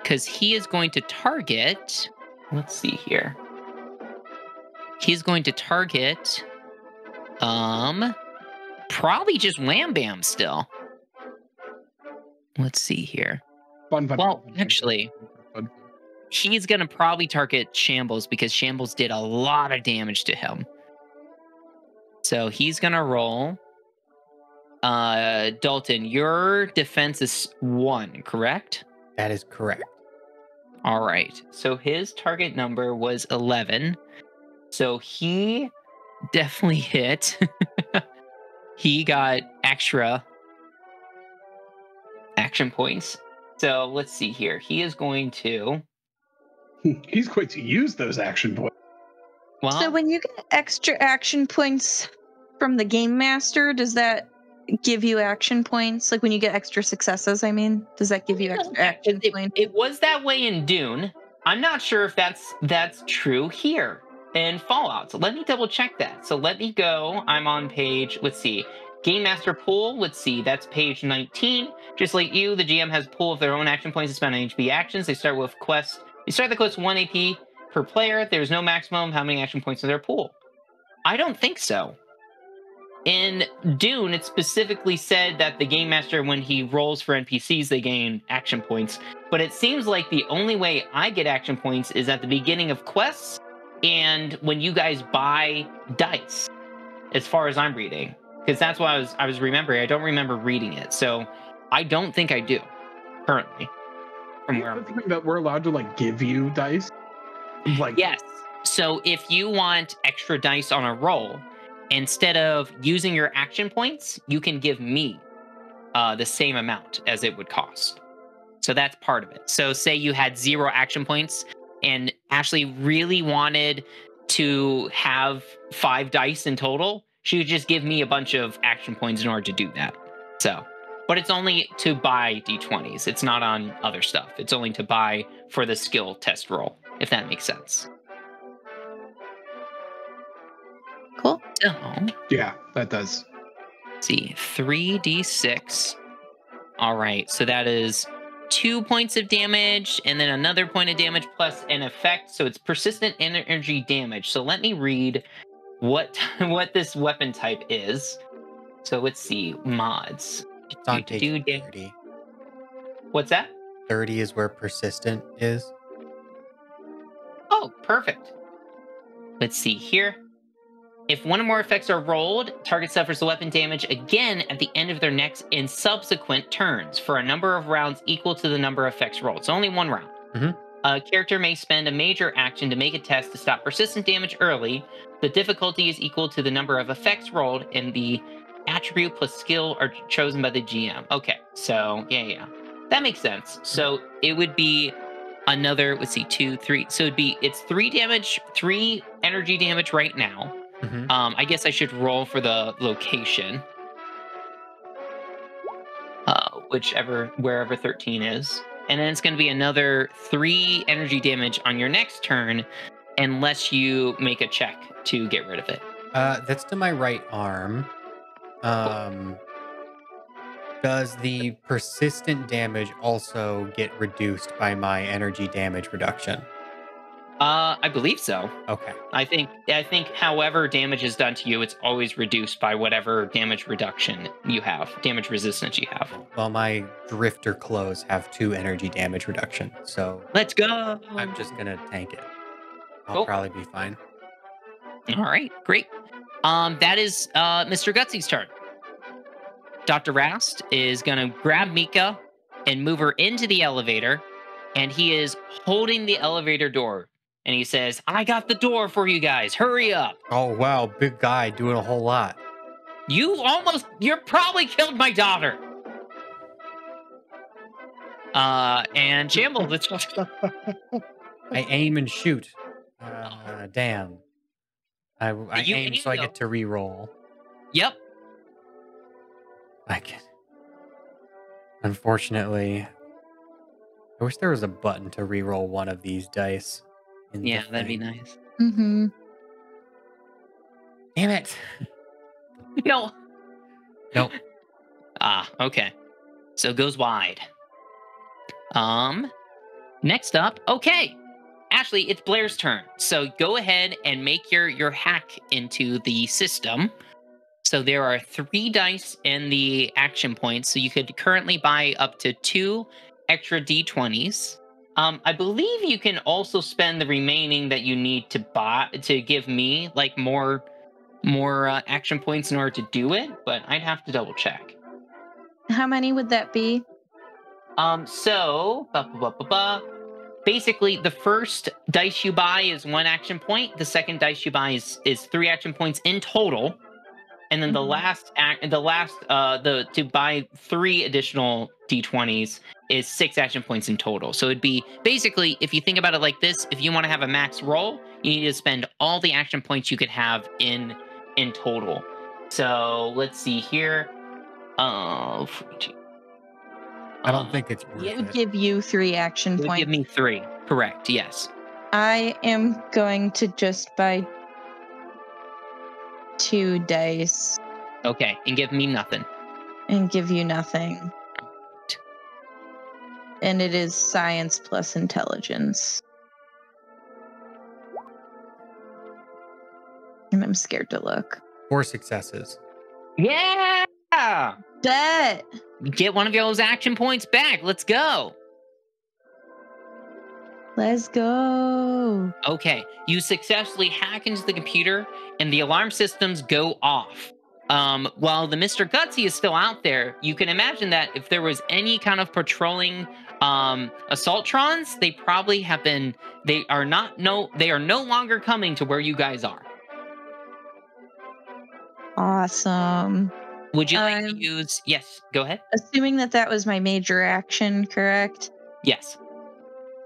because he is going to target. Let's see here. He's going to target probably just Wham Bam still. Let's see here. Fun. Well, actually, he's going to probably target Shambles because Shambles did a lot of damage to him. So he's going to roll. Dalton, your defense is 1, correct? That is correct. All right. So his target number was 11. So he definitely hit. He got extra action points. So let's see here. He is going to... He's going to use those action points. Well, So when you get extra action points from the Game Master, does that give you action points? Like when you get extra successes, I mean, does that give you extra action points? it was that way in Dune. I'm not sure if that's true here in Fallout. So let me double check that. So let me go. I'm on page, let's see. Game Master pool, let's see, that's page 19. Just like you, the GM has a pool of their own action points to spend on HP actions. They start with quest. You start the quest 1 AP per player. There's no maximum how many action points in their pool. I don't think so. In Dune, it specifically said that the Game Master, when he rolls for NPCs, they gain action points. But it seems like the only way I get action points is at the beginning of quests and when you guys buy dice, as far as I'm reading. Because that's what I was remembering. I don't remember reading it. So I don't think I do, currently. From where I'm Something that we're allowed to give you dice. Yes. So if you want extra dice on a roll, instead of using your action points, you can give me the same amount as it would cost. So that's part of it. So say you had 0 action points and Ashley really wanted to have 5 dice in total, she would just give me a bunch of action points in order to do that. So, but it's only to buy d20s. It's not on other stuff. It's only to buy for the skill test roll, if that makes sense. Cool. So, Yeah, that does. let's see, 3d6. All right, so that is 2 points of damage and then another point of damage plus an effect. So it's persistent energy damage. So let me read what this weapon type is. So let's see, mods. It's on page 30. What's that? 30 is where persistent is. Oh, perfect. Let's see here. If one or more effects are rolled, target suffers the weapon damage again at the end of their next and subsequent turns for a number of rounds equal to the number of effects rolled. It's only 1 round. Mhm. A character may spend a major action to make a test to stop persistent damage early. The difficulty is equal to the number of effects rolled, and the attribute plus skill are chosen by the GM. Okay, so yeah. That makes sense. So it would be another, let's see, 2, 3. So it's 3 damage, 3 energy damage right now. Mhm. I guess I should roll for the location. Wherever 13 is. And then it's going to be another 3 energy damage on your next turn, unless you make a check to get rid of it. That's to my right arm. Does the persistent damage also get reduced by my energy damage reduction? I believe so. Okay. I think however damage is done to you, it's always reduced by whatever damage reduction you have, damage resistance you have. Well, my drifter clothes have 2 energy damage reduction, so Let's go. I'm just gonna tank it. I'll Cool. probably be fine. All right, great. That is Mr. Gutsy's turn. Dr. Rast is gonna grab Mika and move her into the elevator, and he is holding the elevator door. And he says, I got the door for you guys. Hurry up. Oh wow, big guy doing a whole lot. You're probably killed my daughter. And Shambles, it's I aim and shoot. Damn. I You aim so I aim, get to re-roll. Yep. I can. Unfortunately, I wish there was a button to re-roll one of these dice. Yeah, that'd be nice. Mm-hmm. Damn it. No. Nope. Okay. So it goes wide. Next up, okay. Ashley, it's Blair's turn. So go ahead and make your hack into the system. So there are 3 dice in the action points. So you could currently buy up to 2 extra d20s. I believe you can also spend the remaining that you need to buy to give me like more action points in order to do it, but I'd have to double check. How many would that be? So basically the first dice you buy is 1 action point. The second dice you buy is 3 action points in total. And then to buy 3 additional d20s is 6 action points in total. So it'd be basically, if you think about it like this, if you want to have a max roll, you need to spend all the action points you could have in total. So let's see here. I don't think it's worth It would it. give you 3 action It would points. give me 3. Correct. Yes. I am going to just buy 2 dice Okay. And give me nothing. and give you nothing. And it is science plus intelligence. And I'm scared to look. 4 successes. Yeah. Bet! Get one of those action points back. Let's go. Let's go. Okay, you successfully hack into the computer and the alarm systems go off. While the Mr. Gutsy is still out there, you can imagine that if there was any kind of patrolling assaultrons, they probably have been. They are no longer coming to where you guys are. Awesome. Would you like to use... Yes, go ahead. Assuming that was my major action, correct? Yes.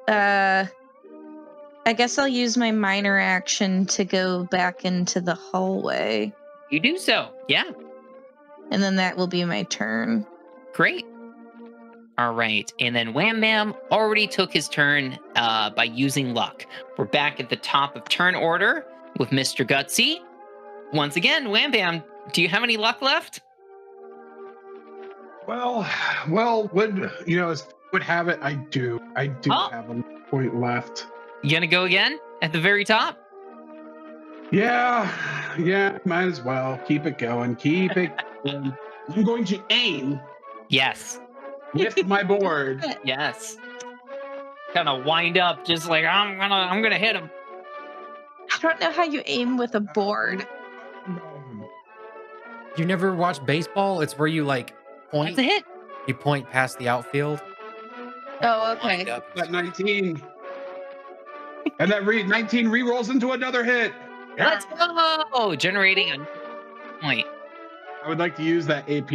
I guess I'll use my minor action to go back into the hallway. You do so, yeah. And then that will be my turn. Great. All right, and then Wham Bam already took his turn by using luck. We're back at the top of turn order with Mr. Gutsy. Once again, Wham Bam, do you have any luck left? Well, would have it. I do have a point left. You gonna go again at the very top? Yeah, might as well. Keep it going. I'm going to aim. Yes. With my board. Yes. Kind of wind up, just like I'm gonna hit him. I don't know how you aim with a board. You never watched baseball? It's where you like point. That's a hit. You point past the outfield. Oh, okay. Wind up. That 19. And that 19 re-rolls into another hit. Let's go! Generating a point. I would like to use that AP.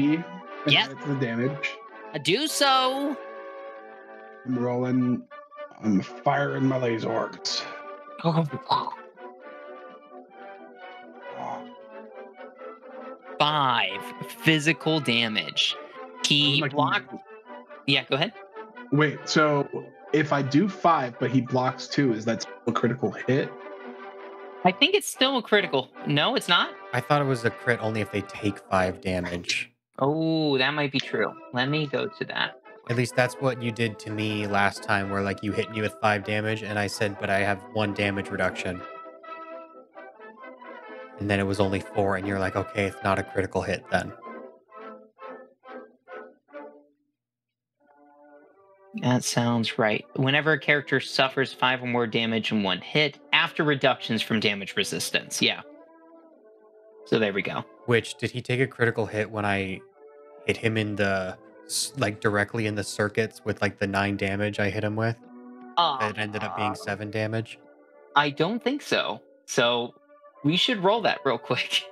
Yes. That's the damage. Do so. I'm rolling. I'm firing my laser orcs. 5 physical damage. He blocked. Yeah, go ahead. Wait, so if I do 5, but he blocks 2, is that still a critical hit? I think it's still a critical. No, it's not. I thought it was a crit only if they take 5 damage. Oh, that might be true. Let me go to that. At least that's what you did to me last time, where like you hit me with 5 damage, and I said, but I have 1 damage reduction. And then it was only 4, and you're like, okay, it's not a critical hit then. That sounds right. Whenever a character suffers 5 or more damage in 1 hit, after reductions from damage resistance. Yeah. So there we go. Which, did he take a critical hit when I hit him in the, like, directly in the circuits with, like, the 9 damage I hit him with? It ended up being 7 damage? I don't think so. So we should roll that real quick.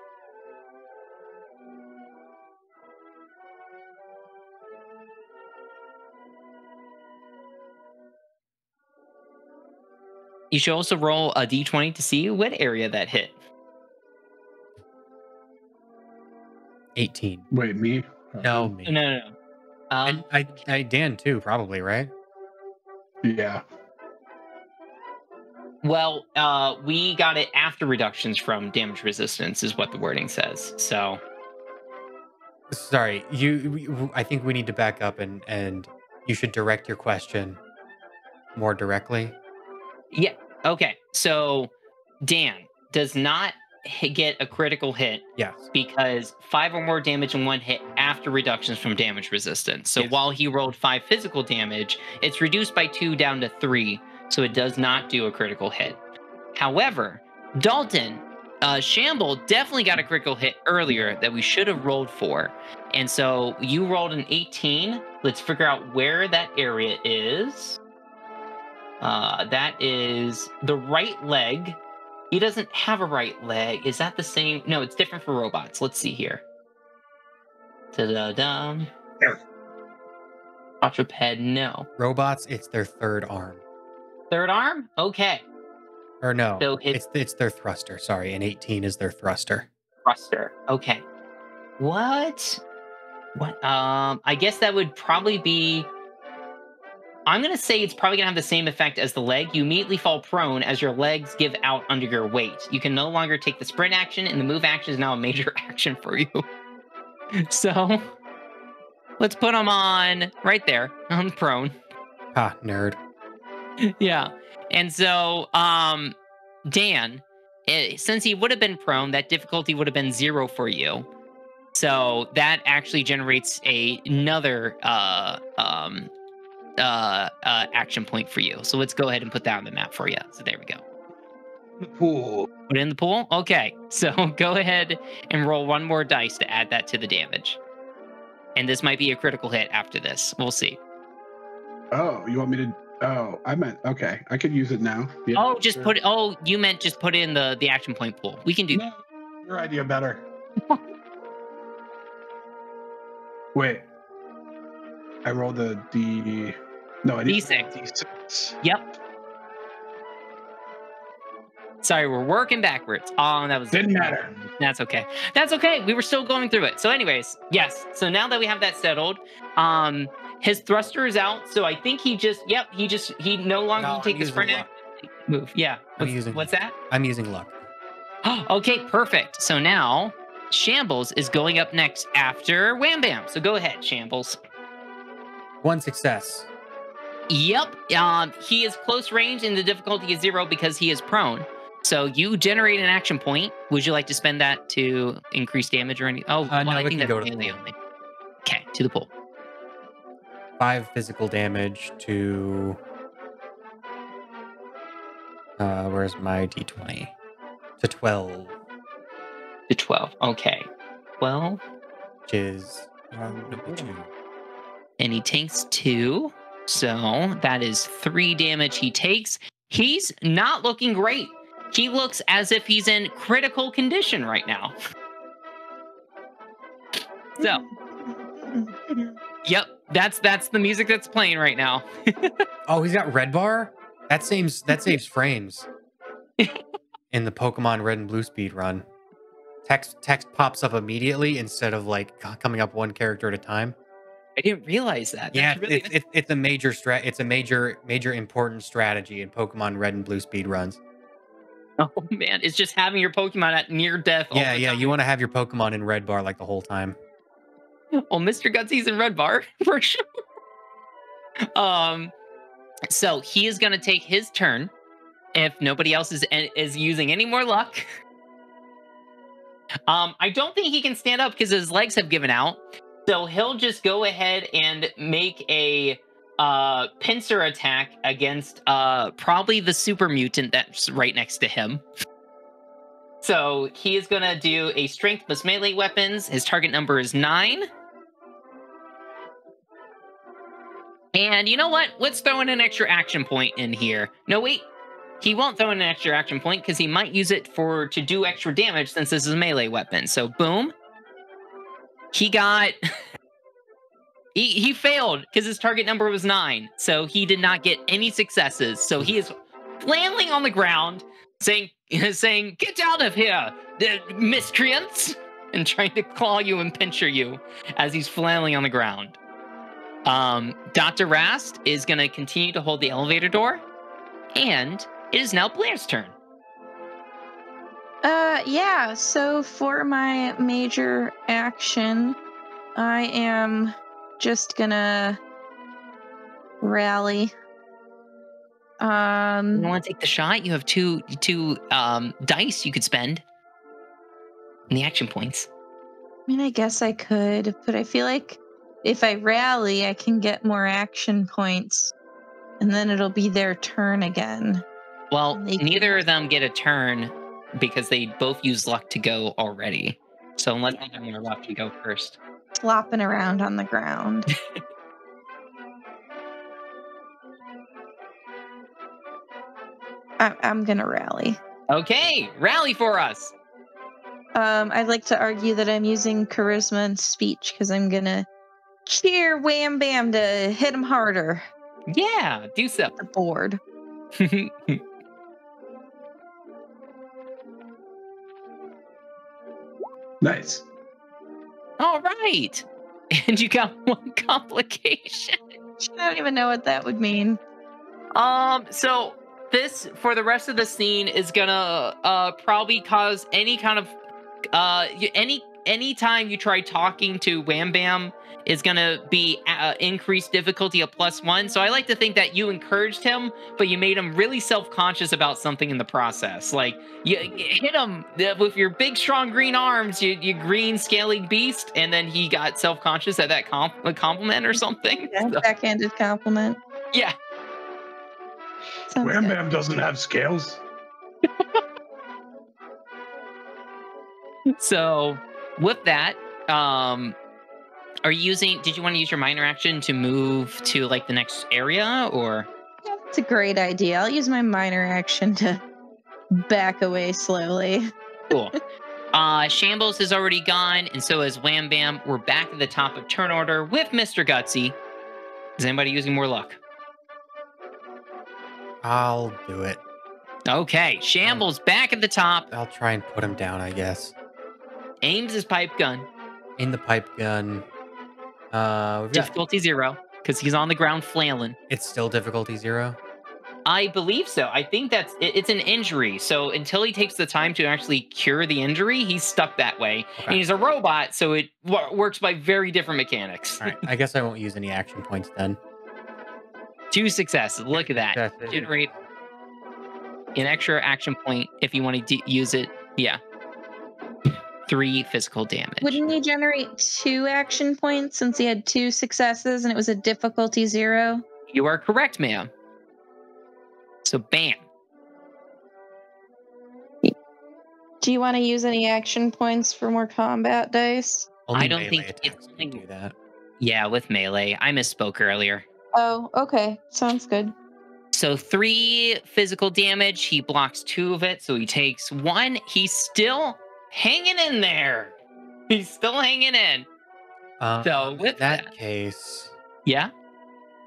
You should also roll a d20 to see what area that hit. 18. Wait, me? No, me. No. And I Dan too, probably, right? Yeah. Well, we got it after reductions from damage resistance, is what the wording says. So, sorry, I think we need to back up and you should direct your question more directly. yeah, okay. So, Dan does not get a critical hit. Yes. Because 5 or more damage in 1 hit after reductions from damage resistance. So while he rolled 5 physical damage, it's reduced by 2 down to 3. So it does not do a critical hit. However, Dalton, Shamble definitely got a critical hit earlier that we should have rolled for. And so you rolled an 18. Let's figure out where that area is. That is the right leg. He doesn't have a right leg. Is that the same? No, it's different for robots. Let's see here. Ta-da-da. Quadruped, no. Robots, it's their 3rd arm. 3rd arm? Okay. Or no, So it's their thruster. Sorry, and 18 is their thruster. Thruster. Okay. What? I guess that would probably be... I'm going to say it's probably going to have the same effect as the leg. You immediately fall prone as your legs give out under your weight. You can no longer take the sprint action, and the move action is now a major action for you. So, let's put him on right there, on prone. Ha, nerd. Yeah. And so, Dan, since he would have been prone, that difficulty would have been 0 for you. So, that actually generates another action point for you. So let's go ahead and put that on the map for you. So there we go. Pool. Put it in the pool? Okay. So go ahead and roll 1 more dice to add that to the damage. And this might be a critical hit after this. We'll see. Oh, you want me to... Oh, I meant... Okay, I could use it now. Yeah, Oh, just sure. put it... Oh, you meant just put it in the action point pool. We can do that. No, your idea better. Wait. I rolled a D. No, I didn't. D6. D6. Yep. Sorry, we're working backwards. Oh, that was Didn't matter. That's okay. That's okay. We were still going through it. So, anyways, yes. So now that we have that settled, his thruster is out. So I think he no longer No, can take I'm his using front luck. move. Yeah. What's that? I'm using luck. Okay, perfect. So now Shambles is going up next after Wham Bam. So go ahead, Shambles. 1 success. Yep. He is close range and the difficulty is 0 because he is prone. So you generate an action point. Would you like to spend that to increase damage or anything? Oh, well, No, I we think can that's go to the melee pool. only. Okay, to the pool. 5 physical damage to... where's my d20? To 12. To 12. Okay. 12. Which is... number 2. And he takes 2. So that is 3 damage he takes. He's not looking great. He looks as if he's in critical condition right now. So, yep, that's the music that's playing right now. Oh, he's got red bar? That saves frames. In the Pokemon Red and Blue speed run. Text pops up immediately instead of like coming up one character at a time. I didn't realize that. Yeah, That's really it's a major important strategy in Pokemon Red and Blue speed runs. Oh man, it's just having your Pokemon at near death. All Yeah, the yeah, time. you want to have your Pokemon in red bar like the whole time. Well, Mr. Gutsy's in red bar for sure. So he is gonna take his turn if nobody else is using any more luck. I don't think he can stand up because his legs have given out. So he'll just go ahead and make a pincer attack against probably the super mutant that's right next to him. So he is going to do a strength plus melee weapons. His target number is 9. And you know what? Let's throw in an extra action point in here. No, wait. He won't throw in an extra action point because he might use it to do extra damage since this is a melee weapon. So boom. He got... he failed because his target number was 9. So he did not get any successes. So he is flailing on the ground saying, get out of here, miscreants, and trying to claw you and pincher you as he's flailing on the ground. Dr. Rast is going to continue to hold the elevator door, and it is now Blair's turn. Yeah, so for my major action, I am just gonna rally. You want to take the shot? You have two dice you could spend in the action points. I mean, I guess I could, but I feel like if I rally, I can get more action points, and then it'll be their turn again. Well, neither of them get a turn because they both use luck to go already. So unless they have more luck, you go first. Flopping around on the ground. I'm gonna rally. Okay, rally for us. I'd like to argue that I'm using charisma and speech because I'm gonna cheer Wham Bam to hit him harder. Yeah, do so. The board. Nice. All right. And you got 1 complication. I don't even know what that would mean. So this, for the rest of the scene, is gonna probably cause any kind of anytime you try talking to Wham Bam is gonna be increased difficulty of +1. So I like to think that you encouraged him, but you made him really self-conscious about something in the process. Like you hit him with your big, strong green arms, you green scaly beast, and then he got self-conscious at that compliment or something. Yeah, So, backhanded compliment. yeah. Sounds Wham good. Bam doesn't have scales. So with that, are you using? Did you want to use your minor action to move to like the next area, or? Yeah, that's a great idea. I'll use my minor action to back away slowly. Cool. Shambles has already gone, and so has Wham Bam. We're back at the top of turn order with Mr. Gutsy. Is anybody using more luck? I'll do it. Okay, Shambles back at the top. I'll try and put him down, I guess. Aims his pipe gun. In the pipe gun. We've got, Difficulty 0, because he's on the ground flailing. it's still difficulty 0. I believe so. I think it's an injury. So until he takes the time to actually cure the injury, he's stuck that way. Okay. And he's a robot, so it works by very different mechanics. All right, I guess I won't use any action points then. 2 successes. Look at that. Successes. Generate an extra action point if you want to use it. Yeah. 3 physical damage. Wouldn't he generate 2 action points since he had 2 successes and it was a difficulty 0? You are correct, ma'am. So bam. Do you want to use any action points for more combat dice? Only I don't melee think attacks it's- can do that. Yeah, with melee. I misspoke earlier. Oh, okay. Sounds good. So 3 physical damage. He blocks 2 of it, so he takes 1. He's still hanging in there. He's still hanging in. So with in that case, Yeah.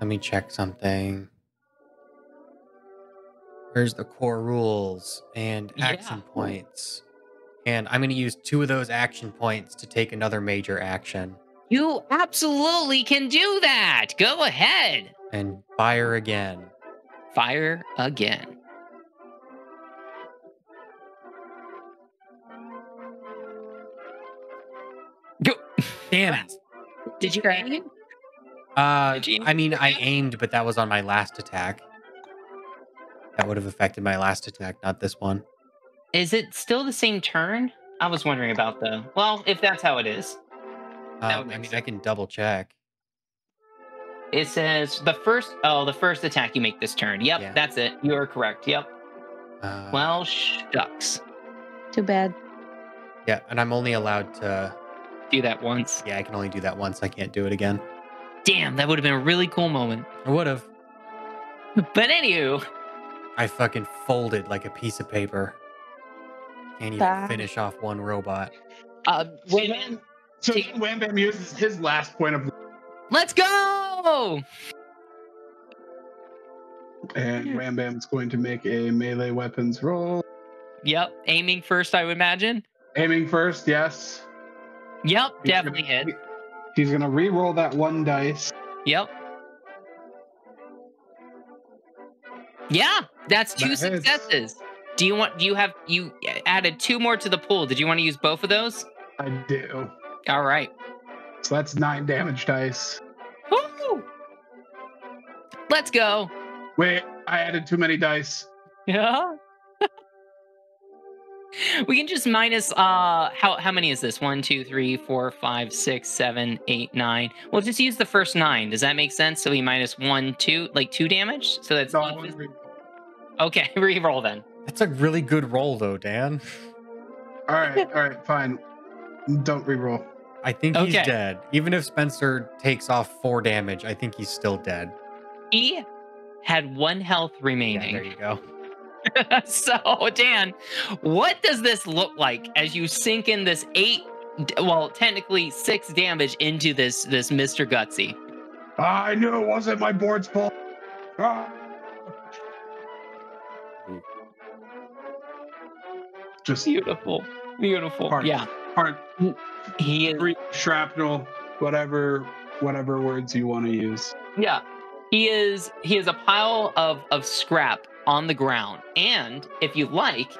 let me check something. Where's the core rules and action Yeah. points? And I'm going to use 2 of those action points to take another major action You absolutely can do that. Go ahead. and fire again. Fire again. Go. Damn it. Did you aim? Did you- I mean, I aimed, but that was on my last attack. That would have affected my last attack, not this one. Is it still the same turn? I was wondering about the. Well, if that's how it is, That would I make mean, I can double check. it says the first. Oh, the first attack you make this turn. Yep, Yeah. that's it. You are correct. Yep. Well, shucks. Too bad. Yeah, and I'm only allowed to. Do that once. Yeah, I can only do that once. I can't do it again. Damn, that would have been a really cool moment. I would have. But anywho, I fucking folded like a piece of paper. Can't even Bad. finish off one robot. wait a minute. So then Wham Bam uses his last point of, Let's go. and Wham Bam's going to make a melee weapons roll. Yep, aiming first, I would imagine. Aiming first, yes. Yep, He's definitely gonna- hit. He's gonna re-roll that 1 dice. Yep. Yeah, that's 2 That hits. successes. Do you added 2 more to the pool. Did you want to use both of those? I do. All right. So that's 9 damage dice. Woo! Let's go. Wait, I added too many dice. Yeah. We can just minus how many is this? 1, 2, 3, 4, 5, 6, 7, 8, 9. We'll just use the first 9. Does that make sense? So we minus 1, 2, like 2 damage? So that's No, I want to okay, re-roll then. That's a really good roll, though, Dan. all right, fine. Don't re-roll. I think he's Okay. dead. Even if Spencer takes off 4 damage, I think he's still dead. He had 1 health Yeah, remaining. there you go. So, Dan, what does this look like as you sink in this 8, well, technically 6 damage into this Mr. Gutsy? I knew it wasn't my board's fault. Ah. Just Beautiful. Beautiful. Heart. Yeah. heart, He is shrapnel, whatever words you want to use. Yeah. He is a pile of scrap on the ground. And if you like,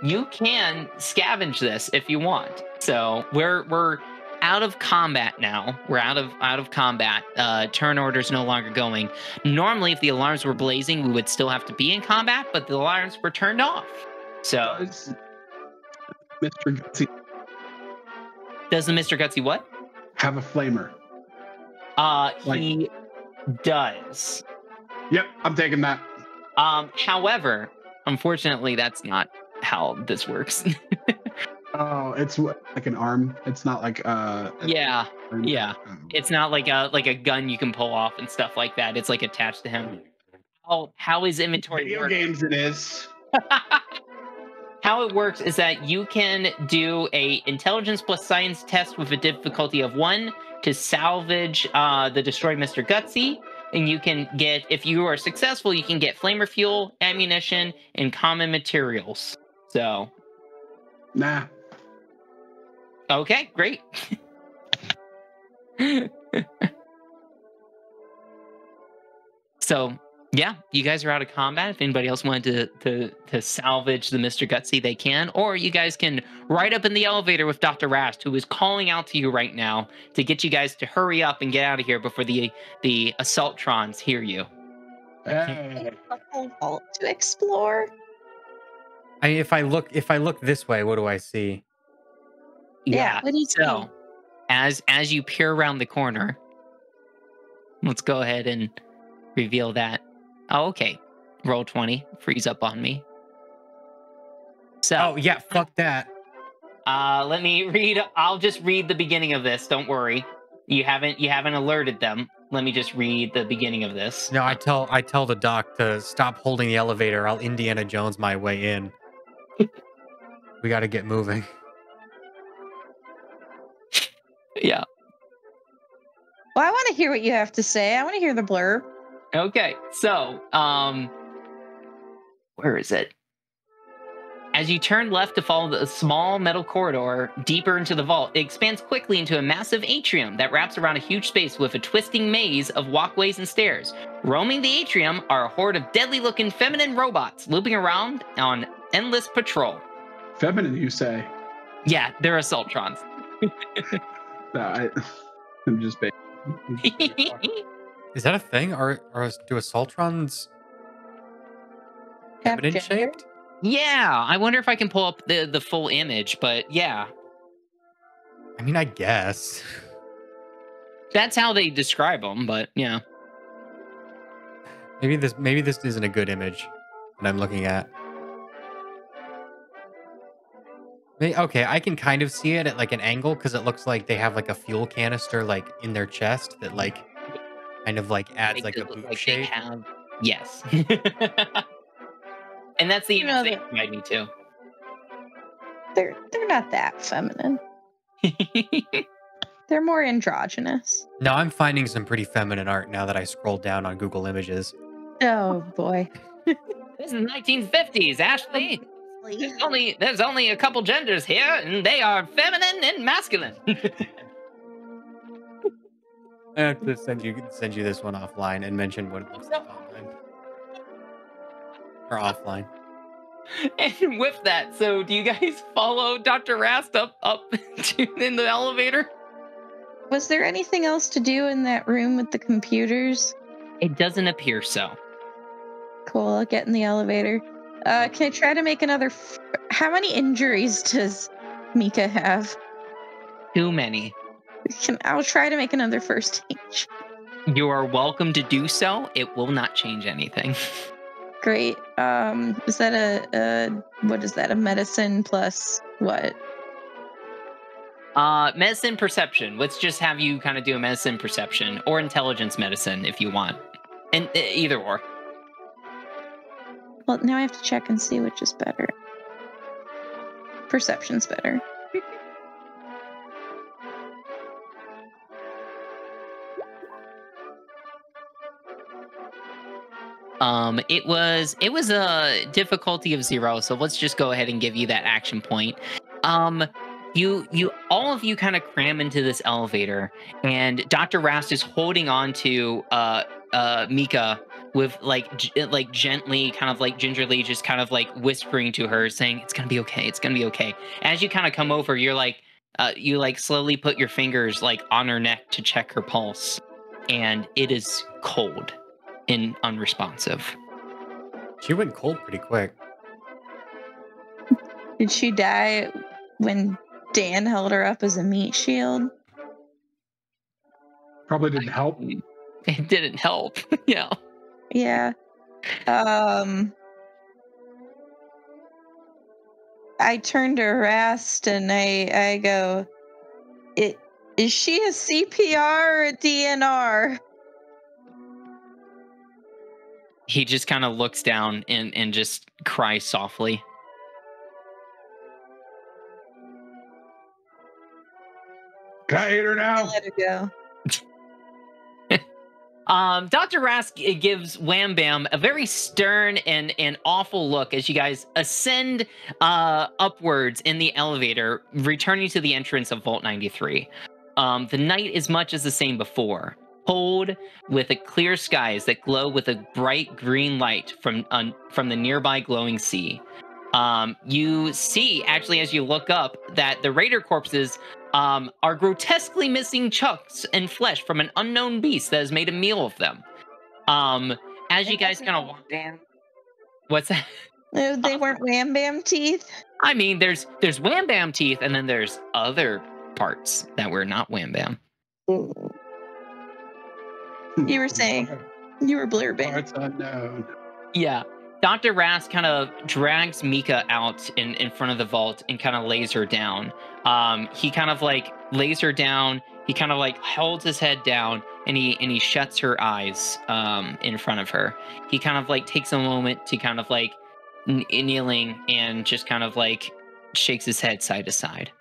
you can scavenge this if you want. So we're out of combat now. We're out of combat. Turn order's no longer going. Normally, if the alarms were blazing, we would still have to be in combat, but the alarms were turned off. So Does Mr. Gutsy does the Mr. Gutsy what? have a flamer? He does. Yep, I'm taking that. However, unfortunately, that's not how this works. Oh, it's like an arm. It's not like Yeah, yeah. Oh. It's not like a gun you can pull off and stuff like that. It's like attached to him. How his inventory Video works? games it is. how it works is that you can do a intelligence plus science test with a difficulty of 1 to salvage the destroyed Mr. Gutsy. And you can get, if you are successful, you can get flamer fuel, ammunition, and common materials. So. Nah. Okay, great. So, yeah, you guys are out of combat. If anybody else wanted to salvage the Mr. Gutsy, they can. Or you guys can ride up in the elevator with Dr. Rast, who is calling out to you right now to get you guys to hurry up and get out of here before the Assaultrons hear you. Hey. A whole vault to explore. I mean, if I look this way, what do I see? Yeah, what do you so see? as you peer around the corner, let's go ahead and reveal that. Oh, okay. Roll 20. Freeze up on me. So. Oh yeah, fuck that. Let me read. I'll just read the beginning of this. Don't worry. You haven't alerted them. Let me just read the beginning of this. No, I tell the doc to stop holding the elevator. I'll Indiana Jones my way in. We got to get moving. Yeah. Well, I want to hear what you have to say. I want to hear the blurb. Okay. So, where is it? As you turn left to follow the small metal corridor deeper into the vault, it expands quickly into a massive atrium that wraps around a huge space with a twisting maze of walkways and stairs. Roaming the atrium are a horde of deadly-looking feminine robots looping around on endless patrol. Feminine, you say? Yeah, they're Assaultrons. No, I'm just big. Is that a thing? Or do Assaultrons Have feminine gender? shaped? Yeah, I wonder if I can pull up the full image, but yeah. I mean, I guess. That's how they describe them, but yeah. Maybe this isn't a good image that I'm looking at. Okay, I can kind of see it at like an angle because it looks like they have like a fuel canister like in their chest that like kind of like adds like a look boot like shape. they have, yes. And that's the You know image they that- provide me too. They're not that feminine. They're more androgynous. No, I'm finding some pretty feminine art now that I scroll down on Google Images. Oh boy. This is 1950s, Ashley. There's only a couple genders here, and they are feminine and masculine. I have to send you this one offline and mention what it looks like online. Or offline. And with that, so do you guys follow Dr. Rast up in the elevator? Was there anything else to do in that room with the computers? It doesn't appear so. Cool, I'll get in the elevator. Can I try to make another... How many injuries does Mika have? Too many. I'll try to make another first aid. You are welcome to do so. It will not change anything. Great. Is that what is that? A medicine plus what? Medicine perception. Let's just have you kind of do a medicine perception or intelligence medicine if you want. And either or. Well, now I have to check and see which is better. Perception's better. It was a difficulty of 0, so let's just go ahead and give you that action point. You all of you kind of cram into this elevator, and Dr. Rast is holding on to Mika with like gently, kind of like gingerly, just kind of like whispering to her, saying, "It's gonna be okay. It's gonna be okay." As you kind of come over, you're like, you like slowly put your fingers like on her neck to check her pulse, and it is cold and unresponsive. She went cold pretty quick. Did she die when Dan held her up as a meat shield? Probably didn't help. It didn't help. Yeah. Yeah. I turn to Rast and I go, is she a CPR or a DNR? He just kind of looks down and just cries softly. Can I eat her now? Let her go. Dr. Rask gives Wham Bam a very stern and awful look as you guys ascend upwards in the elevator, returning to the entrance of Vault 93. The night is much as the same before, cold with a clear skies that glow with a bright green light from the nearby glowing sea. You see, actually, as you look up, that the raider corpses are grotesquely missing chunks and flesh from an unknown beast that has made a meal of them. As you guys kind of walk down, what's that? No, they weren't Wham Bam teeth. I mean, there's Wham Bam teeth, and then there's other parts that were not Wham Bam. You were saying you were Blair Bam. Parts unknown. Yeah. Dr. Rask kind of drags Mika out in front of the vault and kind of lays her down. He kind of like lays her down. He kind of like holds his head down and he shuts her eyes in front of her. He kind of like takes a moment to kind of like kneeling and just kind of like shakes his head side to side.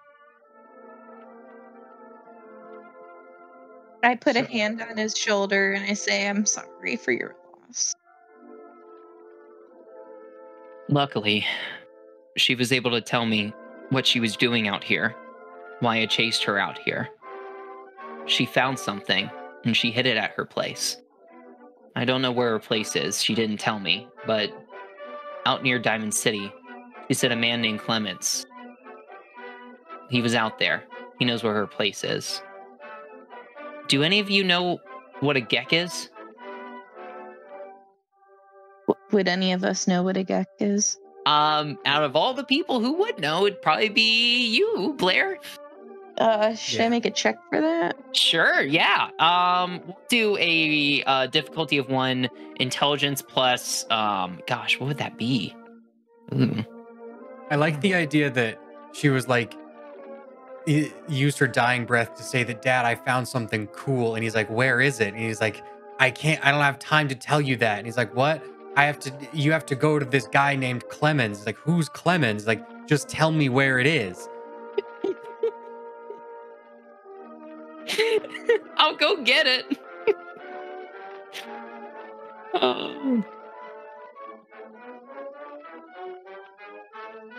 I put a hand on his shoulder and I say, I'm sorry for your loss. Luckily, she was able to tell me what she was doing out here, why I chased her out here. She found something, and she hid it at her place. I don't know where her place is, she didn't tell me, but out near Diamond City, she said a man named Clemens. He was out there. He knows where her place is. Do any of you know what a Gek is? Would any of us know what a Gek is? Out of all the people who would know, it'd probably be you, Blair. Should I make a check for that? Sure, yeah. We'll do a difficulty of 1, intelligence plus, gosh, what would that be? Ooh. I like the idea that she was like, used her dying breath to say that, Dad, I found something cool. And he's like, where is it? And he's like, I don't have time to tell you that. And he's like, what? You have to go to this guy named Clemens. Like, who's Clemens? Like, just tell me where it is. I'll go get it. Oh.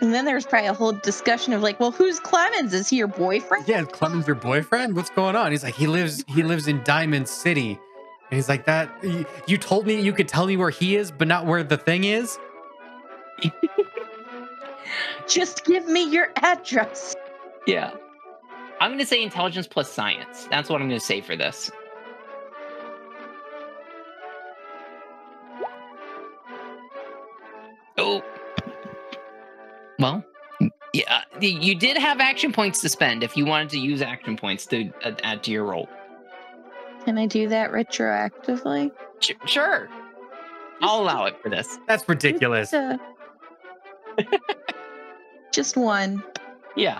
And then there's probably a whole discussion of like, well, who's Clemens? Is he your boyfriend? Yeah, Clemens your boyfriend? What's going on? He's like, he lives in Diamond City. And he's like, that you told me you could tell me where he is, but not where the thing is? Just give me your address. Yeah. I'm going to say intelligence plus science. That's what I'm going to say for this. Oh. Well, yeah, you did have action points to spend if you wanted to use action points to add to your roll. Can I do that retroactively? Sure. I'll allow it for this. That's ridiculous. Just 1. Yeah.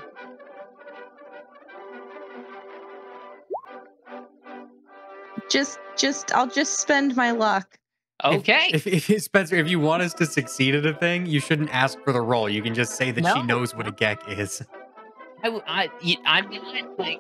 I'll just spend my luck. Okay. If Spencer, if you want us to succeed at a thing, you shouldn't ask for the roll. You can just say that she knows what a Gek is. I'm like,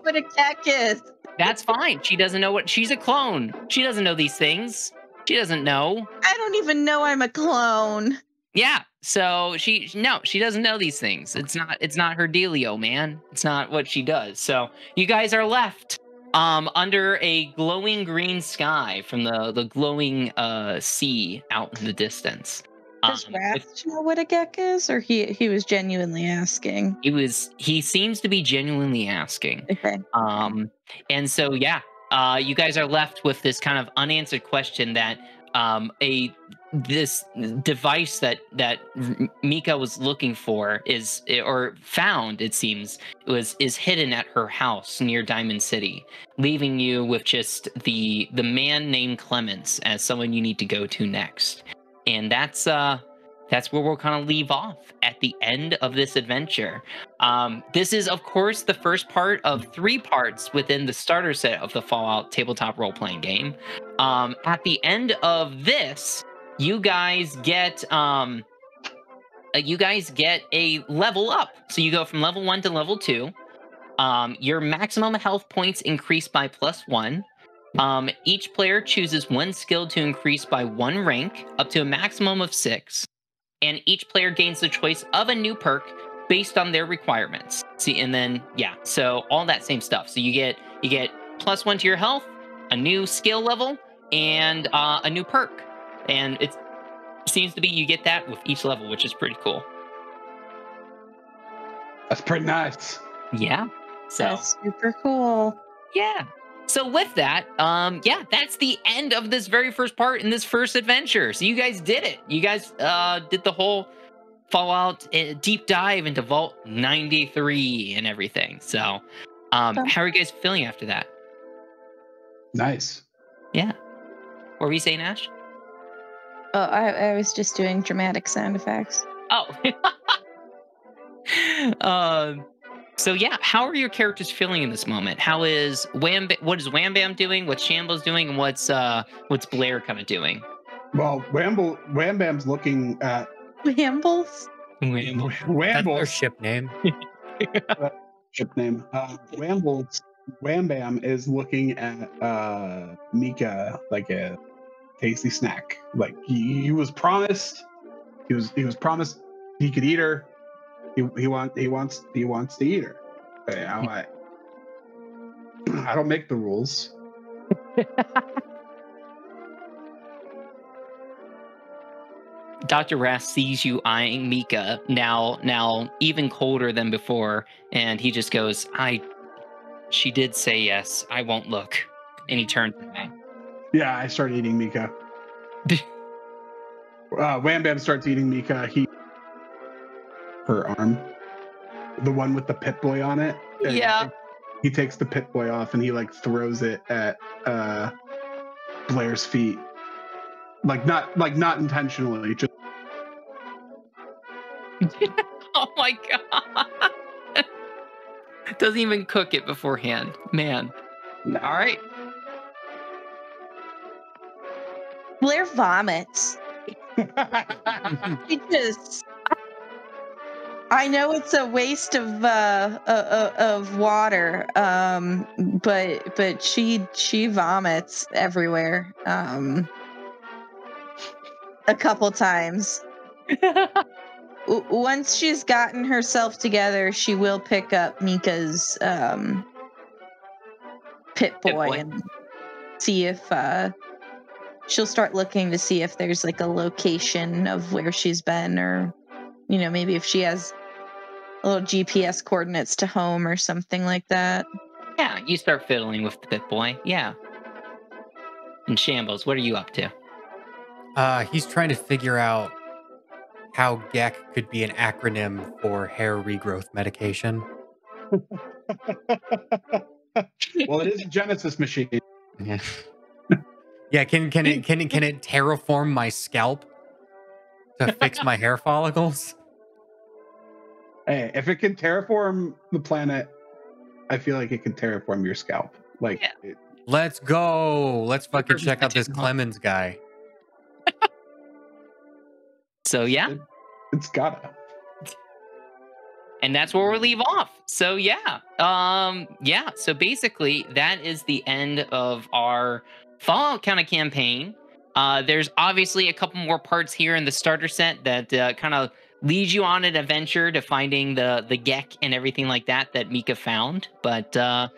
What a Gek is. That's fine. She doesn't know she's a clone. She doesn't know these things. She doesn't know. I don't even know I'm a clone. Yeah. So she doesn't know these things. It's not her dealio, man. It's not what she does. So you guys are left under a glowing green sky from the glowing sea out in the distance. Does Rast know what a Gek is, or he was genuinely asking? He seems to be genuinely asking. Okay. And so yeah, you guys are left with this kind of unanswered question that this device that Mika was looking for found, it seems, is hidden at her house near Diamond City, leaving you with just the man named Clemens as someone you need to go to next. And that's where we'll kind of leave off at the end of this adventure. This is, of course, the first part of 3 parts within the starter set of the Fallout tabletop role-playing game. At the end of this, you guys get a level up. So you go from level 1 to level 2. Your maximum health points increase by +1. Each player chooses one skill to increase by 1 rank, up to a maximum of 6. And each player gains the choice of a new perk based on their requirements. See, and then so all that same stuff. So you get +1 to your health, a new skill level, and a new perk. And it seems to be you get that with each level, which is pretty cool. That's pretty nice. Yeah. So That's super cool. yeah. So with that, that's the end of this very first part in this first adventure. So you guys did it. You guys did the whole Fallout deep dive into Vault 93 and everything. So how are you guys feeling after that? Nice. Yeah. What were you saying, Ash? Oh, I was just doing dramatic sound effects. Oh. So yeah, how are your characters feeling in this moment? What is Wham Bam doing? What's Shambles doing? And what's Blair kind of doing? Well, Wham Bam's looking at Whambles? That's their ship name. ship name. Wham Bam is looking at Mika like a tasty snack. Like he was promised. He was promised he could eat her. He wants to eat her. I don't make the rules. Dr. Rass sees you eyeing Mika now even colder than before, and he just goes, she did say yes, I won't look. And he turns away. Yeah, I start eating Mika. Wham Bam starts eating Mika. Her arm, the one with the Pit Boy on it. Yeah. He takes the Pit Boy off and he like throws it at Blair's feet. Not intentionally, just Oh my god. Doesn't even cook it beforehand. Man. No. All right. Blair vomits. She just. I know it's a waste of water, but she vomits everywhere a couple times. Once she's gotten herself together, she will pick up Mika's Pit Boy and see if she'll start looking to see if there's like a location of where she's been, or maybe if she has little GPS coordinates to home or something like that. Yeah, you start fiddling with the Pit Boy. Yeah. And Shambles, what are you up to? He's trying to figure out how GEC could be an acronym for hair regrowth medication. Well, it is a Genesis machine. Yeah. Yeah, can it terraform my scalp to fix my hair follicles? Hey, if it can terraform the planet, I feel like it can terraform your scalp. Like, yeah. Let's go. Let's fucking check out this Clemens guy. So yeah, it's gotta. And that's where we'll leave off. So yeah, So basically, that is the end of our Fallout kind of campaign. There's obviously a couple more parts here in the starter set that kind of leads you on an adventure to finding the GEC and everything like that Mika found. But we'll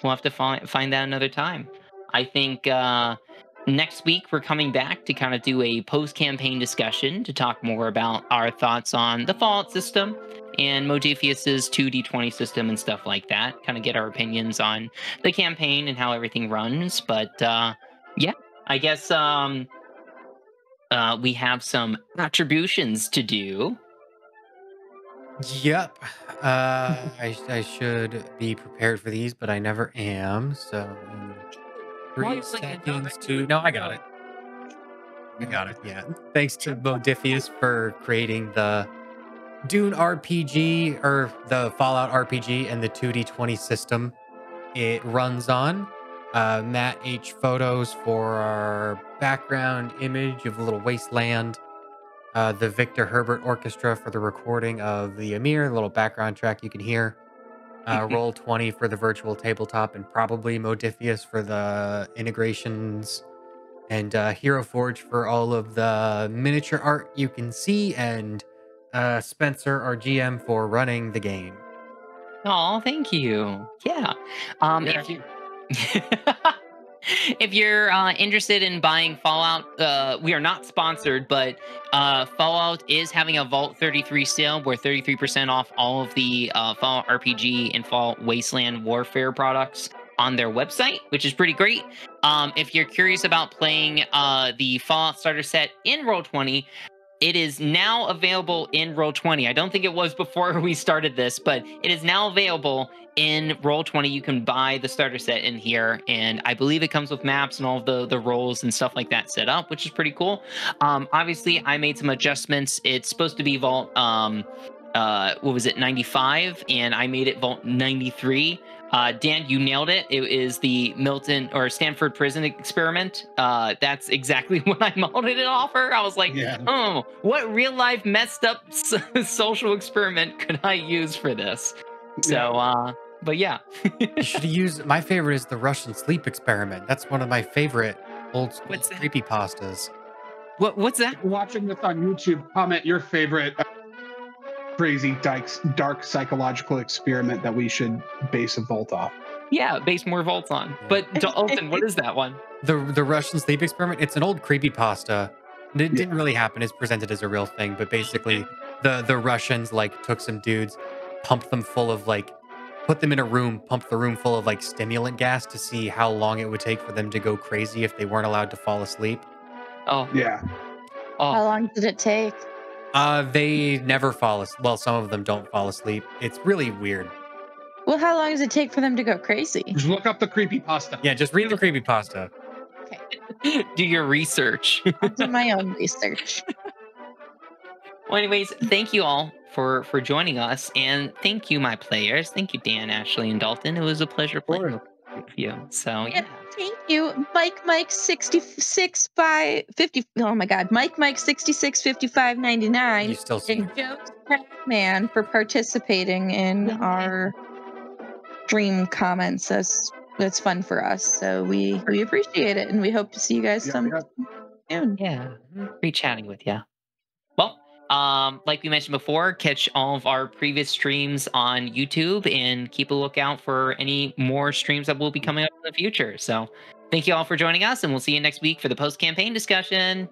have to find that another time. I think next week we're coming back to kind of do a post-campaign discussion to talk more about our thoughts on the Fallout system and Modiphius's 2D20 system and stuff like that. Kind of get our opinions on the campaign and how everything runs. But I guess we have some attributions to do. Yep. I should be prepared for these, but I never am. So 3 seconds to... No, I got it. Yeah. Thanks to Modiphius for creating the Dune RPG, or the Fallout RPG, and the 2D20 system it runs on. MattHPhotos for our background image of a little wasteland. The Victor Herbert Orchestra for the recording of the Amir, the little background track you can hear. Roll20 for the virtual tabletop, and probably Modiphius for the integrations, and Hero Forge for all of the miniature art you can see, and Spencer, our GM, for running the game. Oh, thank you. Yeah. Yeah. If you if you're interested in buying Fallout, we are not sponsored, but Fallout is having a Vault 33 sale where 33% off all of the Fallout RPG and Fallout Wasteland Warfare products on their website, which is pretty great. If you're curious about playing the Fallout starter set in Roll20, it is now available in Roll20. I don't think it was before we started this, but it is now available in Roll20. You can buy the starter set in here, and I believe it comes with maps and all of the roles and stuff like that set up, which is pretty cool. Obviously, I made some adjustments. It's supposed to be Vault, what was it, 95, and I made it Vault 93. Dan, you nailed it. It is the Milton or Stanford prison experiment. That's exactly what I modeled it off her. I was like, oh, what real life messed up social experiment could I use for this? So, but yeah. You should use, my favorite is the Russian sleep experiment. That's one of my favorite old school What's that? creepypastas. What's that? If you're watching this on YouTube, comment your favorite crazy dark psychological experiment that we should base a vault off. Yeah, base more vaults on. But Dalton, what is that one? The Russian sleep experiment, it's an old creepypasta. It didn't really happen. It's presented as a real thing, but basically the Russians like took some dudes, pumped them full of like, put them in a room, pumped the room full of like stimulant gas to see how long it would take for them to go crazy if they weren't allowed to fall asleep. Oh. Yeah. Oh. How long did it take? They never fall asleep. Well, some of them don't fall asleep. It's really weird. Well, how long does it take for them to go crazy? Just look up the creepypasta. Yeah, just read the creepypasta. Do your research. I'll do my own research. Well, anyways, thank you all for joining us, and thank you, my players. Thank you, Dan, Ashley, and Dalton. It was a pleasure playing with you. So yeah. Thank you, Mike 66 by 50. Oh my God, Mike 66 55 99. You still see. And Joe Man for participating in our stream comments. That's fun for us. So we appreciate it, and we hope to see you guys soon. Yeah, great chatting with you. Well, like we mentioned before, catch all of our previous streams on YouTube and keep a lookout for any more streams that will be coming up in the future. So thank you all for joining us, and we'll see you next week for the post-campaign discussion.